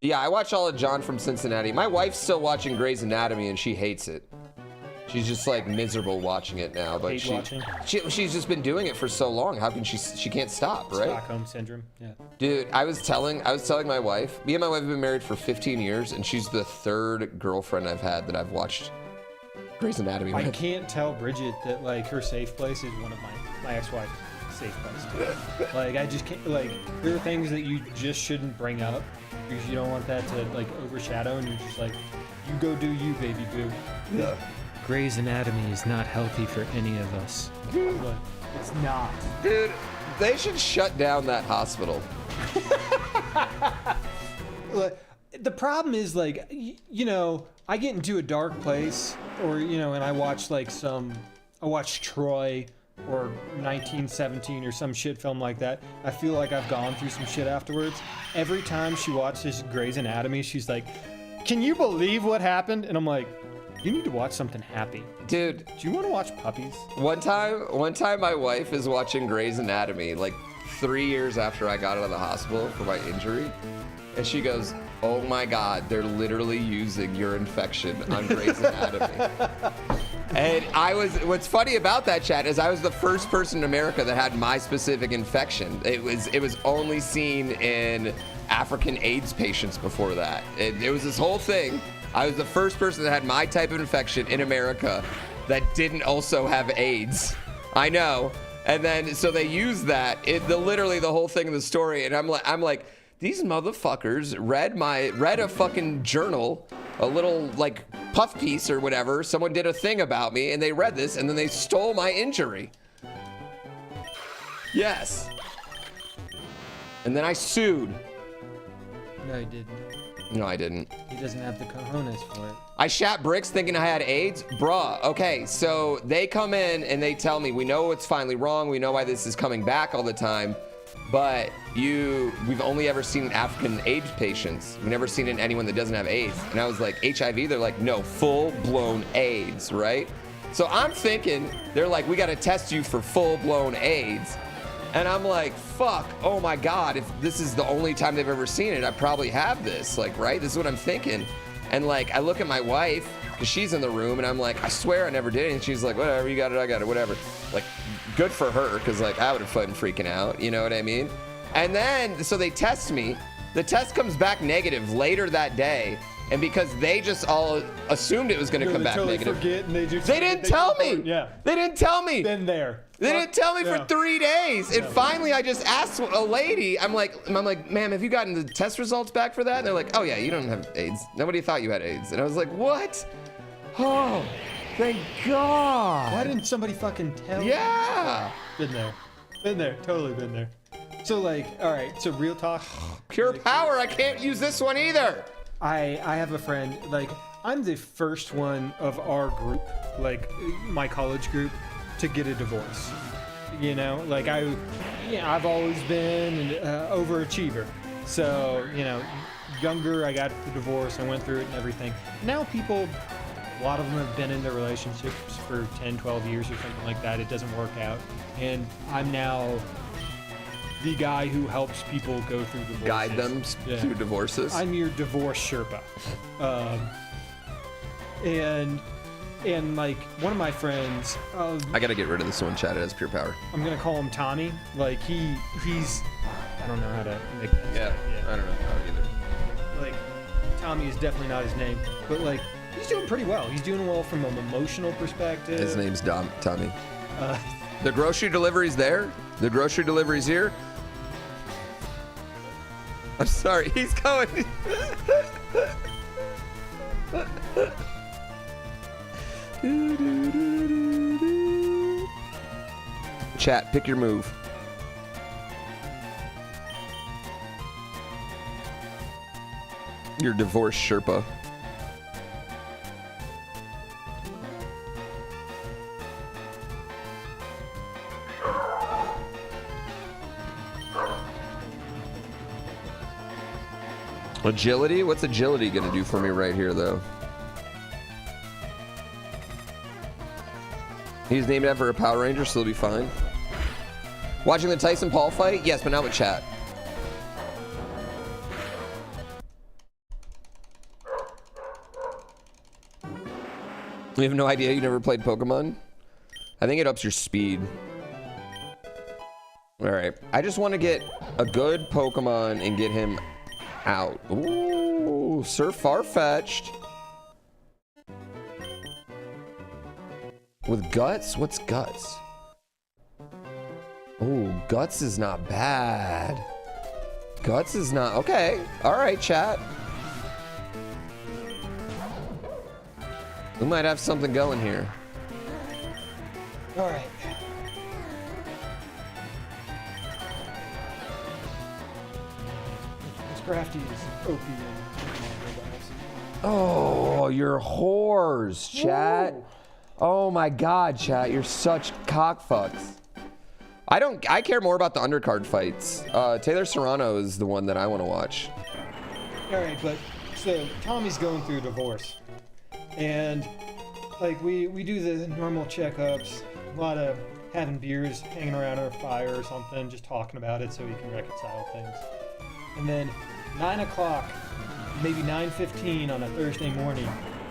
Yeah, I watch all of John from Cincinnati. My wife's still watching Grey's Anatomy and she hates it. She's just like miserable watching it now, but she's just been doing it for so long. How can she can't stop, right? Stockholm syndrome. Yeah. Dude, I was telling my wife, me and my wife have been married for 15 years and she's the third girlfriend I've had that I've watched Grey's Anatomy with. I can't tell Bridget that like her safe place is one of my ex-wife's safe place too. Like I just can't, like there are things that you just shouldn't bring up because you don't want that to like overshadow, and you're just like, you go do you, baby boo. Yeah. Grey's Anatomy is not healthy for any of us. But it's not. Dude, they should shut down that hospital. The problem is, like, you know, I get into a dark place, or, you know, and I watch, like, I watch Troy or 1917 or some shit film like that. I feel like I've gone through some shit afterwards. Every time she watches Grey's Anatomy, she's like, can you believe what happened? And I'm like, you need to watch something happy. Dude. Do you want to watch puppies? One time my wife is watching Grey's Anatomy, like 3 years after I got out of the hospital for my injury. And she goes, oh my God, they're literally using your infection on Grey's Anatomy. And what's funny about that, chat, is I was the first person in America that had my specific infection. It was only seen in African AIDS patients before that. It was this whole thing. I was the first person that had my type of infection in America that didn't also have AIDS. I know. And then, so they used that, literally the whole thing of the story. And I'm like, these motherfuckers read a fucking journal, a little like puff piece or whatever. Someone did a thing about me and they read this and then they stole my injury. Yes. And then I sued. No, he didn't. No, I didn't. He doesn't have the cojones for it. I shat bricks thinking I had AIDS? Bruh, okay, so they come in and they tell me, we know it's finally wrong, we know why this is coming back all the time, but we've only ever seen African AIDS patients. We've never seen it in anyone that doesn't have AIDS. And I was like, HIV? They're like, no, full-blown AIDS, right? So I'm thinking, they're like, we gotta test you for full-blown AIDS. And I'm like, fuck, oh my God, if this is the only time they've ever seen it, I probably have this, like, right? This is what I'm thinking. And like, I look at my wife, because she's in the room, and I'm like, I swear I never did. And she's like, whatever, you got it, I got it, whatever. Like, good for her, because like, I would have been freaking out, you know what I mean? And then, so they test me. The test comes back negative later that day. And because they just all assumed it was going to come back totally negative. Forget and they didn't tell me. Yeah. They didn't tell me. Been there. They didn't tell me Yeah. for 3 days. And finally, I just asked a lady, I'm like, ma'am, have you gotten the test results back for that? And they're like, oh yeah, you don't have AIDS. Nobody thought you had AIDS. And I was like, what? Oh, thank God. Why didn't somebody fucking tell me? Yeah. Been there. Been there. Totally been there. So like, all right, so real talk. Pure power, I can't use this one either. I have a friend, like, I'm the first one of our group, like, my college group, to get a divorce. You know, like, I've always been an overachiever. So, you know, younger, I got the divorce, I went through it and everything. Now people, a lot of them have been in their relationships for 10, 12 years or something like that. It doesn't work out. And I'm now the guy who helps people go through divorces. Guide them through divorces. I'm your divorce Sherpa. And like one of my friends, I gotta get rid of this one, chat. It has pure power. I'm gonna call him Tommy. Like he's, I don't know how to make that. Yeah, I don't know how either. Like Tommy is definitely not his name, but like he's doing pretty well. He's doing well from an emotional perspective. His name's Tommy. Uh, The grocery delivery's there. The grocery delivery's here. I'm sorry, he's going. Chat, pick your move. Your divorce Sherpa. Agility? What's agility gonna do for me right here, though? He's named after a Power Ranger, so he'll be fine. Watching the Tyson Paul fight? Yes, but not with chat. You have no idea you never played Pokemon? I think it ups your speed. Alright, I just want to get a good Pokemon and get him out. Ooh, Sir Farfetch'd. With Guts? What's Guts? Ooh, Guts is not bad. Guts is not... Okay. Alright, chat. We might have something going here. all right. Crafty is OP. Oh, you're whores, chat. Whoa. Oh my God, chat. You're such cockfucks. I care more about the undercard fights. Taylor Serrano is the one that I want to watch. All right, but so Tommy's going through a divorce, and like we do the normal checkups, a lot of having beers, hanging around our fire or something, just talking about it so we can reconcile things. And then 9 o'clock, maybe 9:15 on a Thursday morning,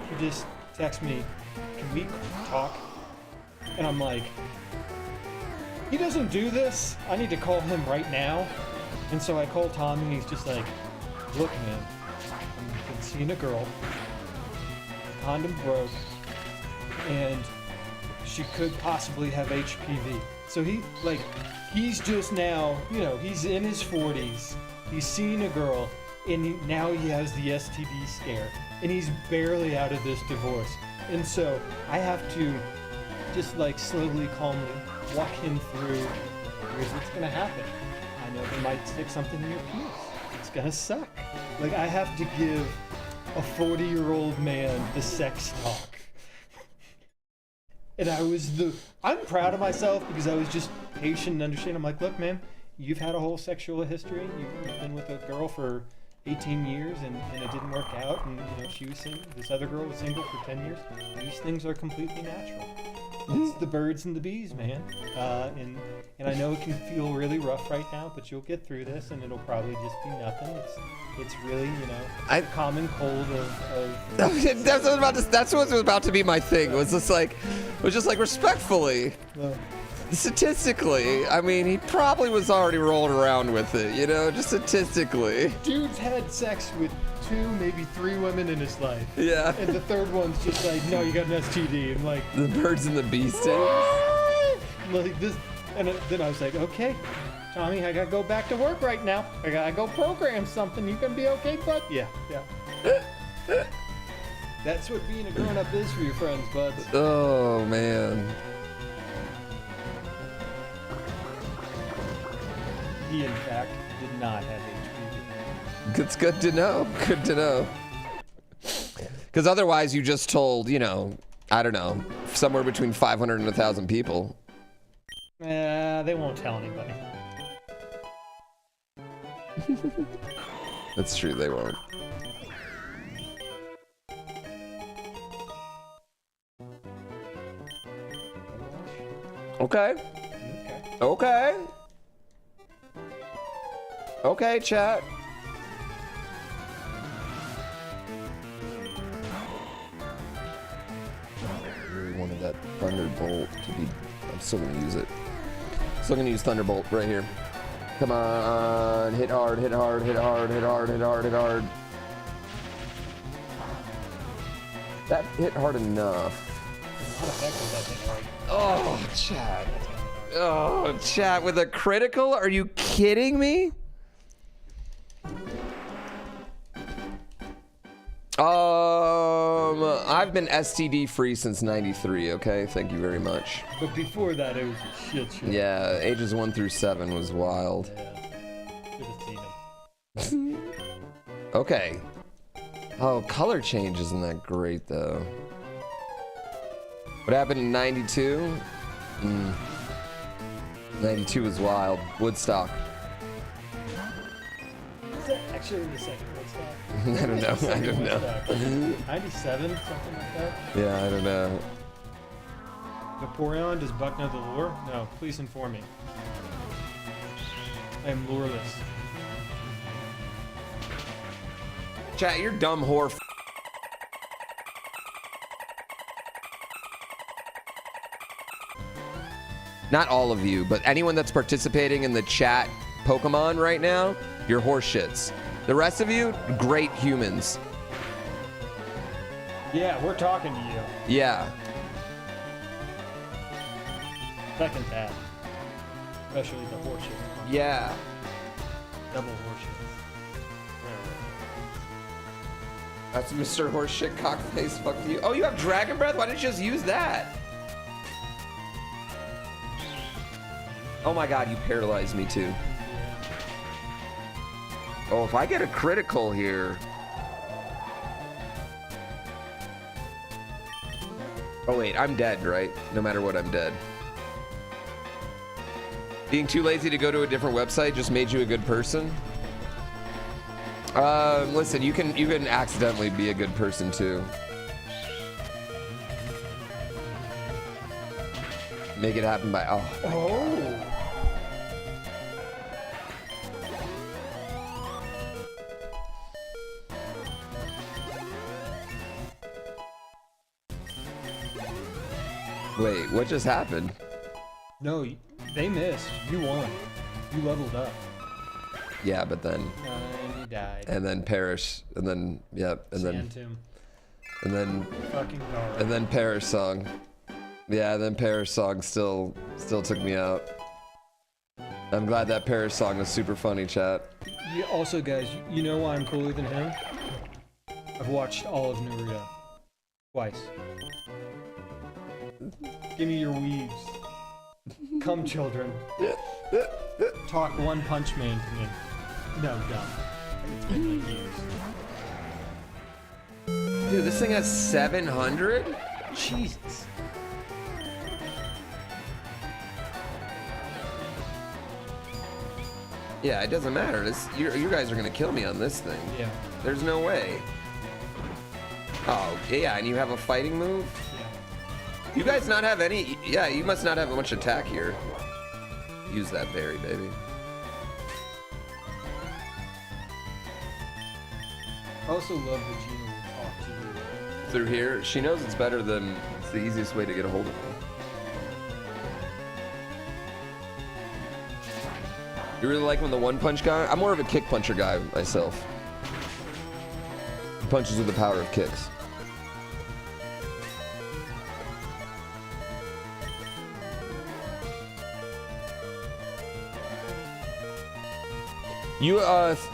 he just texts me, "Can we talk?" And I'm like, he doesn't do this. I need to call him right now. And so I call Tom, and he's just like, "Look, man, I've been seeing a girl. Condom broke, and she could possibly have HPV." So he's just now, you know, he's in his 40s. He's seen a girl, and now he has the STD scare, and he's barely out of this divorce. And so I have to just like slowly, calmly walk him through, here's what's gonna happen. I know they might stick something in your penis. It's gonna suck. Like, I have to give a 40-year-old man the sex talk. And I'm proud of myself because I was just patient and understanding. I'm like, look, man, you've had a whole sexual history. You've been with a girl for 18 years and it didn't work out. And, you know, she was single. This other girl was single for 10 years. These things are completely natural. It's the birds and the bees, man. And I know it can feel really rough right now, but you'll get through this, and it'll probably just be nothing. It's really, a common cold of That's what was about to be my thing. Was just like respectfully. Statistically, I mean, he probably was already rolling around with it, just statistically. Dude's had sex with 2, maybe 3 women in his life. Yeah. And the third one's just like, no, you got an STD. I'm like, the birds and the bees thing. Like this, and then I was like, okay, Tommy, I gotta go back to work right now. I gotta go program something. You gonna be okay, bud? Yeah. That's what being a grown-up is for your friends, buds. Oh man. He, in fact, did not have HPV. It's good to know. Good to know. Because otherwise, you just told, I don't know, somewhere between 500 and 1,000 people. They won't tell anybody. That's true, they won't. Okay. Okay, chat. I really wanted that Thunderbolt to be... I'm still gonna use it. Still gonna use Thunderbolt right here. Come on, hit hard, hit hard, hit hard, hit hard, hit hard, hit hard. That hit hard enough. Oh, chat. Oh, chat with a critical? Are you kidding me? I've been STD free since '93. Okay, thank you very much. But before that, it was a shit show. Yeah, ages 1 through 7 was wild. Yeah. Should have seen him. Okay. Oh, color change isn't that great though. What happened in '92? 92 was wild. Woodstock. Is that actually the second Woodstock? I don't know. 97, something like that? Yeah, I don't know. Vaporeon, does Buck know the lore? No, please inform me. I am loreless. Chat, you're dumb whore. Not all of you, but anyone that's participating in the chat Pokemon right now, you're horseshits. The rest of you, great humans. Yeah, we're talking to you. Yeah. Second that. Especially the horseshit. Yeah. Double horseshit. That's Mr. Horseshit Cockface. Fuck you. Oh, you have Dragon Breath? Why didn't you just use that? Oh my god, you paralyzed me too. Oh, if I get a critical here. Oh wait, I'm dead, right? No matter what, I'm dead. Being too lazy to go to a different website just made you a good person? Listen, you can accidentally be a good person too. Make it happen by oh. Wait, what just happened? No, they missed. You won. You leveled up. Yeah, but then. And you died. And then Perish, and then yep, and then. And then. Fucking Gara. And then Perish Song. Yeah, then Perish Song still took me out. I'm glad that Perish Song was super funny, chat. Yeah, also, guys, you know why I'm cooler than him? I've watched all of Naruto. Twice. Give me your weaves. Come, children. Talk One Punch Man to me. No, dumb. It's been like years. Dude, this thing has 700? Jesus. Yeah, it doesn't matter. You guys are gonna kill me on this thing. Yeah. There's no way. Oh, yeah, and you have a fighting move? You guys not have any? Yeah, you must not have much attack here. Use that berry, baby. I also love that Gina will talk to you. Through here, she knows it's better than it's the easiest way to get a hold of me. You really like him, the one punch guy? I'm more of a kick puncher guy myself. He punches with the power of kicks. You,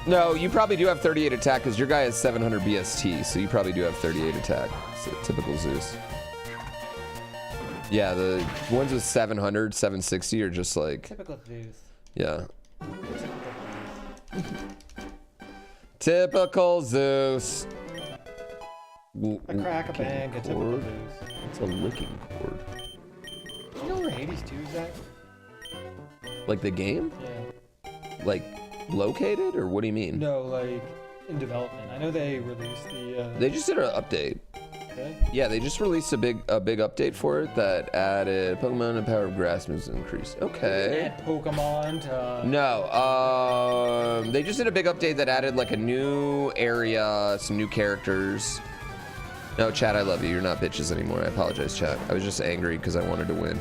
no, you probably do have 38 attack because your guy has 700 BST, so you probably do have 38 attack. So typical Zeus. Yeah, the ones with 700, 760 are just like... Typical Zeus. Yeah. Typical Zeus. A crack a bang, a typical Zeus. It's a licking cord. You know where Hades 2 is at? Like the game? Yeah. Like located, or what do you mean? No, like in development. I know they released the. They just did an update. Okay. Yeah, they just released a big update for it that added Pokemon and power of grass moves increased. Okay. Add Pokemon to. No, they just did a big update that added like a new area, some new characters. No, chat, I love you. You're not bitches anymore. I apologize, chat. I was just angry because I wanted to win.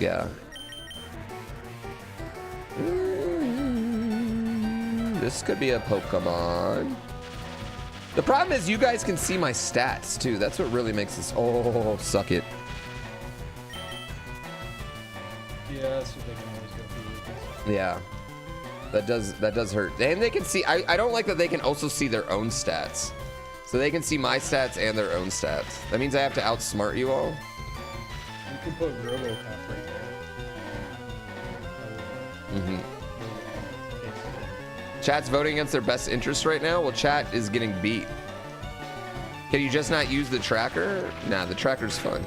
Yeah. This could be a Pokemon. The problem is you guys can see my stats too. That's what really makes this. Oh, suck it. Yeah, that's what they can always go through. Yeah, that does hurt. And they can see. I don't like that they can also see their own stats. So they can see my stats and their own stats. That means I have to outsmart you all. You can put RoboCop right there. Mm-hmm. Chat's voting against their best interest right now. Well, chat is getting beat. Can you just not use the tracker? Nah, the tracker's fun.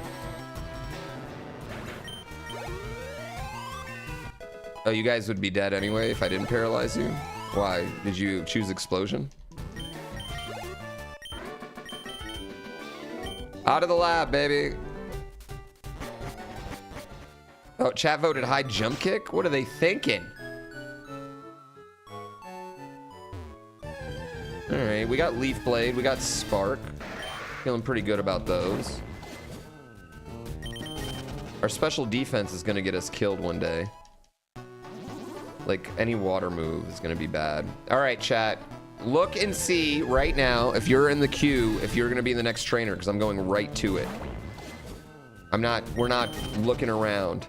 Oh, you guys would be dead anyway if I didn't paralyze you? Why? Did you choose explosion? Out of the lab, baby. Oh, chat voted high jump kick? What are they thinking? All right, we got Leaf Blade, we got Spark. Feeling pretty good about those. Our special defense is gonna get us killed one day. Like, any water move is gonna be bad. All right, chat. Look and see right now if you're in the queue, if you're gonna be the next trainer, because I'm going right to it. We're not looking around.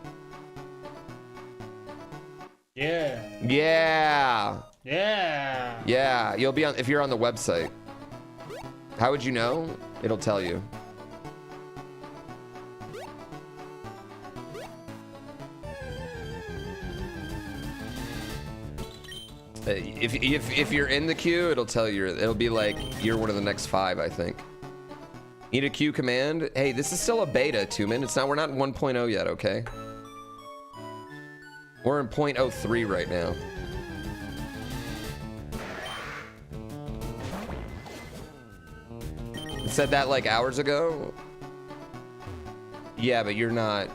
Yeah. Yeah. Yeah. Yeah, you'll be on if you're on the website. How would you know? It'll tell you. If you're in the queue, it'll tell you. It'll be like you're one of the next 5, I think. Need a queue command? Hey, this is still a beta, 2min. We're not in 1.0 yet, okay? We're in 0.03 right now. It said that like hours ago? Yeah, but you're not.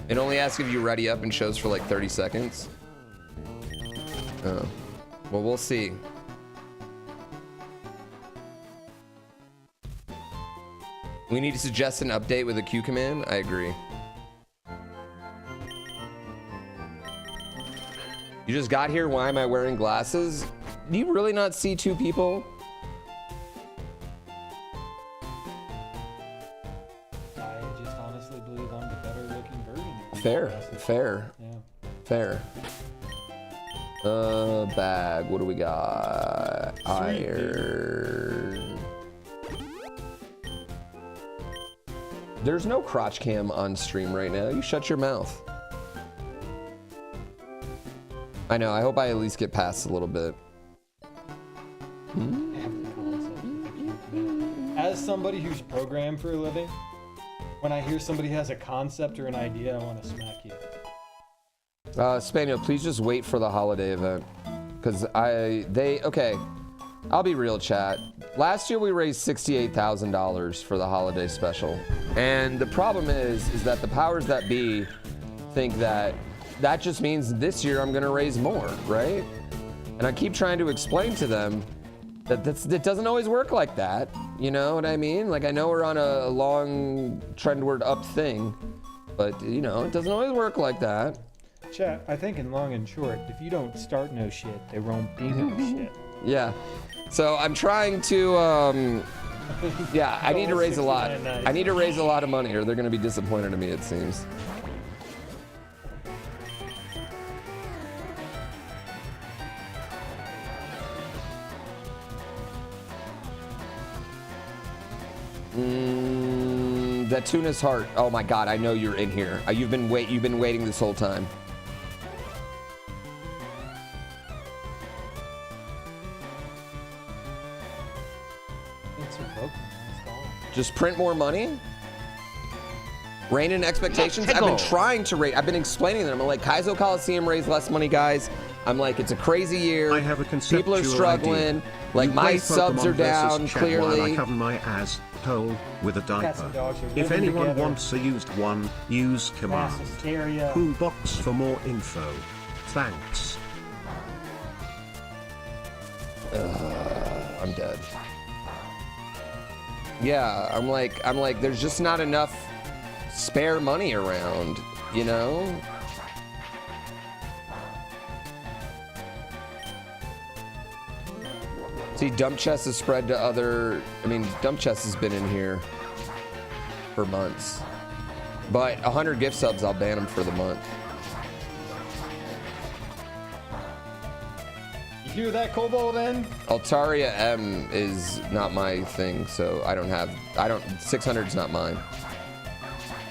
It only asks if you ready up and shows for like 30 seconds. Oh. Well, we'll see. We need to suggest an update with a Q command. I agree. You just got here. Why am I wearing glasses? Do you really not see 2 people? I just honestly believe I'm the better looking version. Fair. Yeah. Fair. Bag. What do we got? Iron. There's no crotch cam on stream right now. You shut your mouth. I know. I hope I at least get past a little bit. As somebody who's programmed for a living, when I hear somebody has a concept or an idea, I want to smack you. Spaniel, please just wait for the holiday event. Because okay. I'll be real, chat. Last year we raised $68,000 for the holiday special. And the problem is that the powers that be think that that just means this year I'm gonna raise more, right? And I keep trying to explain to them that it doesn't always work like that. You know what I mean? Like, I know we're on a long trendward up thing, but you know, it doesn't always work like that. Chat, I think in long and short, if you don't start no shit, there won't be no shit. Yeah. So I'm trying to, yeah, I need to raise a lot. I need to raise a lot of money or they're gonna be disappointed in me, it seems. That Tuna's heart. Oh my God, I know you're in here. You've been waiting this whole time. Just print more money? Rein in expectations? I've been trying to raise, I've been explaining to them. I'm like, Kaizo Coliseum raised less money, guys. I'm like, it's a crazy year. I have a conceptual People are struggling. idea. Like, You my play subs Pokemon are down, versus Chad while I clearly. cover my ass hole with a Cats and diaper. dogs are If living anyone together. wants a used one, use Mass command. hysteria. Pool box for more info. Thanks. I'm dead. Yeah, I'm like, there's just not enough spare money around, you know? See, Dump Chest is spread to other, I mean, Dump Chest has been in here for months. But 100 gift subs, I'll ban them for the month. You hear that, Kobold N? Altaria M is not my thing, so I don't, 600's not mine.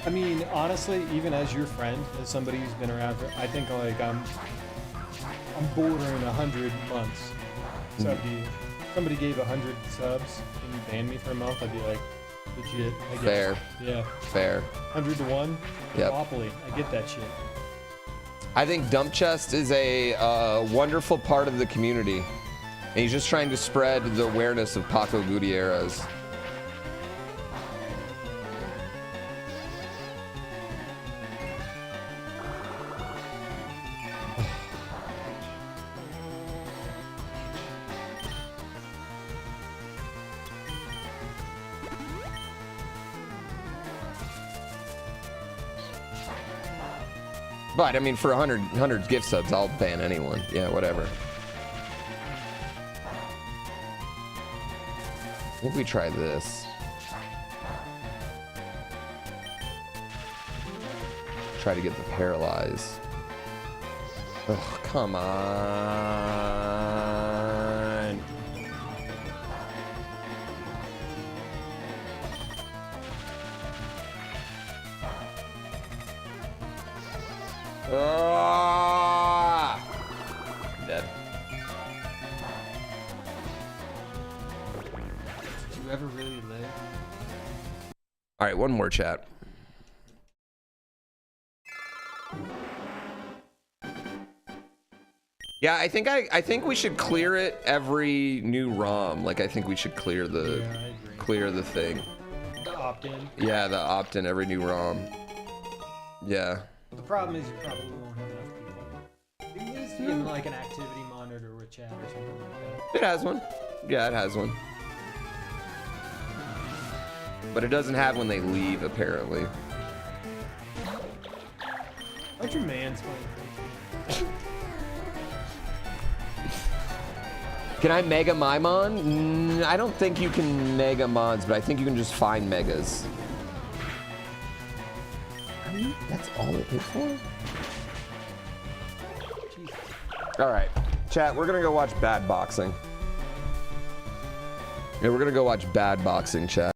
I mean, honestly, even as your friend, as somebody who's been around for, I think like I'm bordering 100 months. Sub to you. Somebody gave 100 subs and you banned me for a month, I'd be like, legit. I get Fair. it. Yeah. Fair. 100 to 1. Yep. Monopoly. I get that shit. I think Dump Chest is a wonderful part of the community. And he's just trying to spread the awareness of Paco Gutierrez. But I mean, for 100 gift subs, I'll ban anyone. Yeah, whatever. I think we try this. Try to get the paralyze. Oh, come on. Ah! I'm dead. Did you ever really live? All right, one more chat. Yeah, I think we should clear it every new ROM. Like, I think we should clear the thing. The opt-in. Yeah, the opt-in every new ROM. Yeah. But the problem is you probably won't have enough people. It needs to be in like an activity monitor with chat or something like that. It has one. Yeah, it has one. But it doesn't have when they leave, apparently. Aren't your mans playing? Can I Mega Maimon? I don't think you can Mega Mons, but I think you can just find Megas. That's all it is for? Alright. Chat, we're gonna go watch Bad Boxing. Yeah, we're gonna go watch Bad Boxing, chat.